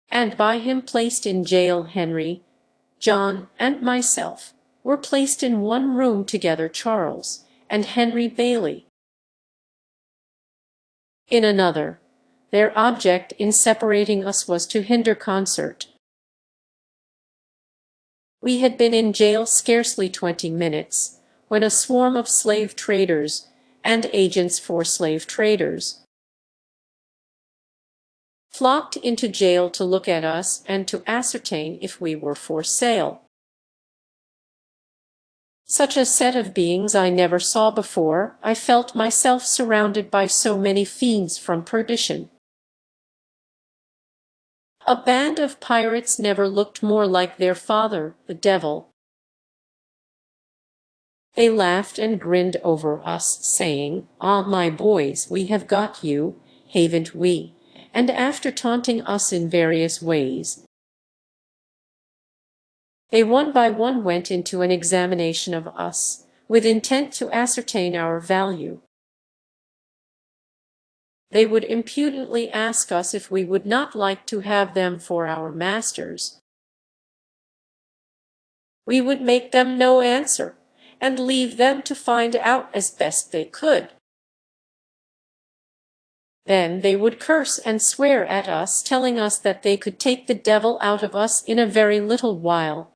and by him placed in jail. Henry, John, and myself were placed in one room together, Charles and Henry Bailey in another. Their object in separating us was to hinder concert. We had been in jail scarcely 20 minutes, when a swarm of slave traders and agents for slave traders flocked into jail to look at us and to ascertain if we were for sale. Such a set of beings I never saw before. I felt myself surrounded by so many fiends from perdition. A band of pirates never looked more like their father, the devil. They laughed and grinned over us, saying, "Ah, my boys, we have got you, haven't we?" And after taunting us in various ways, they one by one went into an examination of us, with intent to ascertain our value. They would impudently ask us if we would not like to have them for our masters. We would make them no answer, and leave them to find out as best they could. Then they would curse and swear at us, telling us that they could take the devil out of us in a very little while,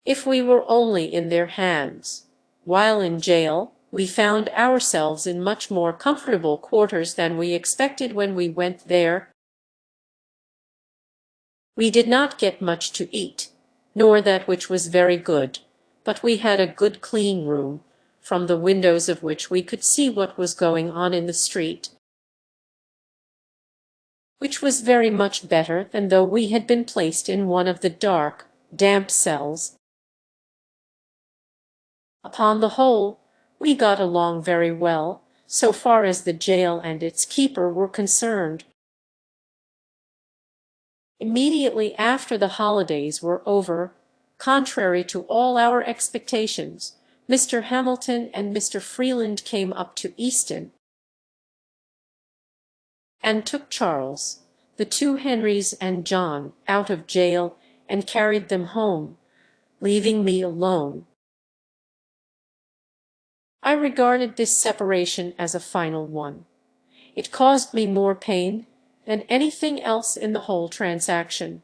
if we were only in their hands. While in jail, we found ourselves in much more comfortable quarters than we expected when we went there. We did not get much to eat, nor that which was very good, but we had a good clean room, from the windows of which we could see what was going on in the street, which was very much better than though we had been placed in one of the dark, damp cells. Upon the whole, we got along very well, so far as the jail and its keeper were concerned. Immediately after the holidays were over, contrary to all our expectations, Mr. Hamilton and Mr. Freeland came up to Easton and took Charles, the two Henrys and John, out of jail and carried them home, leaving me alone. I regarded this separation as a final one. It caused me more pain than anything else in the whole transaction.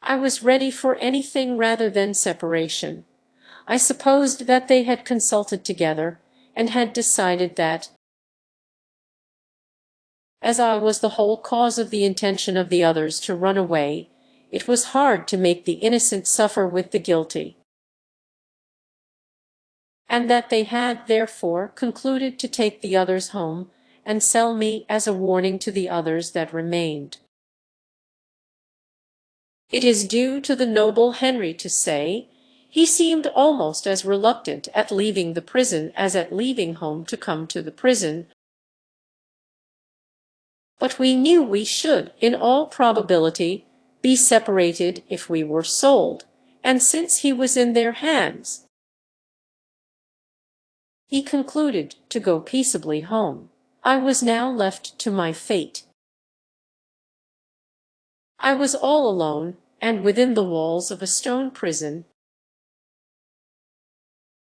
I was ready for anything rather than separation. I supposed that they had consulted together, and had decided that, as I was the whole cause of the intention of the others to run away, it was hard to make the innocent suffer with the guilty, and that they had therefore concluded to take the others home and sell me as a warning to the others that remained. It is due to the noble Henry to say, he seemed almost as reluctant at leaving the prison as at leaving home to come to the prison. But we knew we should, in all probability, be separated if we were sold, and since he was in their hands, he concluded to go peaceably home. I was now left to my fate. I was all alone, and within the walls of a stone prison.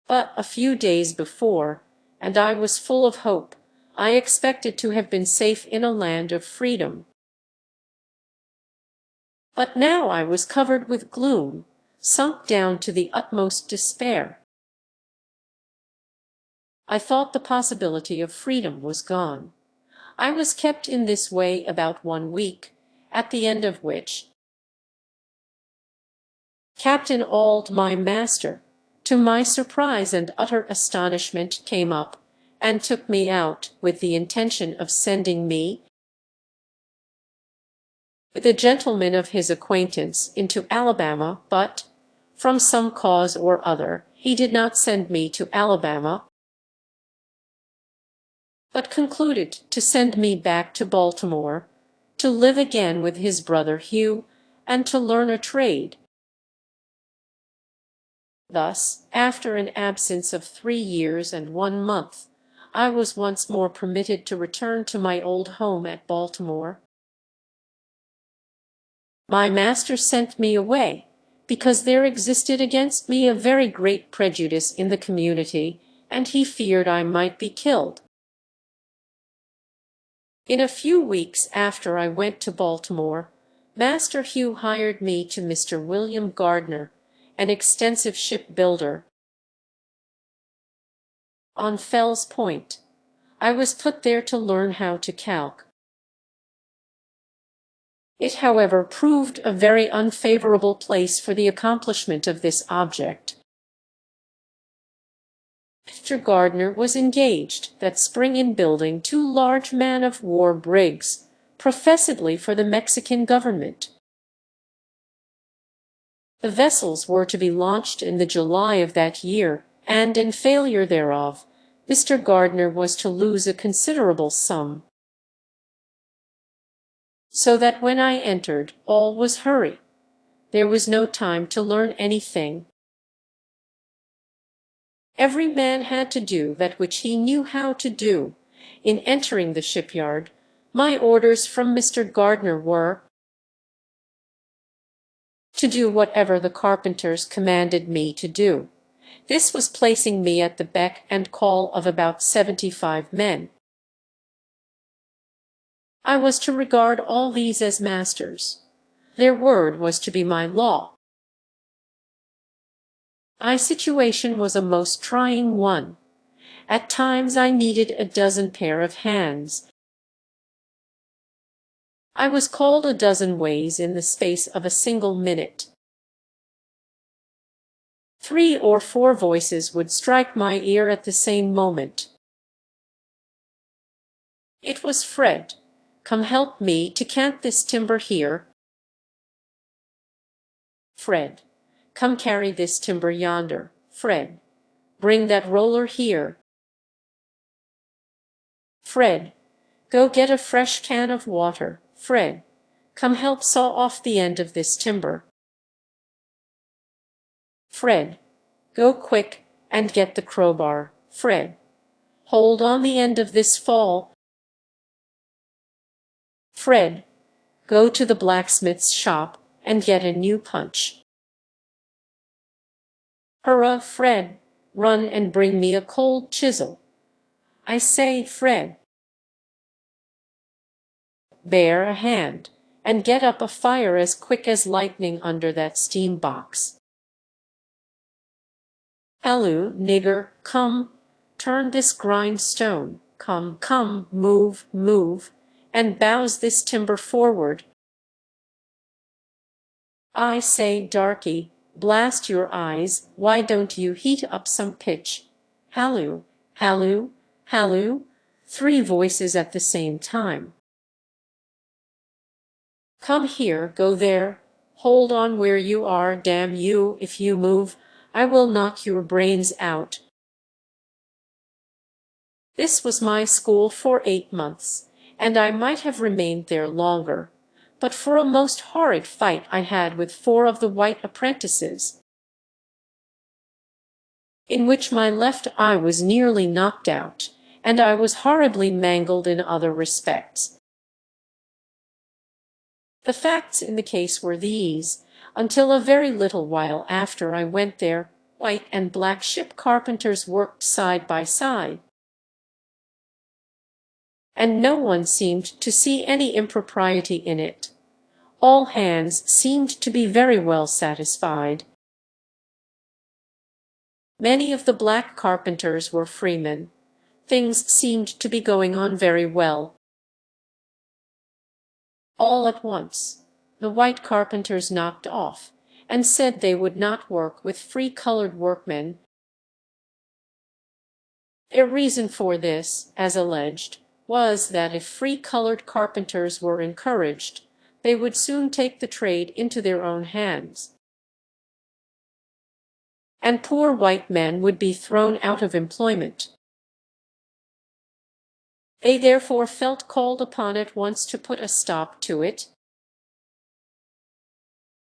But a few days before, and I was full of hope, I expected to have been safe in a land of freedom. But now I was covered with gloom, sunk down to the utmost despair. I thought the possibility of freedom was gone. I was kept in this way about 1 week, at the end of which Captain Auld, my master, to my surprise and utter astonishment, came up, and took me out, with the intention of sending me, with a gentleman of his acquaintance, into Alabama, but, from some cause or other, he did not send me to Alabama, but concluded to send me back to Baltimore, to live again with his brother Hugh, and to learn a trade. Thus, after an absence of 3 years and 1 month, I was once more permitted to return to my old home at Baltimore. My master sent me away, because there existed against me a very great prejudice in the community, and he feared I might be killed. In a few weeks after I went to Baltimore, Master Hugh hired me to Mr. William Gardner, an extensive shipbuilder, on Fell's Point. I was put there to learn how to calc. It, however, proved a very unfavorable place for the accomplishment of this object. Mr. Gardner was engaged that spring in building 2 large man-of-war brigs, professedly for the Mexican government. The vessels were to be launched in the July of that year, and in failure thereof, Mr. Gardner was to lose a considerable sum. So that when I entered, all was hurry. There was no time to learn anything. Every man had to do that which he knew how to do. In entering the shipyard, my orders from Mr. Gardner were to do whatever the carpenters commanded me to do. This was placing me at the beck and call of about 75 men. I was to regard all these as masters. Their word was to be my law. My situation was a most trying one. At times I needed a dozen pair of hands. I was called a dozen ways in the space of a single minute. 3 or 4 voices would strike my ear at the same moment. It was Fred. Come help me to cant this timber here. Fred. Come carry this timber yonder. Fred. Bring that roller here. Fred. Go get a fresh can of water. Fred. Come help saw off the end of this timber. Fred. Go quick and get the crowbar. Fred. Hold on the end of this fall. Fred. Go to the blacksmith's shop and get a new punch. Hurrah, Fred. Run and bring me a cold chisel. I say, Fred. Bear a hand and get up a fire as quick as lightning under that steam box. Halloo, nigger, come, turn this grindstone, come, come, move, move, and bows this timber forward. I say, darky, blast your eyes, why don't you heat up some pitch? Halloo, halloo, halloo, 3 voices at the same time. Come here, go there, hold on where you are, damn you, if you move, I will knock your brains out. This was my school for 8 months, and I might have remained there longer, but for a most horrid fight I had with 4 of the white apprentices, in which my left eye was nearly knocked out, and I was horribly mangled in other respects. The facts in the case were these: until a very little while after I went there, white and black ship carpenters worked side by side, and no one seemed to see any impropriety in it. All hands seemed to be very well satisfied. Many of the black carpenters were freemen. Things seemed to be going on very well. All at once, the white carpenters knocked off, and said they would not work with free colored workmen. Their reason for this, as alleged, was that if free colored carpenters were encouraged, they would soon take the trade into their own hands, and poor white men would be thrown out of employment. They therefore felt called upon at once to put a stop to it,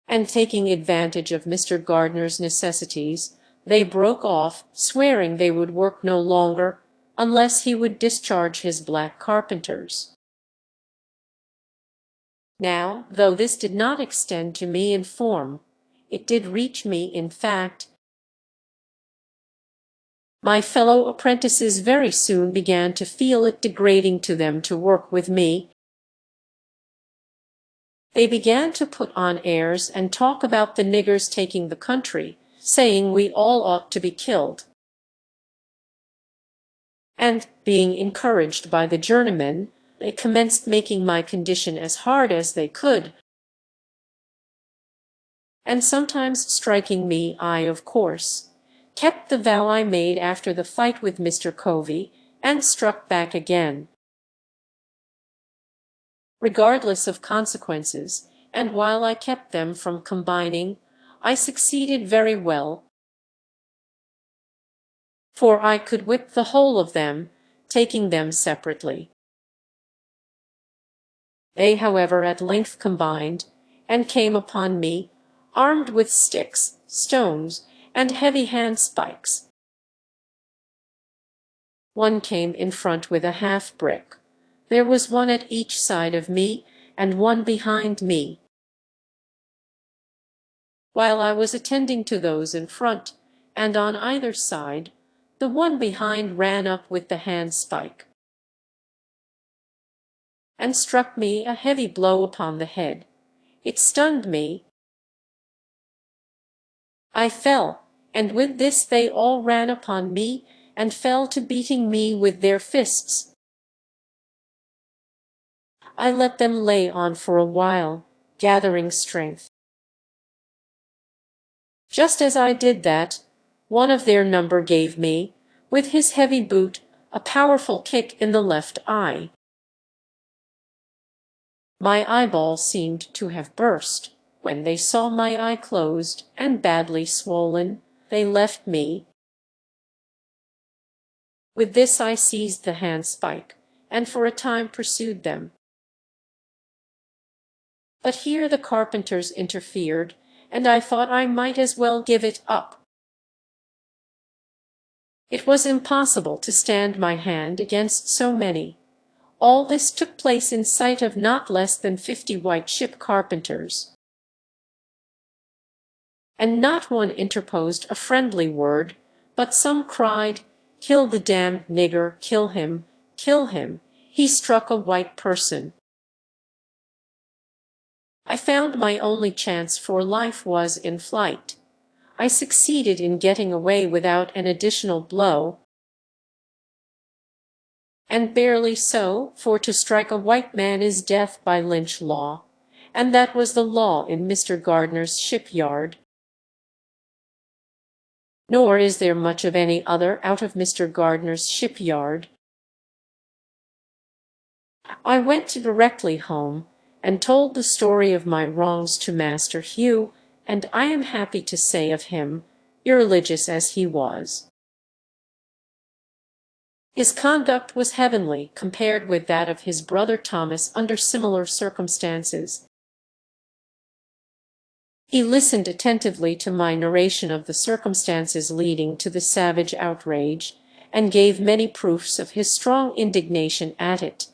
and taking advantage of Mr. Gardner's necessities, they broke off, swearing they would work no longer unless he would discharge his black carpenters. Now, though this did not extend to me in form, it did reach me in fact. My fellow apprentices very soon began to feel it degrading to them to work with me. They began to put on airs and talk about the niggers taking the country, saying we all ought to be killed. And, being encouraged by the journeymen, they commenced making my condition as hard as they could, and sometimes striking me. I, of course, kept the vow I made after the fight with Mr. Covey, and struck back again, regardless of consequences, and while I kept them from combining, I succeeded very well, for I could whip the whole of them, taking them separately. They, however, at length combined, and came upon me, armed with sticks, stones, and heavy handspikes. One came in front with a half-brick. There was one at each side of me, and one behind me. While I was attending to those in front, and on either side, the one behind ran up with the handspike, and struck me a heavy blow upon the head. It stunned me. I fell, and with this they all ran upon me, and fell to beating me with their fists. I let them lay on for a while, gathering strength. Just as I did that, one of their number gave me, with his heavy boot, a powerful kick in the left eye. My eyeball seemed to have burst. When they saw my eye closed and badly swollen, they left me. With this I seized the handspike, and for a time pursued them. But here the carpenters interfered, and I thought I might as well give it up. It was impossible to stand my hand against so many. All this took place in sight of not less than 50 white ship carpenters. And not one interposed a friendly word, but some cried, "Kill the damned nigger, kill him, he struck a white person." I found my only chance for life was in flight. I succeeded in getting away without an additional blow, and barely so, for to strike a white man is death by lynch law, and that was the law in Mr. Gardner's shipyard. Nor is there much of any other out of Mr. Gardner's shipyard. I went directly home, and told the story of my wrongs to Master Hugh, and I am happy to say of him, irreligious as he was, his conduct was heavenly compared with that of his brother Thomas under similar circumstances. He listened attentively to my narration of the circumstances leading to the savage outrage, and gave many proofs of his strong indignation at it.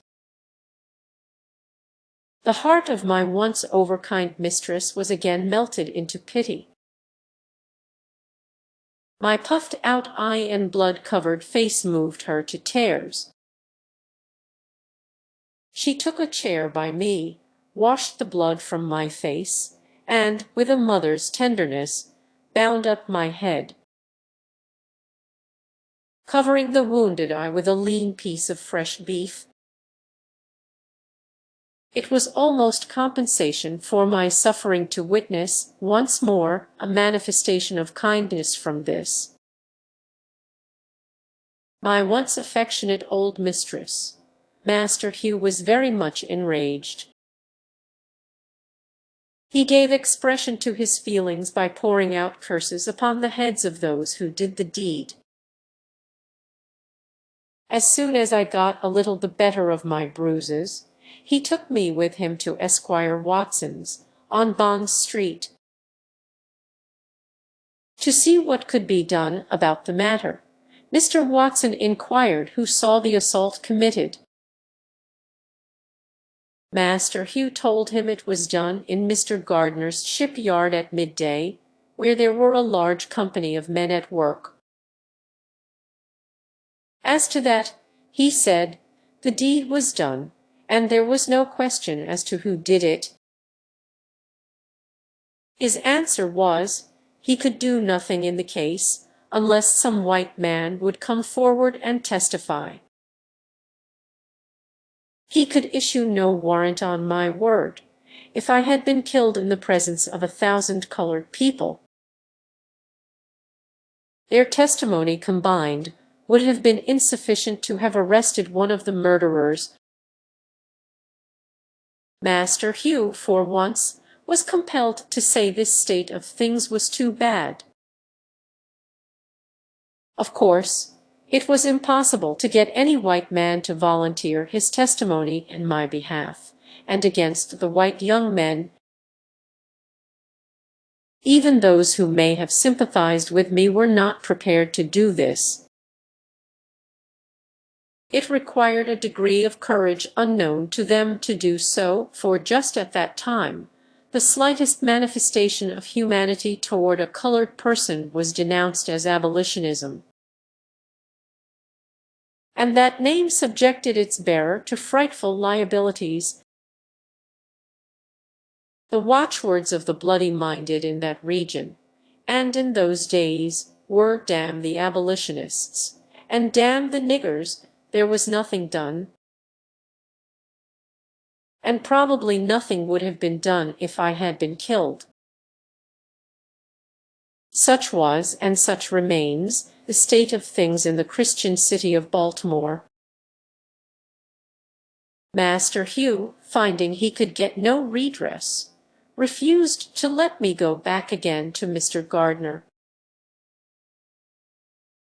The heart of my once overkind mistress was again melted into pity. My puffed-out eye and blood-covered face moved her to tears. She took a chair by me, washed the blood from my face, and, with a mother's tenderness, bound up my head, covering the wounded eye with a lean piece of fresh beef. It was almost compensation for my suffering to witness, once more, a manifestation of kindness from this, my once affectionate old mistress. Master Hugh was very much enraged. He gave expression to his feelings by pouring out curses upon the heads of those who did the deed. As soon as I got a little the better of my bruises, he took me with him to Esquire Watson's, on Bond Street, to see what could be done about the matter. Mr. Watson inquired who saw the assault committed. Master Hugh told him it was done in Mr. Gardner's shipyard at midday, where there were a large company of men at work. As to that, he said, the deed was done, and there was no question as to who did it. His answer was, he could do nothing in the case, unless some white man would come forward and testify. He could issue no warrant on my word, if I had been killed in the presence of 1,000 colored people. Their testimony combined would have been insufficient to have arrested one of the murderers. Master Hugh, for once, was compelled to say this state of things was too bad. Of course, it was impossible to get any white man to volunteer his testimony in my behalf, and against the white young men. Even those who may have sympathized with me were not prepared to do this. It required a degree of courage unknown to them to do so, for just at that time, the slightest manifestation of humanity toward a colored person was denounced as abolitionism, and that name subjected its bearer to frightful liabilities. The watchwords of the bloody-minded in that region, and in those days, were "Damn the abolitionists," and "Damn the niggers." There was nothing done. and probably nothing would have been done if I had been killed. Such was, and such remains, the state of things in the Christian city of Baltimore. Master Hugh, finding he could get no redress, refused to let me go back again to Mr. Gardner.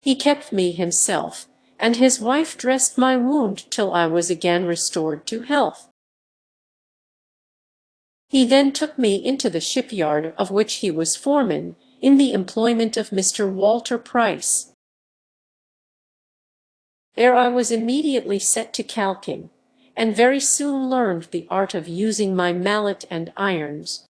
He kept me himself, and his wife dressed my wound till I was again restored to health. He then took me into the shipyard of which he was foreman, in the employment of Mr. Walter Price. There I was immediately set to calking, and very soon learned the art of using my mallet and irons.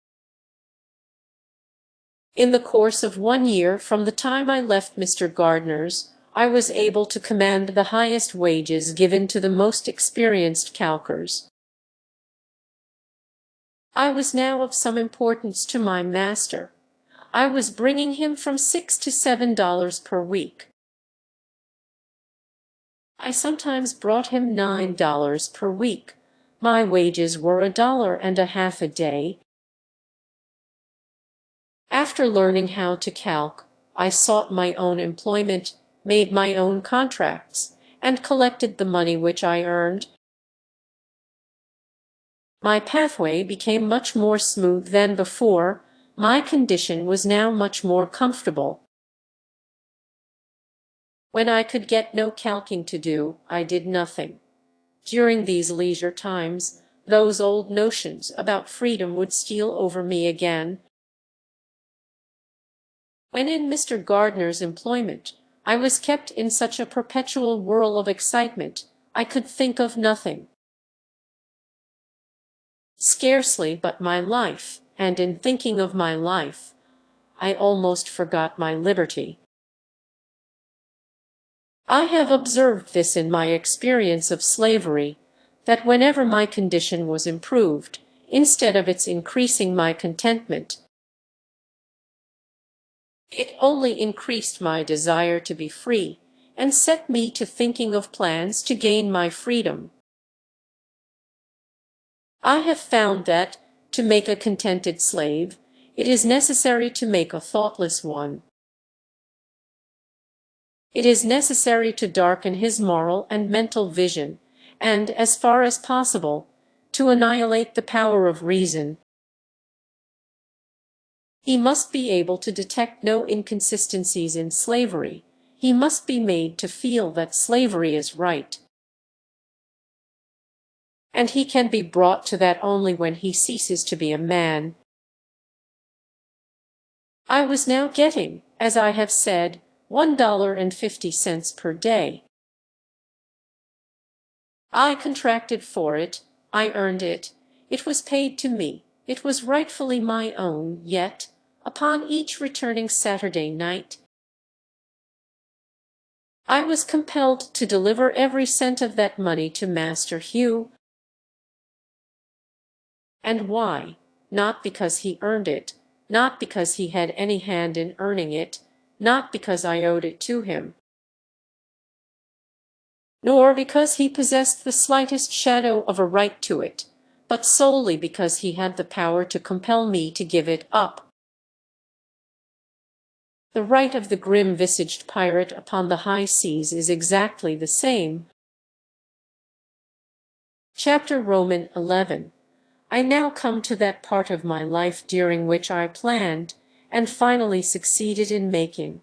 In the course of 1 year from the time I left Mr. Gardner's, I was able to command the highest wages given to the most experienced calkers. I was now of some importance to my master. I was bringing him from $6 to $7 per week. I sometimes brought him $9 per week. My wages were $1.50 a day. After learning how to calc, I sought my own employment, made my own contracts, and collected the money which I earned. My pathway became much more smooth than before. My condition was now much more comfortable. When I could get no calking to do, I did nothing. During these leisure times, those old notions about freedom would steal over me again. When in Mr. Gardner's employment, I was kept in such a perpetual whirl of excitement, I could think of nothing. Scarcely but my life, and in thinking of my life, I almost forgot my liberty. I have observed this in my experience of slavery, that whenever my condition was improved, instead of its increasing my contentment, it only increased my desire to be free, and set me to thinking of plans to gain my freedom. I have found that, to make a contented slave, it is necessary to make a thoughtless one. It is necessary to darken his moral and mental vision, and, as far as possible, to annihilate the power of reason. He must be able to detect no inconsistencies in slavery. He must be made to feel that slavery is right. And he can be brought to that only when he ceases to be a man. I was now getting, as I have said, $1.50 per day. I contracted for it, I earned it, it was paid to me, it was rightfully my own, yet, upon each returning Saturday night, I was compelled to deliver every cent of that money to Master Hugh. And why? Not because he earned it, not because he had any hand in earning it, not because I owed it to him, nor because he possessed the slightest shadow of a right to it, but solely because he had the power to compel me to give it up. The right of the grim-visaged pirate upon the high seas is exactly the same. Chapter Roman 11. I now come to that part of my life during which I planned, and finally succeeded in making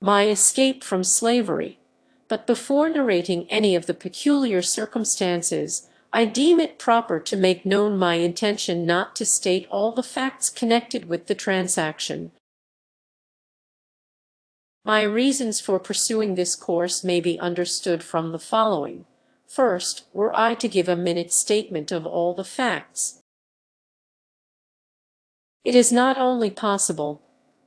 my escape from slavery. But before narrating any of the peculiar circumstances, I deem it proper to make known my intention not to state all the facts connected with the transaction. My reasons for pursuing this course may be understood from the following. First, were I to give a minute statement of all the facts, it is not only possible,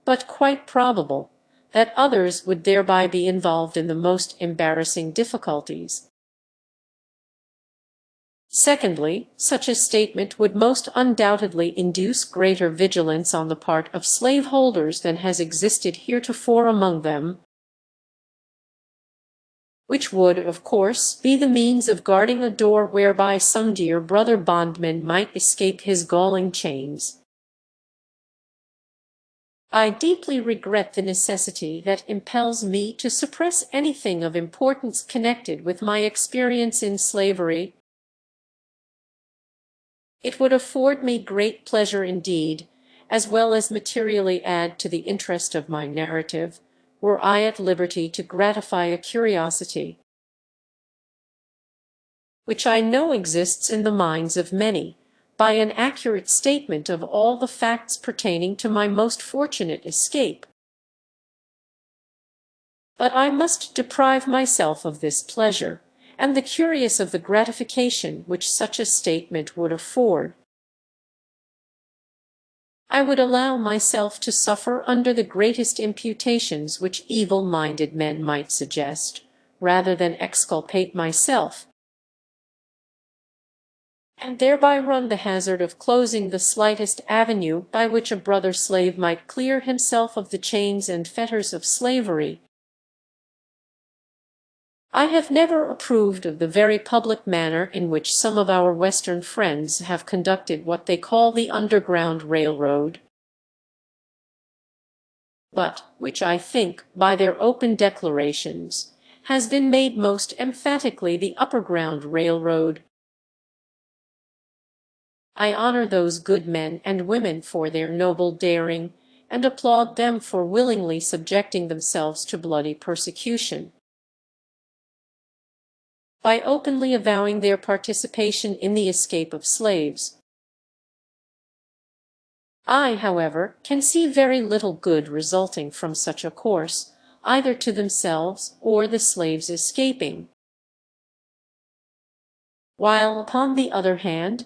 but quite probable, that others would thereby be involved in the most embarrassing difficulties. Secondly, such a statement would most undoubtedly induce greater vigilance on the part of slaveholders than has existed heretofore among them. which would, of course, be the means of guarding a door whereby some dear brother bondman might escape his galling chains. I deeply regret the necessity that impels me to suppress anything of importance connected with my experience in slavery. It would afford me great pleasure indeed, as well as materially add to the interest of my narrative, were I at liberty to gratify a curiosity which I know exists in the minds of many, by an accurate statement of all the facts pertaining to my most fortunate escape. But I must deprive myself of this pleasure, and the curious of the gratification which such a statement would afford. I would allow myself to suffer under the greatest imputations which evil-minded men might suggest, rather than exculpate myself, and thereby run the hazard of closing the slightest avenue by which a brother slave might clear himself of the chains and fetters of slavery. I have never approved of the very public manner in which some of our Western friends have conducted what they call the Underground Railroad, but which I think, by their open declarations, has been made most emphatically the Upperground Railroad. I honor those good men and women for their noble daring, and applaud them for willingly subjecting themselves to bloody persecution, by openly avowing their participation in the escape of slaves. I, however, can see very little good resulting from such a course, either to themselves or the slaves escaping. While, upon the other hand,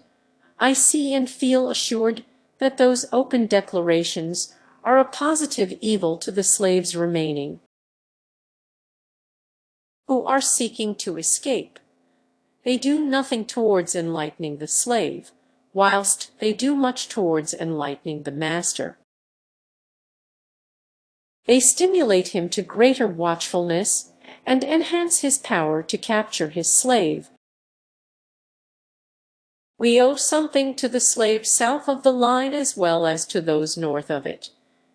I see and feel assured that those open declarations are a positive evil to the slaves remaining, who are seeking to escape. They do nothing towards enlightening the slave, whilst they do much towards enlightening the master. They stimulate him to greater watchfulness, and enhance his power to capture his slave. We owe something to the slaves south of the line as well as to those north of it,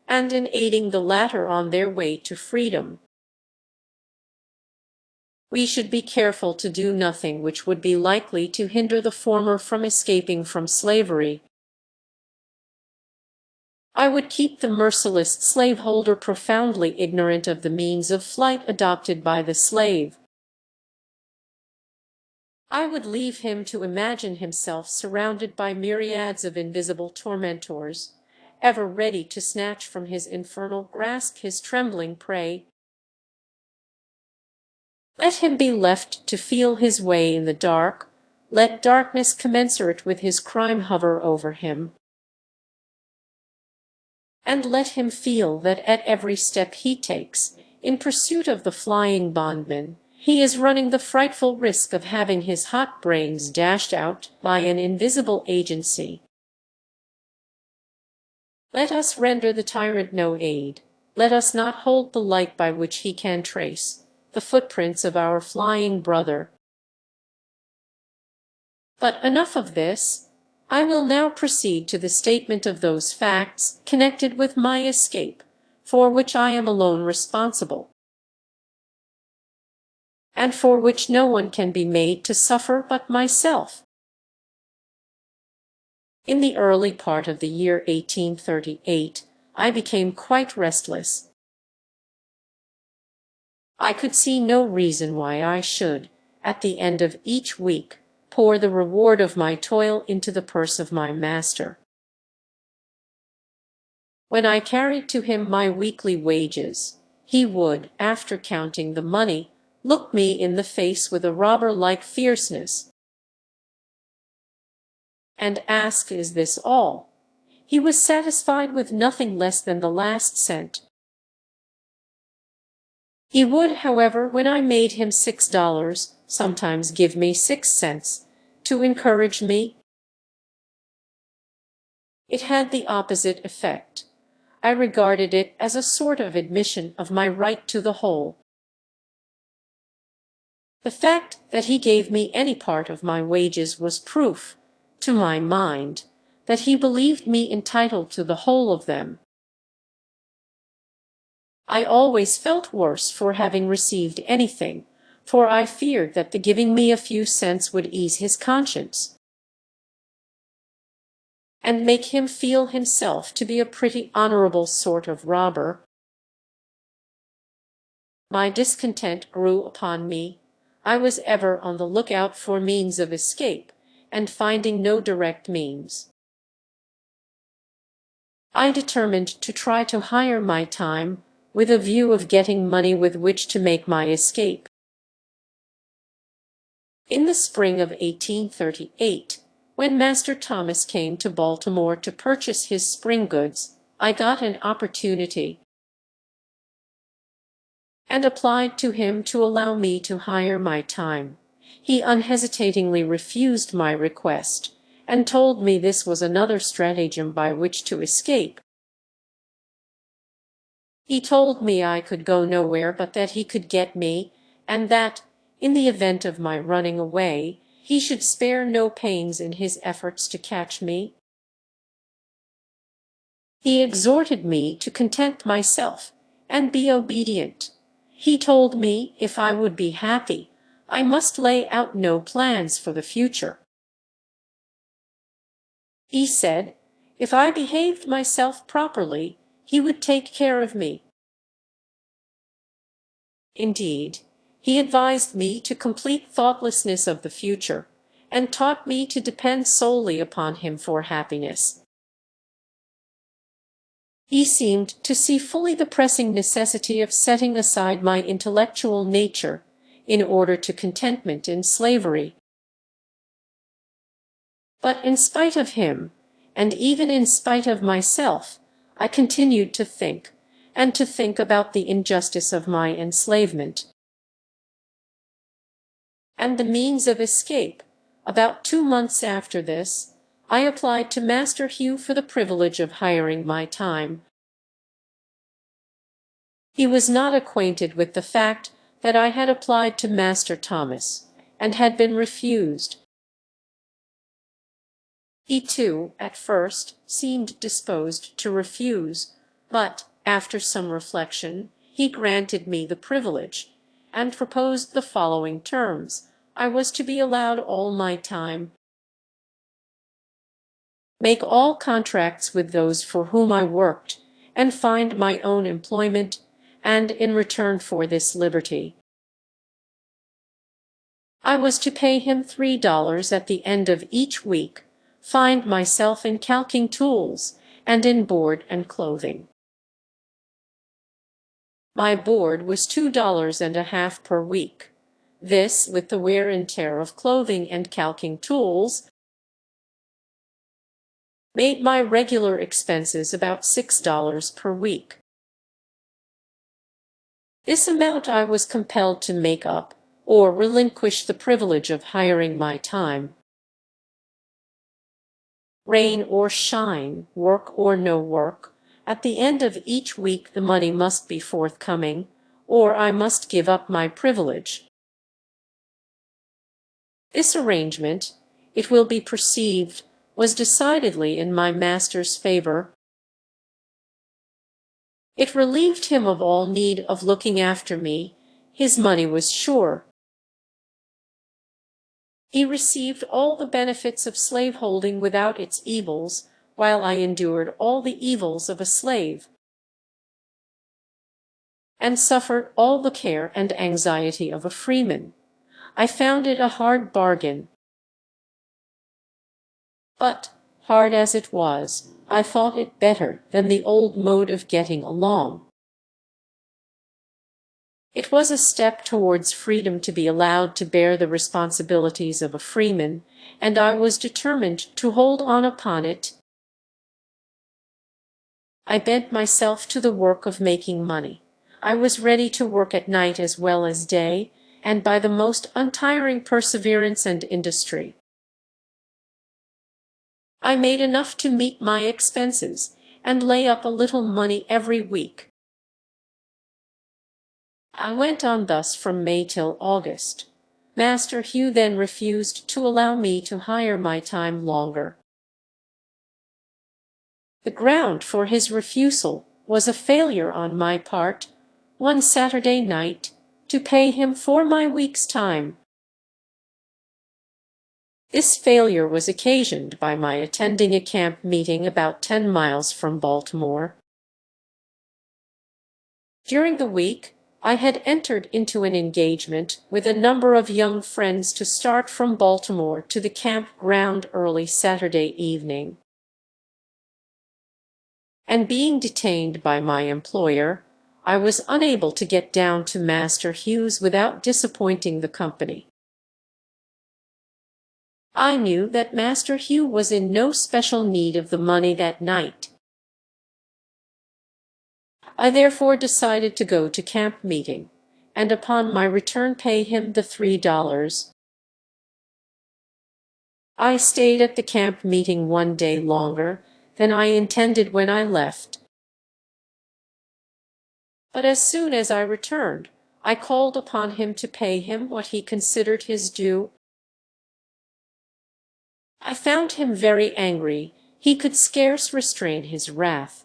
and in aiding the latter on their way to freedom, we should be careful to do nothing which would be likely to hinder the former from escaping from slavery. I would keep the merciless slaveholder profoundly ignorant of the means of flight adopted by the slave. I would leave him to imagine himself surrounded by myriads of invisible tormentors, ever ready to snatch from his infernal grasp his trembling prey. Let him be left to feel his way in the dark, let darkness commensurate with his crime hover over him, and let him feel that at every step he takes, in pursuit of the flying bondman, he is running the frightful risk of having his hot brains dashed out by an invisible agency. Let us render the tyrant no aid. Let us not hold the light by which he can trace the footprints of our flying brother. But enough of this. I will now proceed to the statement of those facts connected with my escape, for which I am alone responsible, and for which no one can be made to suffer but myself. In the early part of the year 1838, I became quite restless. I could see no reason why I should, at the end of each week, pour the reward of my toil into the purse of my master. When I carried to him my weekly wages, he would, after counting the money, look me in the face with a robber-like fierceness, and ask, "Is this all?" He was satisfied with nothing less than the last cent. He would, however, when I made him $6, sometimes give me 6 cents, to encourage me. It had the opposite effect. I regarded it as a sort of admission of my right to the whole. The fact that he gave me any part of my wages was proof, to my mind, that he believed me entitled to the whole of them. I always felt worse for having received anything, for I feared that the giving me a few cents would ease his conscience, and make him feel himself to be a pretty honorable sort of robber. My discontent grew upon me. I was ever on the lookout for means of escape, and finding no direct means, I determined to try to hire my time, with a view of getting money with which to make my escape. In the spring of 1838, when Master Thomas came to Baltimore to purchase his spring goods, I got an opportunity, and applied to him to allow me to hire my time. He unhesitatingly refused my request, and told me this was another stratagem by which to escape. He told me I could go nowhere but that he could get me, and that, in the event of my running away, he should spare no pains in his efforts to catch me. He exhorted me to content myself and be obedient. He told me if I would be happy, I must lay out no plans for the future. He said, if I behaved myself properly, he would take care of me. Indeed, he advised me to complete thoughtlessness of the future, and taught me to depend solely upon him for happiness. He seemed to see fully the pressing necessity of setting aside my intellectual nature in order to contentment in slavery. But in spite of him, and even in spite of myself, I continued to think, and to think about the injustice of my enslavement, and the means of escape. About 2 months after this, I applied to Master Hugh for the privilege of hiring my time. He was not acquainted with the fact that I had applied to Master Thomas, and had been refused. He too, at first, seemed disposed to refuse, but, after some reflection, he granted me the privilege, and proposed the following terms. I was to be allowed all my time, make all contracts with those for whom I worked, and find my own employment, and in return for this liberty, I was to pay him $3 at the end of each week, find myself in calking tools, and in board and clothing. My board was $2.50 per week. This, with the wear and tear of clothing and calking tools, made my regular expenses about $6 per week. This amount I was compelled to make up, or relinquish the privilege of hiring my time. Rain or shine, work or no work, at the end of each week the money must be forthcoming, or I must give up my privilege. This arrangement, it will be perceived, was decidedly in my master's favor. It relieved him of all need of looking after me. His money was sure. He received all the benefits of slaveholding without its evils, while I endured all the evils of a slave, and suffered all the care and anxiety of a freeman. I found it a hard bargain, but, hard as it was, I thought it better than the old mode of getting along. It was a step towards freedom to be allowed to bear the responsibilities of a freeman, and I was determined to hold on upon it. I bent myself to the work of making money. I was ready to work at night as well as day, and by the most untiring perseverance and industry, I made enough to meet my expenses, and lay up a little money every week. I went on thus from May till August. Master Hugh then refused to allow me to hire my time longer. The ground for his refusal was a failure on my part, one Saturday night, to pay him for my week's time. This failure was occasioned by my attending a camp meeting about 10 miles from Baltimore. During the week, I had entered into an engagement with a number of young friends to start from Baltimore to the campground early Saturday evening. And being detained by my employer, I was unable to get down to Master Hugh's without disappointing the company. I knew that Master Hugh was in no special need of the money that night. I therefore decided to go to camp meeting, and upon my return pay him the $3. I stayed at the camp meeting one day longer than I intended when I left. But as soon as I returned, I called upon him to pay him what he considered his due. I found him very angry. He could scarce restrain his wrath.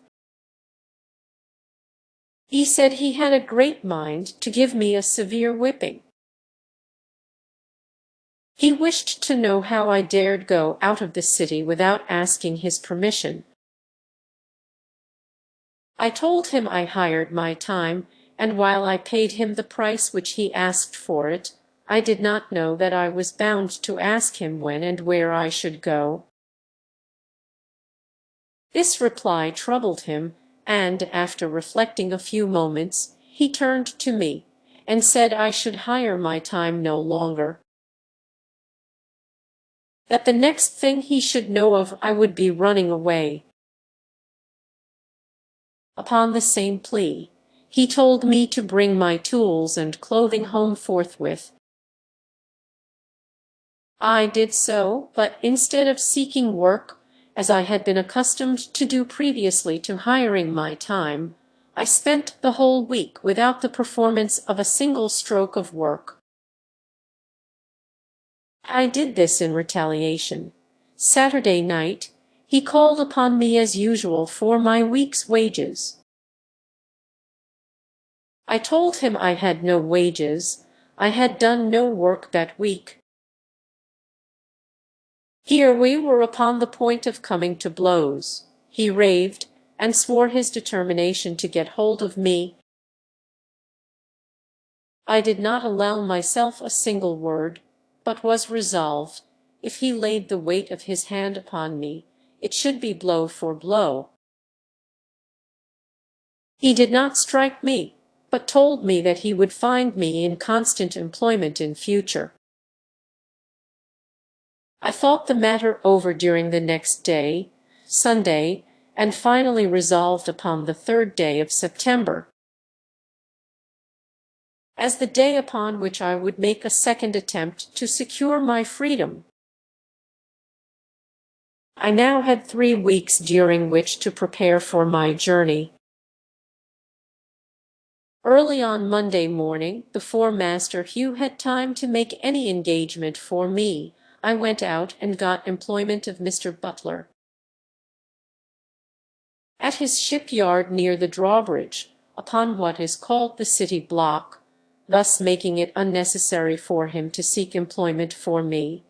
He said he had a great mind to give me a severe whipping. He wished to know how I dared go out of the city without asking his permission. I told him I hired my time, and while I paid him the price which he asked for it, I did not know that I was bound to ask him when and where I should go. This reply troubled him, and, after reflecting a few moments, he turned to me, and said I should hire my time no longer. That the next thing he should know of I would be running away. Upon the same plea, he told me to bring my tools and clothing home forthwith. I did so, but instead of seeking work, as I had been accustomed to do previously to hiring my time, I spent the whole week without the performance of a single stroke of work. I did this in retaliation. Saturday night, he called upon me as usual for my week's wages. I told him I had no wages. I had done no work that week. Here we were upon the point of coming to blows. He raved, and swore his determination to get hold of me. I did not allow myself a single word, but was resolved, if he laid the weight of his hand upon me, it should be blow for blow. He did not strike me, but told me that he would find me in constant employment in future. I thought the matter over during the next day, Sunday, and finally resolved upon the 3rd day of September as the day upon which I would make a second attempt to secure my freedom. I now had 3 weeks during which to prepare for my journey. Early on Monday morning, before Master Hugh had time to make any engagement for me, I went out and got employment of Mr. Butler at his shipyard near the drawbridge, upon what is called the city block, thus making it unnecessary for him to seek employment for me.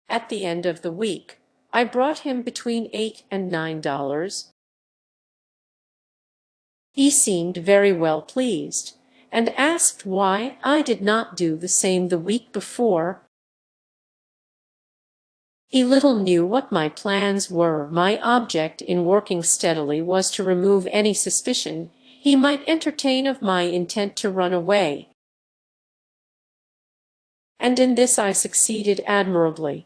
At the end of the week, I brought him between $8 and $9. He seemed very well pleased, and asked why I did not do the same the week before. He little knew what my plans were. My object in working steadily was to remove any suspicion he might entertain of my intent to run away. And in this I succeeded admirably.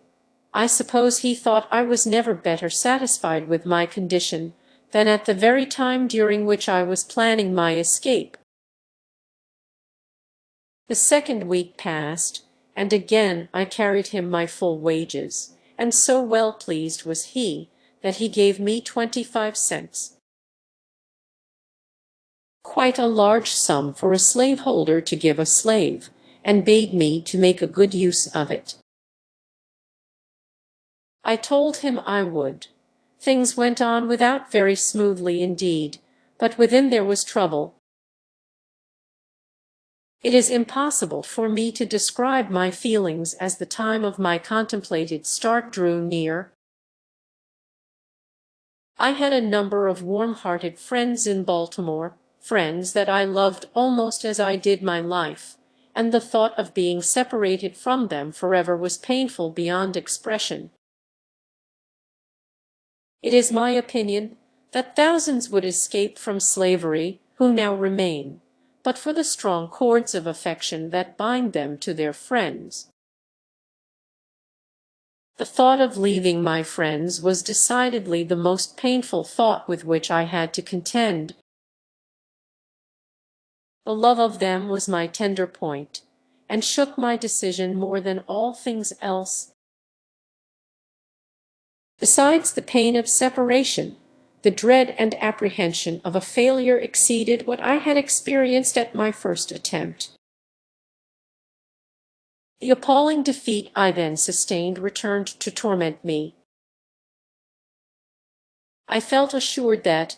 I suppose he thought I was never better satisfied with my condition than at the very time during which I was planning my escape. The 2nd week passed, and again I carried him my full wages, and so well pleased was he that he gave me 25 cents. Quite a large sum for a slaveholder to give a slave, and bade me to make a good use of it. I told him I would. Things went on without very smoothly indeed, but within there was trouble. It is impossible for me to describe my feelings as the time of my contemplated start drew near. I had a number of warm-hearted friends in Baltimore, friends that I loved almost as I did my life, and the thought of being separated from them forever was painful beyond expression. It is my opinion that thousands would escape from slavery who now remain, but for the strong cords of affection that bind them to their friends. The thought of leaving my friends was decidedly the most painful thought with which I had to contend. The love of them was my tender point, and shook my decision more than all things else. Besides the pain of separation, the dread and apprehension of a failure exceeded what I had experienced at my first attempt. The appalling defeat I then sustained returned to torment me. I felt assured that,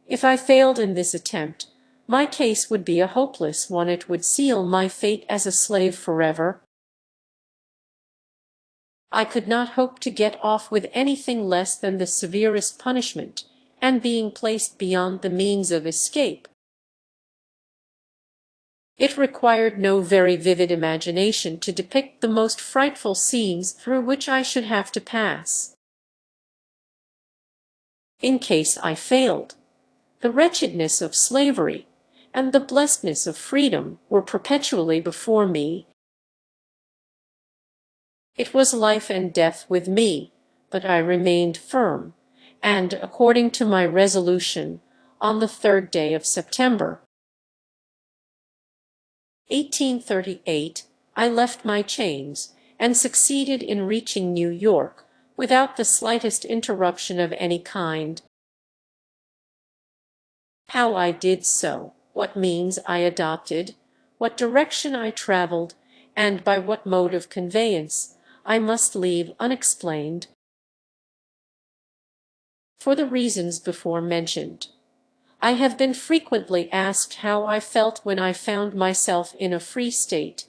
if I failed in this attempt, my case would be a hopeless one. It would seal my fate as a slave forever. I could not hope to get off with anything less than the severest punishment, and being placed beyond the means of escape. It required no very vivid imagination to depict the most frightful scenes through which I should have to pass. In case I failed, the wretchedness of slavery and the blessedness of freedom were perpetually before me. It was life and death with me, but I remained firm, and, according to my resolution, on the 3rd day of September, 1838, I left my chains, and succeeded in reaching New York, without the slightest interruption of any kind. How I did so, what means I adopted, what direction I traveled, and by what mode of conveyance, I must leave unexplained, for the reasons before mentioned. I have been frequently asked how I felt when I found myself in a free state.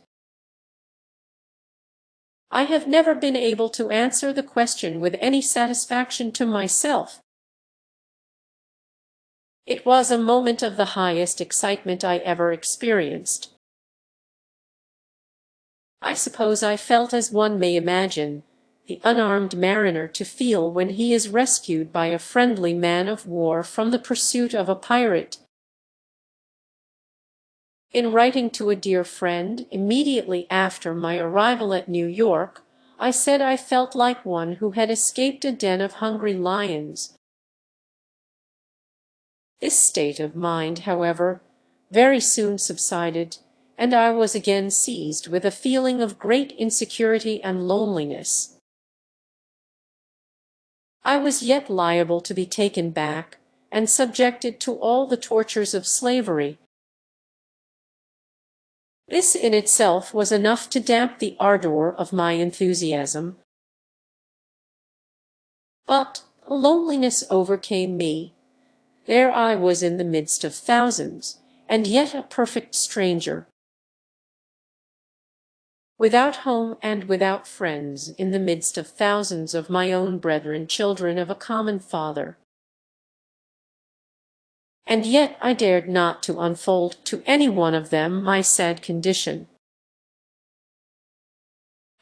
I have never been able to answer the question with any satisfaction to myself. It was a moment of the highest excitement I ever experienced. I suppose I felt as one may imagine the unarmed mariner to feel when he is rescued by a friendly man of war from the pursuit of a pirate. In writing to a dear friend immediately after my arrival at New York, I said I felt like one who had escaped a den of hungry lions. This state of mind, however, very soon subsided, and I was again seized with a feeling of great insecurity and loneliness. I was yet liable to be taken back and subjected to all the tortures of slavery. This in itself was enough to damp the ardor of my enthusiasm. But loneliness overcame me. There I was in the midst of thousands, and yet a perfect stranger, without home and without friends, in the midst of thousands of my own brethren, children of a common father. And yet I dared not to unfold to any one of them my sad condition.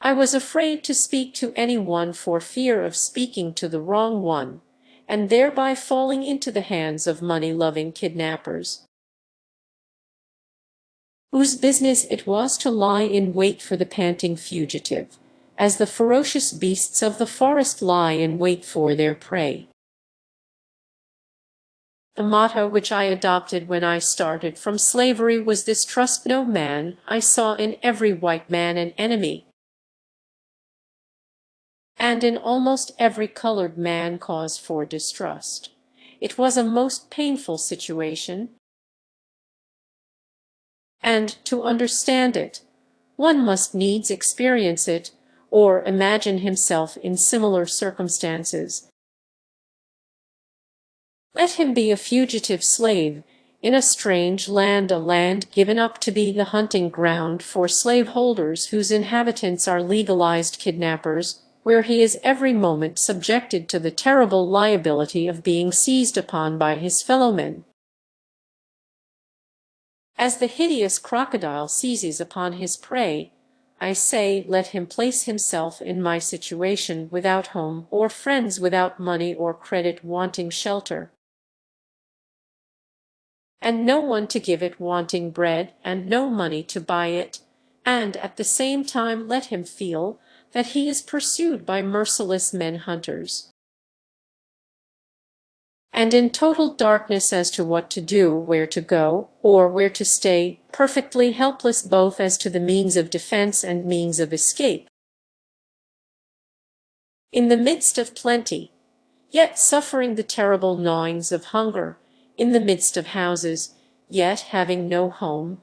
I was afraid to speak to any one for fear of speaking to the wrong one, and thereby falling into the hands of money-loving kidnappers, whose business it was to lie in wait for the panting fugitive, as the ferocious beasts of the forest lie in wait for their prey. The motto which I adopted when I started from slavery was this: trust no man. I saw in every white man an enemy, and in almost every colored man cause for distrust. It was a most painful situation, and to understand it, One must needs experience it, or imagine himself in similar circumstances. Let him be a fugitive slave in a strange land, a land given up to be the hunting ground for slaveholders whose inhabitants are legalized kidnappers, where he is every moment subjected to the terrible liability of being seized upon by his fellowmen. As the hideous crocodile seizes upon his prey, I say, let him place himself in my situation, without home or friends, without money or credit, wanting shelter, and no one to give it, wanting bread, and no money to buy it, and at the same time let him feel that he is pursued by merciless men-hunters, and in total darkness as to what to do, where to go, or where to stay, perfectly helpless both as to the means of defense and means of escape. In the midst of plenty, yet suffering the terrible gnawings of hunger, in the midst of houses, yet having no home,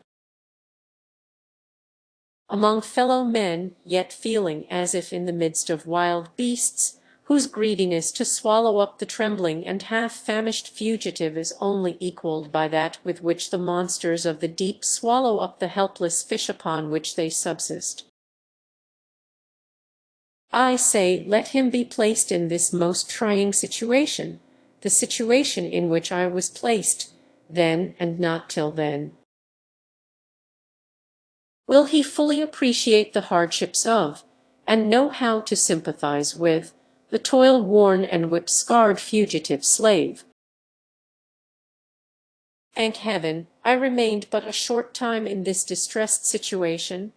among fellow men, yet feeling as if in the midst of wild beasts, whose greediness to swallow up the trembling and half-famished fugitive is only equalled by that with which the monsters of the deep swallow up the helpless fish upon which they subsist. I say, let him be placed in this most trying situation, the situation in which I was placed, then and not till then. Will he fully appreciate the hardships of, and know how to sympathize with, the toil-worn and whip-scarred fugitive slave? Thank heaven, I remained but a short time in this distressed situation.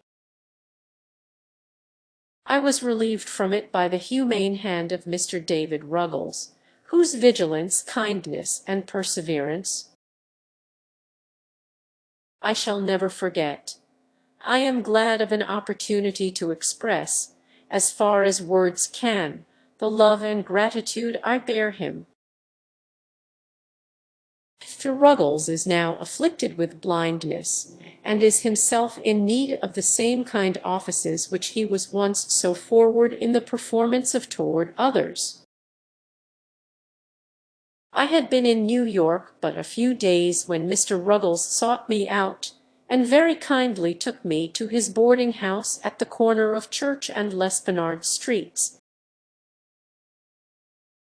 I was relieved from it by the humane hand of Mr. David Ruggles, whose vigilance, kindness, and perseverance I shall never forget. I am glad of an opportunity to express, as far as words can, the love and gratitude I bear him. Mr. Ruggles is now afflicted with blindness, and is himself in need of the same kind offices which he was once so forward in the performance of toward others. I had been in New York but a few days when Mr. Ruggles sought me out, and very kindly took me to his boarding-house at the corner of Church and L'Esplanade streets.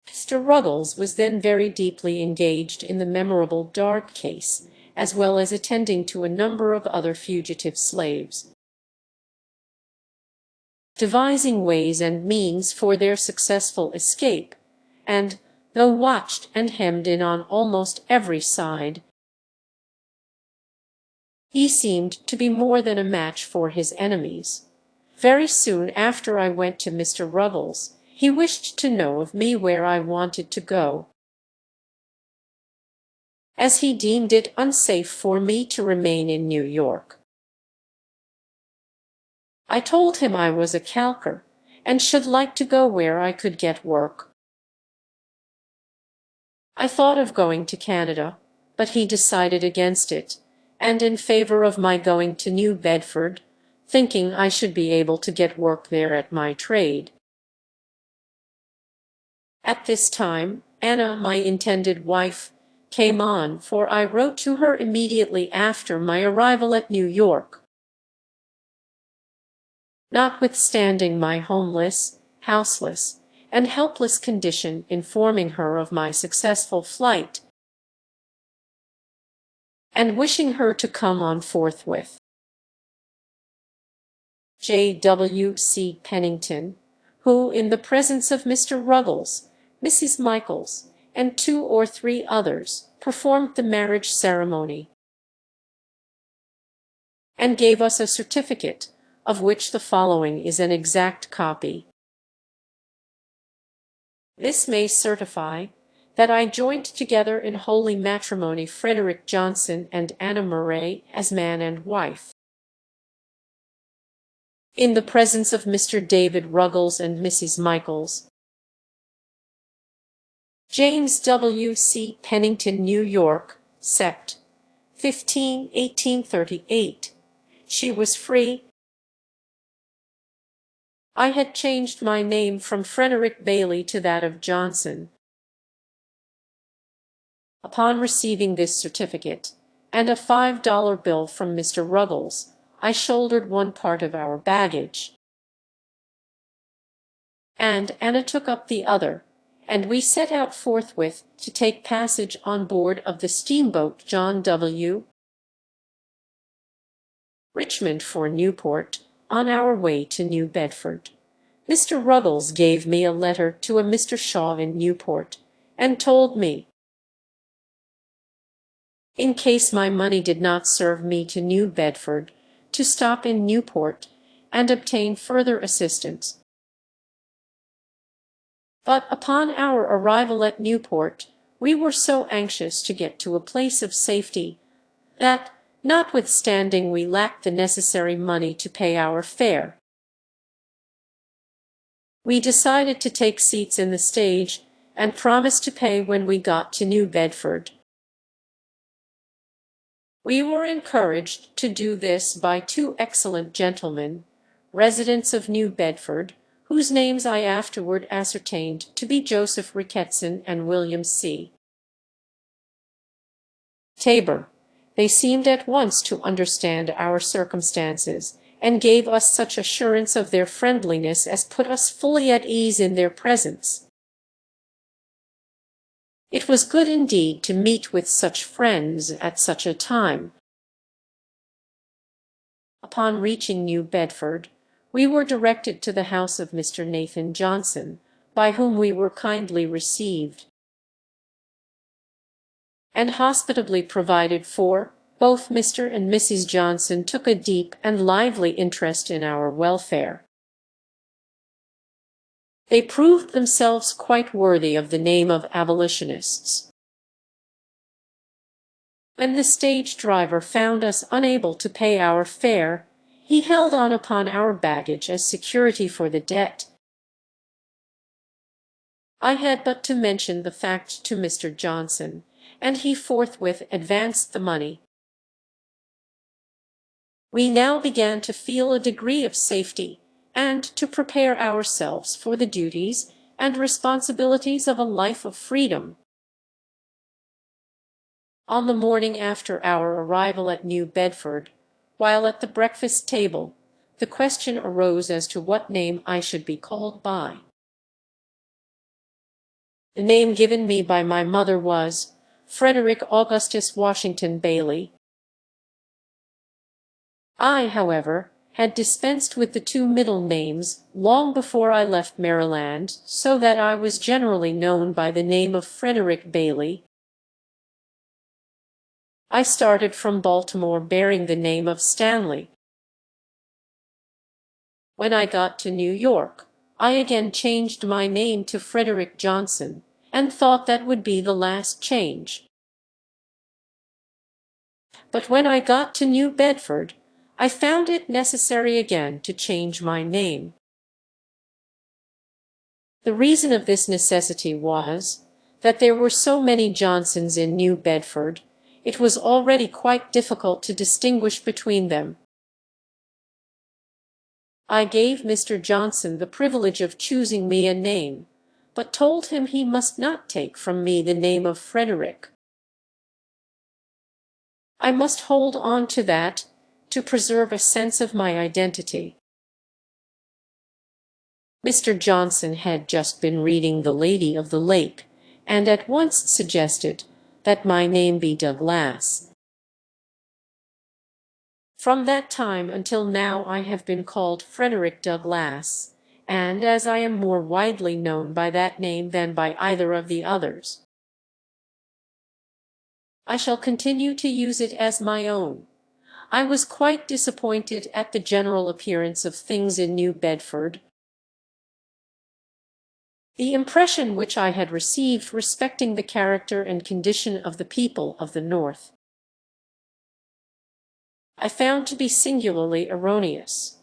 Mr. Ruggles was then very deeply engaged in the memorable Dark case, as well as attending to a number of other fugitive slaves, devising ways and means for their successful escape, and, though watched and hemmed in on almost every side, he seemed to be more than a match for his enemies. Very soon after I went to Mr. Ruggles, he wished to know of me where I wanted to go, as he deemed it unsafe for me to remain in New York. I told him I was a calker, and should like to go where I could get work. I thought of going to Canada, but he decided against it, and in favor of my going to New Bedford, thinking I should be able to get work there at my trade. At this time, Anna, my intended wife, came on, for I wrote to her immediately after my arrival at New York. Notwithstanding my homeless, houseless, and helpless condition, informing her of my successful flight, and wishing her to come on forthwith. J.W.C. Pennington, who, in the presence of Mr. Ruggles, Mrs. Michaels, and 2 or 3 others, performed the marriage ceremony, and gave us a certificate, of which the following is an exact copy. This may certify that I joined together in holy matrimony Frederick Johnson and Anna Murray as man and wife, in the presence of Mr. David Ruggles and Mrs. Michaels. James W. C. Pennington, New York, Sept. 15, 1838. She was free, I had changed my name from Frederick Bailey to that of Johnson. Upon receiving this certificate, and a $5 bill from Mr. Ruggles, I shouldered one part of our baggage, and Anna took up the other, and we set out forthwith to take passage on board of the steamboat John W. Richmond for Newport, on our way to New Bedford. Mr. Ruggles gave me a letter to a Mr. Shaw in Newport, and told me, in case my money did not serve me to New Bedford, to stop in Newport and obtain further assistance. But upon our arrival at Newport, we were so anxious to get to a place of safety that, notwithstanding we lacked the necessary money to pay our fare, we decided to take seats in the stage and promised to pay when we got to New Bedford. We were encouraged to do this by two excellent gentlemen, residents of New Bedford, whose names I afterward ascertained to be Joseph Ricketson and William C. Tabor. They seemed at once to understand our circumstances, and gave us such assurance of their friendliness as put us fully at ease in their presence. It was good indeed to meet with such friends at such a time. Upon reaching New Bedford, we were directed to the house of Mr. Nathan Johnson, by whom we were kindly received, and hospitably provided for. Both Mr. and Mrs. Johnson took a deep and lively interest in our welfare. They proved themselves quite worthy of the name of abolitionists. When the stage driver found us unable to pay our fare, he held on upon our baggage as security for the debt. I had but to mention the fact to Mr. Johnson, and he forthwith advanced the money. We now began to feel a degree of safety, and to prepare ourselves for the duties and responsibilities of a life of freedom. On the morning after our arrival at New Bedford, while at the breakfast table, the question arose as to what name I should be called by. The name given me by my mother was Frederick Augustus Washington Bailey. I, however, had dispensed with the two middle names long before I left Maryland, so that I was generally known by the name of Frederick Bailey. I started from Baltimore bearing the name of Stanley. When I got to New York, I again changed my name to Frederick Johnson, and thought that would be the last change. But when I got to New Bedford, I found it necessary again to change my name. The reason of this necessity was, that there were so many Johnsons in New Bedford, it was already quite difficult to distinguish between them. I gave Mr. Johnson the privilege of choosing me a name, but told him he must not take from me the name of Frederick. I must hold on to that, to preserve a sense of my identity. Mr. Johnson had just been reading The Lady of the Lake, and at once suggested that my name be Douglass. From that time until now I have been called Frederick Douglass, and as I am more widely known by that name than by either of the others, I shall continue to use it as my own. I was quite disappointed at the general appearance of things in New Bedford. The impression which I had received respecting the character and condition of the people of the North, I found to be singularly erroneous.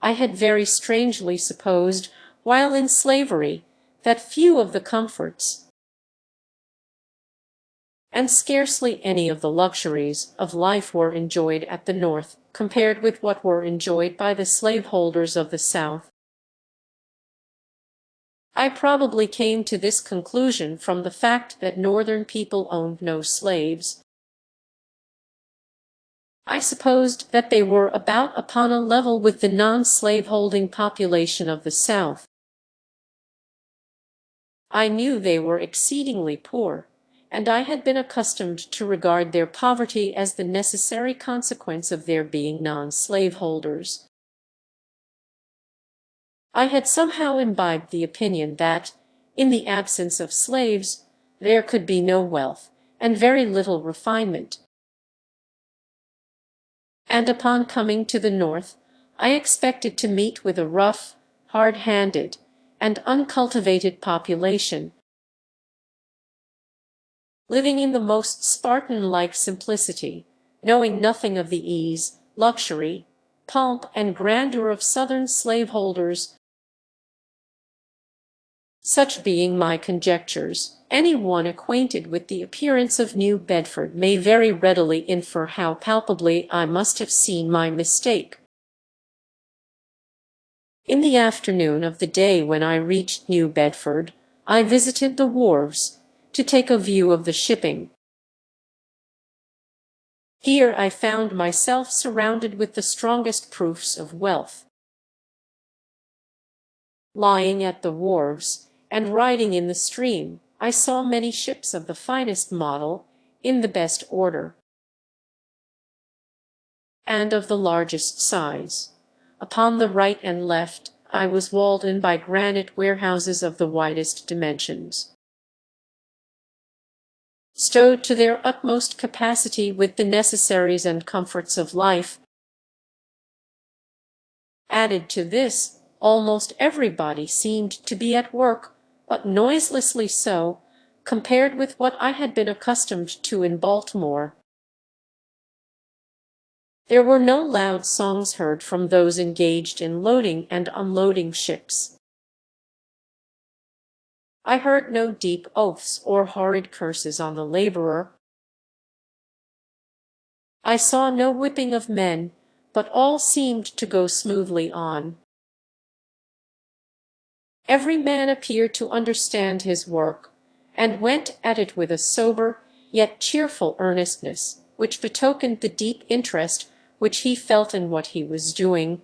I had very strangely supposed, while in slavery, that few of the comforts, and scarcely any of the luxuries, of life were enjoyed at the North, compared with what were enjoyed by the slaveholders of the South. I probably came to this conclusion from the fact that Northern people owned no slaves. I supposed that they were about upon a level with the non-slave-holding population of the South. I knew they were exceedingly poor, and I had been accustomed to regard their poverty as the necessary consequence of their being non-slaveholders. I had somehow imbibed the opinion that, in the absence of slaves, there could be no wealth, and very little refinement. And upon coming to the North, I expected to meet with a rough, hard-handed, and uncultivated population, living in the most Spartan-like simplicity, knowing nothing of the ease, luxury, pomp, and grandeur of Southern slaveholders. Such being my conjectures, any one acquainted with the appearance of New Bedford may very readily infer how palpably I must have seen my mistake. In the afternoon of the day when I reached New Bedford, I visited the wharves, to take a view of the shipping. Here I found myself surrounded with the strongest proofs of wealth. Lying at the wharves, and riding in the stream, I saw many ships of the finest model, in the best order, and of the largest size. Upon the right and left, I was walled in by granite warehouses of the widest dimensions, stowed to their utmost capacity with the necessaries and comforts of life. Added to this, almost everybody seemed to be at work, but noiselessly so, compared with what I had been accustomed to in Baltimore. There were no loud songs heard from those engaged in loading and unloading ships. I heard no deep oaths or horrid curses on the laborer. I saw no whipping of men, but all seemed to go smoothly on. Every man appeared to understand his work, and went at it with a sober, yet cheerful earnestness, which betokened the deep interest which he felt in what he was doing,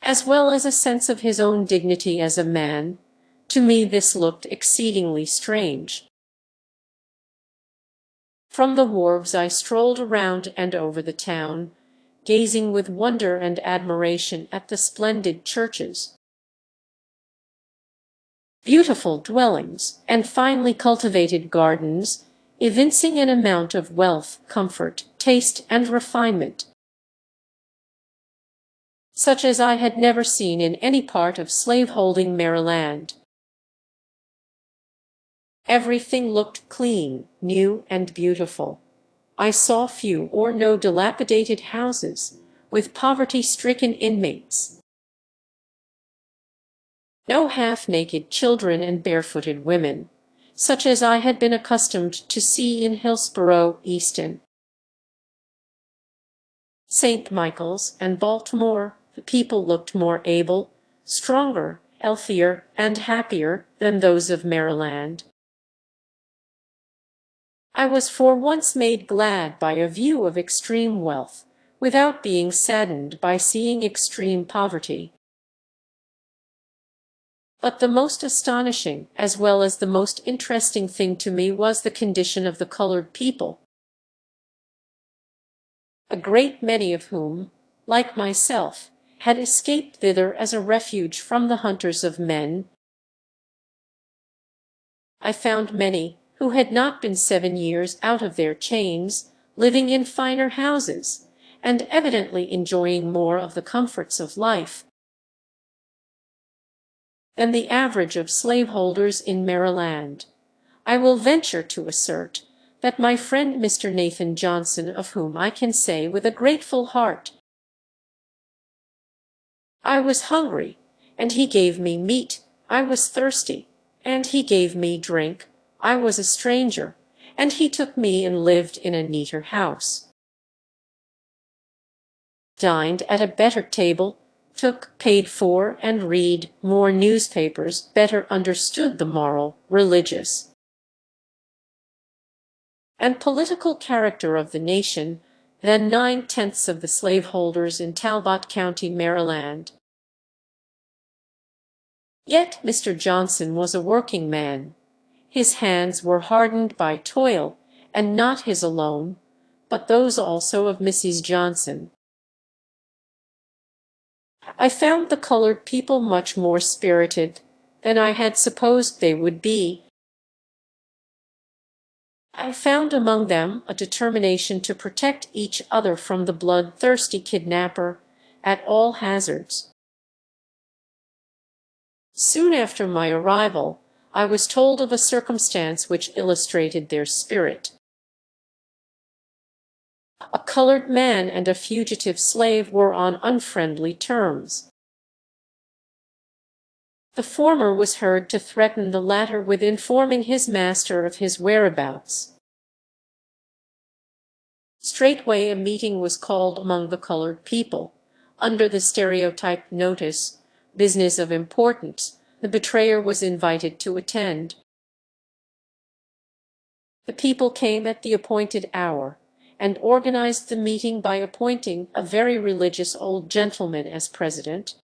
as well as a sense of his own dignity as a man. To me this looked exceedingly strange. From the wharves I strolled around and over the town, gazing with wonder and admiration at the splendid churches, beautiful dwellings, and finely cultivated gardens, evincing an amount of wealth, comfort, taste, and refinement, such as I had never seen in any part of slaveholding Maryland. Everything looked clean, new, and beautiful. I saw few or no dilapidated houses, with poverty-stricken inmates, no half-naked children and barefooted women, such as I had been accustomed to see in Hillsborough, Easton, St. Michael's, and Baltimore. The people looked more able, stronger, healthier, and happier than those of Maryland. I was for once made glad by a view of extreme wealth, without being saddened by seeing extreme poverty. But the most astonishing, as well as the most interesting thing to me was the condition of the colored people, a great many of whom, like myself, had escaped thither as a refuge from the hunters of men. I found many who had not been 7 years out of their chains, living in finer houses, and evidently enjoying more of the comforts of life than the average of slaveholders in Maryland. I will venture to assert that my friend Mr. Nathan Johnson, of whom I can say with a grateful heart, I was hungry, and he gave me meat. I was thirsty, and he gave me drink. I was a stranger, and he took me and lived in a neater house, dined at a better table, took, paid for, and read more newspapers, better understood the moral, religious, and political character of the nation than 9/10 of the slaveholders in Talbot County, Maryland. Yet Mr. Johnson was a working man. His hands were hardened by toil, and not his alone, but those also of Mrs. Johnson. I found the colored people much more spirited than I had supposed they would be. I found among them a determination to protect each other from the bloodthirsty kidnapper at all hazards. Soon after my arrival, I was told of a circumstance which illustrated their spirit. A colored man and a fugitive slave were on unfriendly terms. The former was heard to threaten the latter with informing his master of his whereabouts. Straightway a meeting was called among the colored people, under the stereotyped notice, "Business of importance." The betrayer was invited to attend. The people came at the appointed hour, and organized the meeting by appointing a very religious old gentleman as president,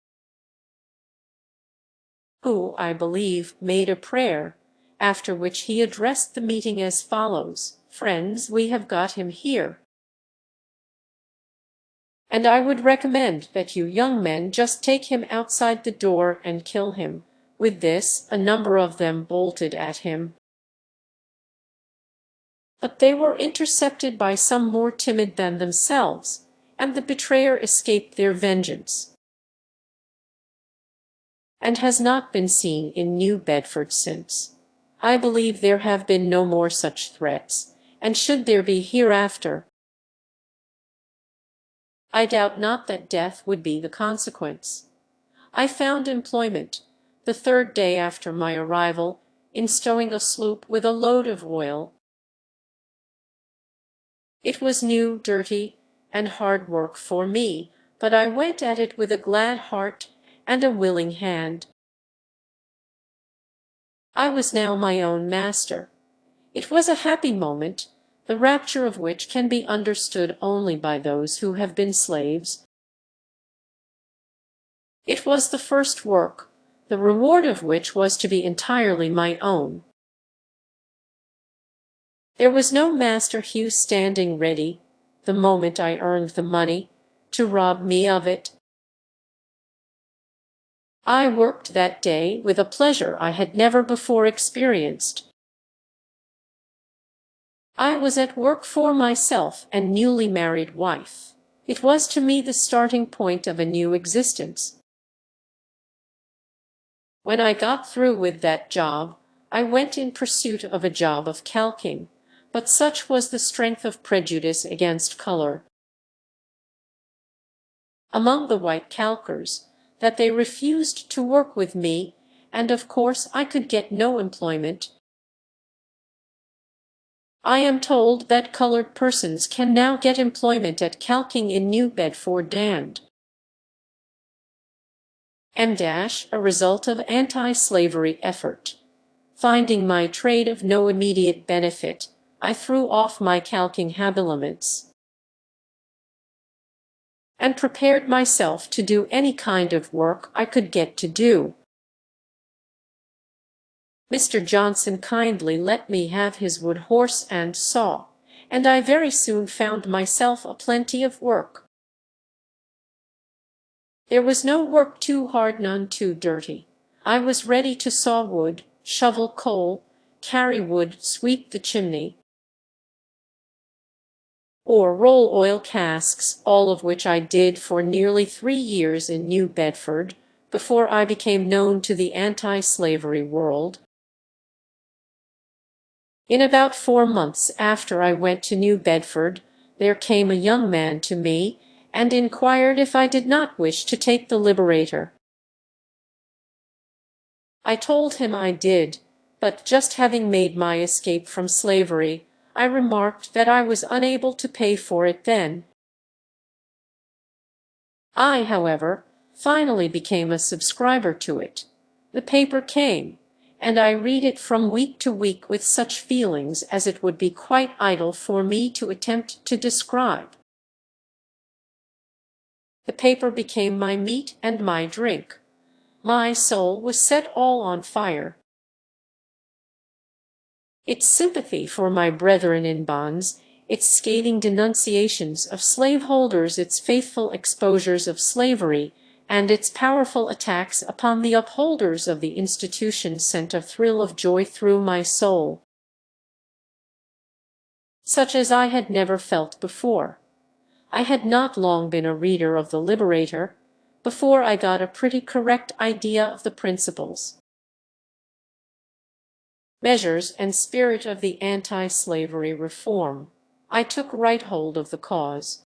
who, I believe, made a prayer, after which he addressed the meeting as follows: "Friends, we have got him here, and I would recommend that you young men just take him outside the door and kill him." With this, a number of them bolted at him, but they were intercepted by some more timid than themselves, and the betrayer escaped their vengeance, and has not been seen in New Bedford since. I believe there have been no more such threats, and should there be hereafter, I doubt not that death would be the consequence. I found employment, the 3rd day after my arrival, in stowing a sloop with a load of oil. It was new, dirty, and hard work for me, but I went at it with a glad heart and a willing hand. I was now my own master. It was a happy moment, the rapture of which can be understood only by those who have been slaves. It was the first work, the reward of which was to be entirely my own. There was no Master Hugh standing ready, the moment I earned the money, to rob me of it. I worked that day with a pleasure I had never before experienced. I was at work for myself and newly married wife. It was to me the starting point of a new existence. When I got through with that job, I went in pursuit of a job of calking, but such was the strength of prejudice against color among the white calkers that they refused to work with me, and of course I could get no employment. I am told that colored persons can now get employment at calking in New Bedford and a result of anti-slavery effort. Finding my trade of no immediate benefit, I threw off my calking habiliments and prepared myself to do any kind of work I could get to do. Mr. Johnson kindly let me have his wood horse and saw, and I very soon found myself a plenty of work. There was no work too hard, none too dirty. I was ready to saw wood, shovel coal, carry wood, sweep the chimney, or roll oil casks, all of which I did for nearly 3 years in New Bedford, before I became known to the anti-slavery world. In about 4 months after I went to New Bedford, there came a young man to me, and inquired if I did not wish to take the Liberator. I told him I did, but just having made my escape from slavery, I remarked that I was unable to pay for it then. I, however, finally became a subscriber to it. The paper came, and I read it from week to week with such feelings as it would be quite idle for me to attempt to describe. The paper became my meat and my drink. My soul was set all on fire. Its sympathy for my brethren in bonds, its scathing denunciations of slaveholders, its faithful exposures of slavery, and its powerful attacks upon the upholders of the institution sent a thrill of joy through my soul, such as I had never felt before. I had not long been a reader of the Liberator before I got a pretty correct idea of the principles, measures, and spirit of the anti-slavery reform. I took right hold of the cause.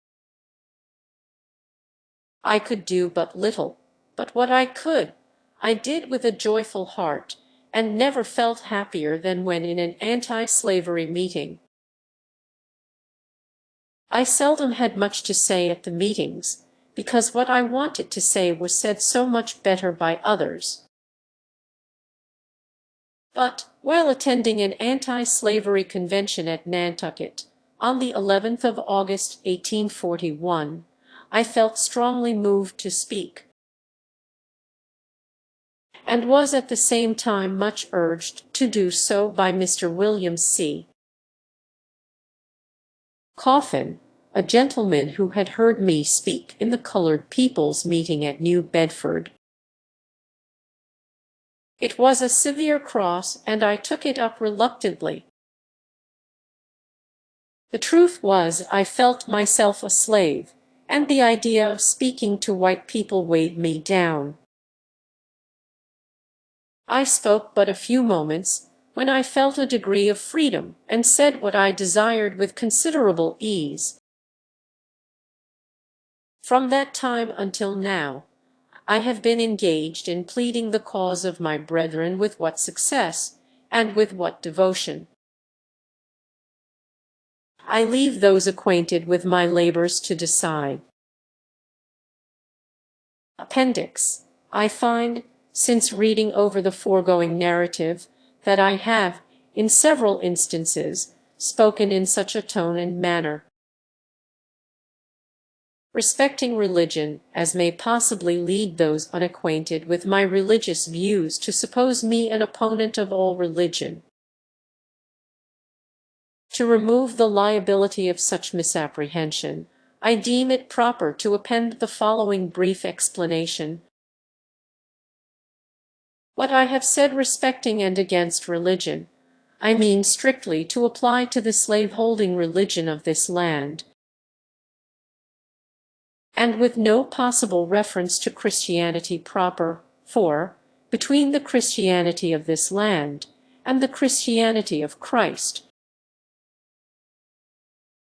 I could do but little, but what I could, I did with a joyful heart, and never felt happier than when in an anti-slavery meeting. I seldom had much to say at the meetings, because what I wanted to say was said so much better by others. But, while attending an anti-slavery convention at Nantucket, on the 11th of August, 1841, I felt strongly moved to speak, and was at the same time much urged to do so by Mr. William C. Coffin, a gentleman who had heard me speak in the colored people's meeting at New Bedford. It was a severe cross, and I took it up reluctantly. The truth was, I felt myself a slave, and the idea of speaking to white people weighed me down. I spoke but a few moments, when I felt a degree of freedom, and said what I desired with considerable ease. From that time until now, I have been engaged in pleading the cause of my brethren with what success, and with what devotion. I leave those acquainted with my labors to decide. Appendix. I find, since reading over the foregoing narrative, that I have, in several instances, spoken in such a tone and manner respecting religion as may possibly lead those unacquainted with my religious views to suppose me an opponent of all religion. To remove the liability of such misapprehension, I deem it proper to append the following brief explanation. What I have said respecting and against religion, I mean strictly to apply to the slave-holding religion of this land, and with no possible reference to Christianity proper, for, between the Christianity of this land and the Christianity of Christ,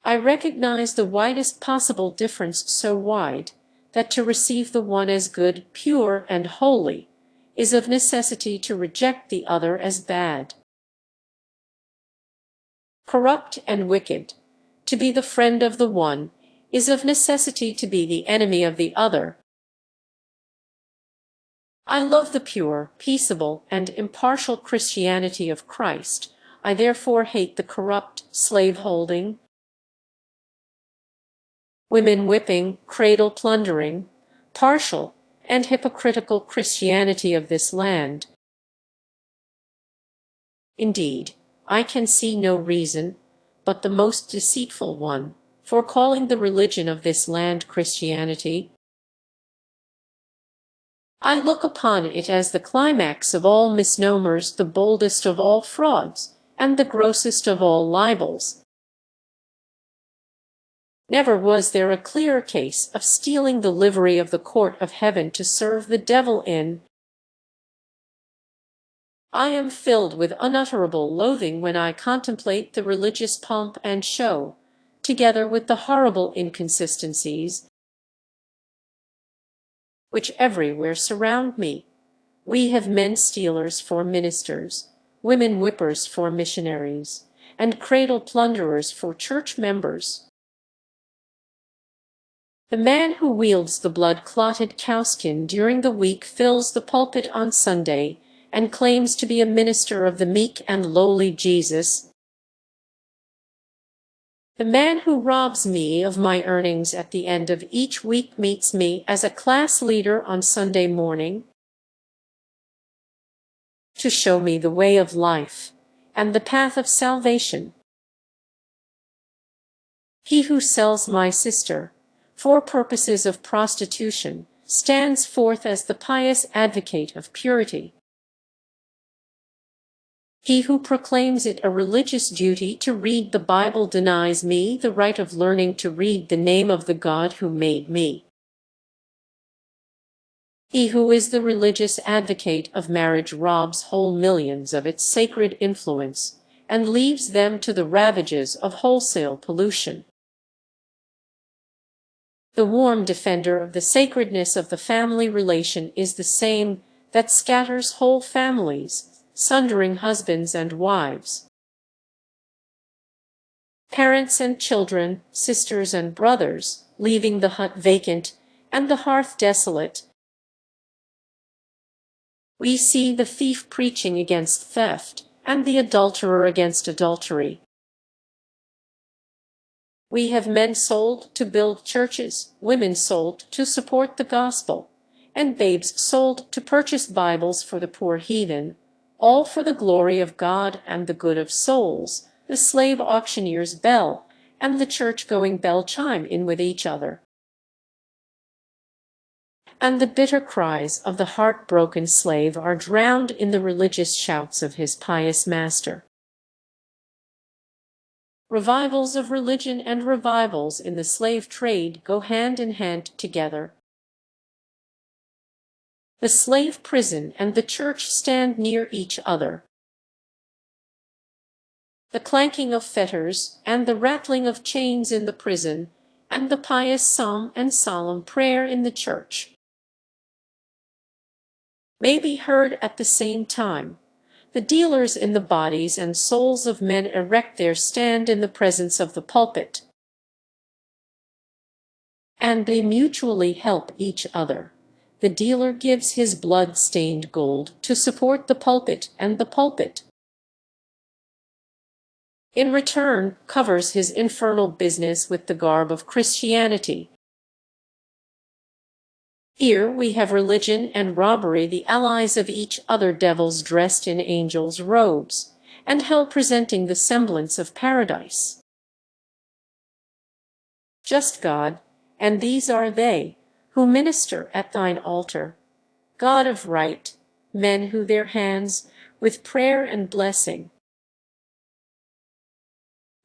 I recognize the widest possible difference, so wide that to receive the one as good, pure, and holy is of necessity to reject the other as bad, corrupt, and wicked. To be the friend of the one is of necessity to be the enemy of the other. I love the pure, peaceable, and impartial Christianity of Christ. I therefore hate the corrupt, slave-holding, women-whipping, cradle-plundering, partial, and hypocritical Christianity of this land. Indeed, I can see no reason, but the most deceitful one, for calling the religion of this land Christianity. I look upon it as the climax of all misnomers, the boldest of all frauds, and the grossest of all libels. Never was there a clearer case of stealing the livery of the court of heaven to serve the devil in. I am filled with unutterable loathing when I contemplate the religious pomp and show, together with the horrible inconsistencies which everywhere surround me. We have men-stealers for ministers, women-whippers for missionaries, and cradle-plunderers for church members. The man who wields the blood-clotted cowskin during the week fills the pulpit on Sunday and claims to be a minister of the meek and lowly Jesus. The man who robs me of my earnings at the end of each week meets me as a class leader on Sunday morning to show me the way of life and the path of salvation. He who sells my sister for purposes of prostitution stands forth as the pious advocate of purity. He who proclaims it a religious duty to read the Bible denies me the right of learning to read the name of the God who made me. He who is the religious advocate of marriage robs whole millions of its sacred influence and leaves them to the ravages of wholesale pollution. The warm defender of the sacredness of the family relation is the same that scatters whole families, sundering husbands and wives, parents and children, sisters and brothers, leaving the hut vacant and the hearth desolate. We see the thief preaching against theft, and the adulterer against adultery. We have men sold to build churches, women sold to support the gospel, and babes sold to purchase Bibles for the poor heathen, all for the glory of God and the good of souls. The slave auctioneer's bell and the church-going bell chime in with each other, and the bitter cries of the heartbroken slave are drowned in the religious shouts of his pious master. Revivals of religion and revivals in the slave trade go hand in hand together. The slave prison and the church stand near each other. The clanking of fetters and the rattling of chains in the prison, and the pious psalm and solemn prayer in the church, may be heard at the same time. The dealers in the bodies and souls of men erect their stand in the presence of the pulpit, and they mutually help each other. The dealer gives his blood-stained gold to support the pulpit, and the pulpit, in return, covers his infernal business with the garb of Christianity. Here we have religion and robbery, the allies of each other, devils dressed in angels' robes, and hell presenting the semblance of paradise. Just God, and these are they who minister at thine altar, God of right, men who their hands, with prayer and blessing,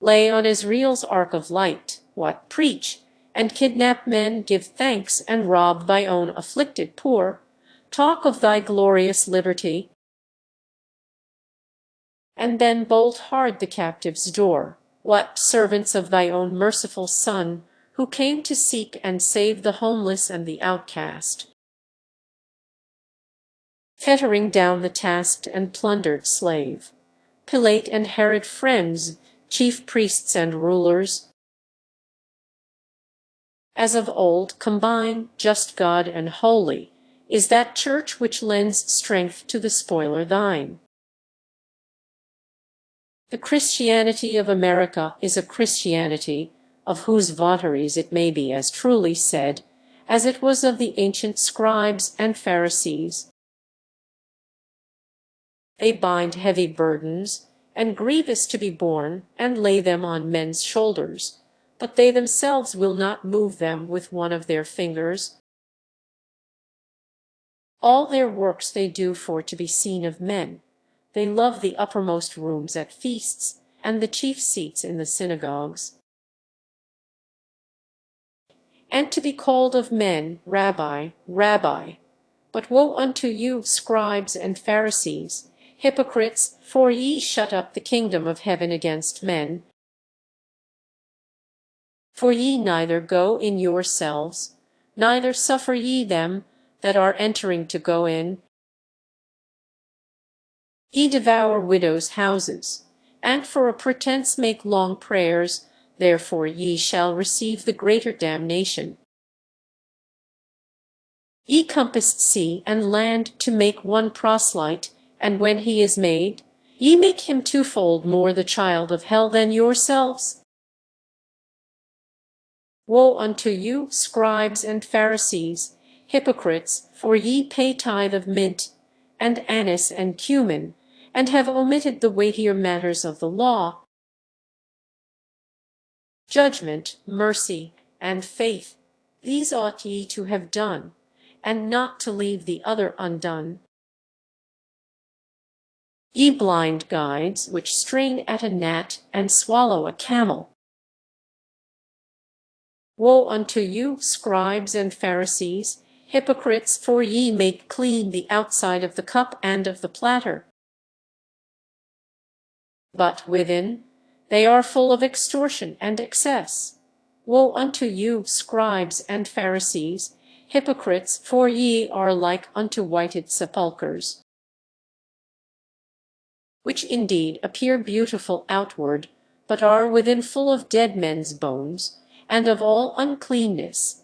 lay on Israel's ark of light, what preach, and kidnap men, give thanks, and rob thy own afflicted poor, talk of thy glorious liberty, and then bolt hard the captive's door. What servants of thy own merciful Son, who came to seek and save the homeless and the outcast, fettering down the tasked and plundered slave, Pilate and Herod friends, chief priests and rulers, as of old, combine, just God and holy, is that church which lends strength to the spoiler thine. The Christianity of America is a Christianity, of whose votaries it may be as truly said, as it was of the ancient scribes and Pharisees. They bind heavy burdens, and grievous to be borne, and lay them on men's shoulders, but they themselves will not move them with one of their fingers. All their works they do for to be seen of men. They love the uppermost rooms at feasts, and the chief seats in the synagogues, and to be called of men, Rabbi, Rabbi. But woe unto you, scribes and Pharisees, hypocrites, for ye shut up the kingdom of heaven against men. For ye neither go in yourselves, neither suffer ye them that are entering to go in. Ye devour widows' houses, and for a pretence make long prayers, therefore ye shall receive the greater damnation. Ye compass sea and land to make one proselyte, and when he is made, ye make him twofold more the child of hell than yourselves. Woe unto you, scribes and Pharisees, hypocrites, for ye pay tithe of mint, and anise, and cumin, and have omitted the weightier matters of the law, judgment, mercy, and faith. These ought ye to have done, and not to leave the other undone. Ye blind guides, which strain at a gnat, and swallow a camel. Woe unto you, scribes and Pharisees, hypocrites, for ye make clean the outside of the cup and of the platter, but within they are full of extortion and excess. Woe unto you, scribes and Pharisees, hypocrites, for ye are like unto whited sepulchres, which indeed appear beautiful outward, but are within full of dead men's bones, and of all uncleanness.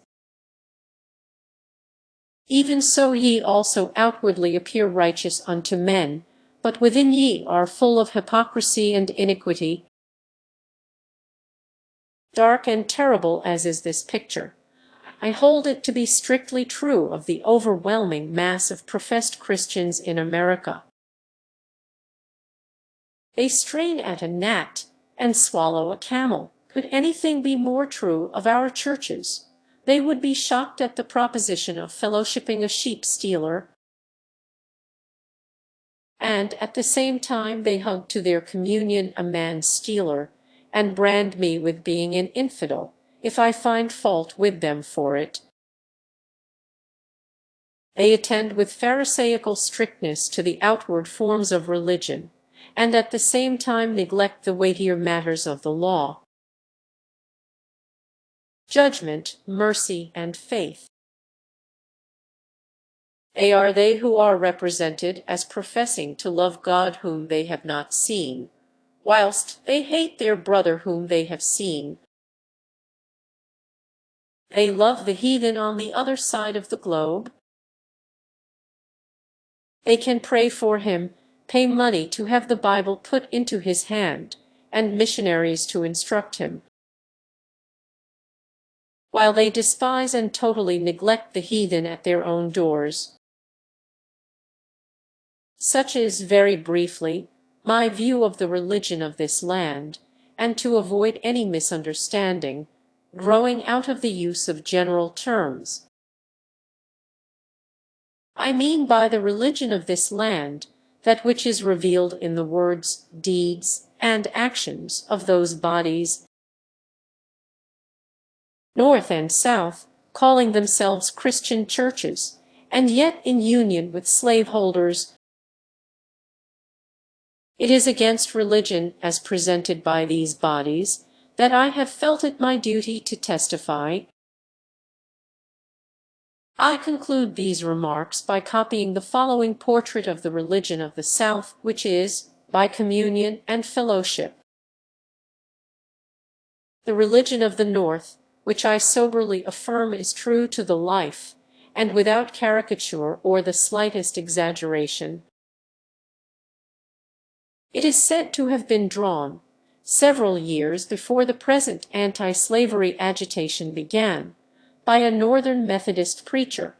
Even so ye also outwardly appear righteous unto men, but within ye are full of hypocrisy and iniquity. Dark and terrible as is this picture, I hold it to be strictly true of the overwhelming mass of professed Christians in America. They strain at a gnat and swallow a camel. Could anything be more true of our churches? They would be shocked at the proposition of fellowshipping a sheep stealer, and at the same time they hug to their communion a man-stealer, and brand me with being an infidel, if I find fault with them for it. They attend with pharisaical strictness to the outward forms of religion, and at the same time neglect the weightier matters of the law, judgment, mercy, and faith. They who are represented as professing to love God whom they have not seen, whilst they hate their brother whom they have seen. They love the heathen on the other side of the globe. They can pray for him, pay money to have the Bible put into his hand, and missionaries to instruct him, while they despise and totally neglect the heathen at their own doors. Such is, very briefly, my view of the religion of this land, and to avoid any misunderstanding, growing out of the use of general terms, I mean by the religion of this land that which is revealed in the words, deeds, and actions of those bodies, North and South, calling themselves Christian churches, and yet in union with slaveholders. It is against religion as presented by these bodies that I have felt it my duty to testify. I conclude these remarks by copying the following portrait of the religion of the South, which is, by communion and fellowship, the religion of the North, which I soberly affirm is true to the life, and without caricature or the slightest exaggeration. It is said to have been drawn several years before the present anti-slavery agitation began, by a Northern Methodist preacher,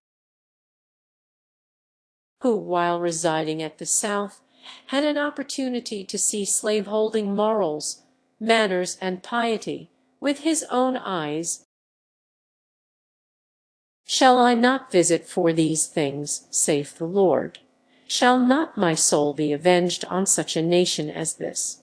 who, while residing at the South, had an opportunity to see slaveholding morals, manners, and piety with his own eyes. Shall I not visit for these things, saith the Lord? Shall not my soul be avenged on such a nation as this?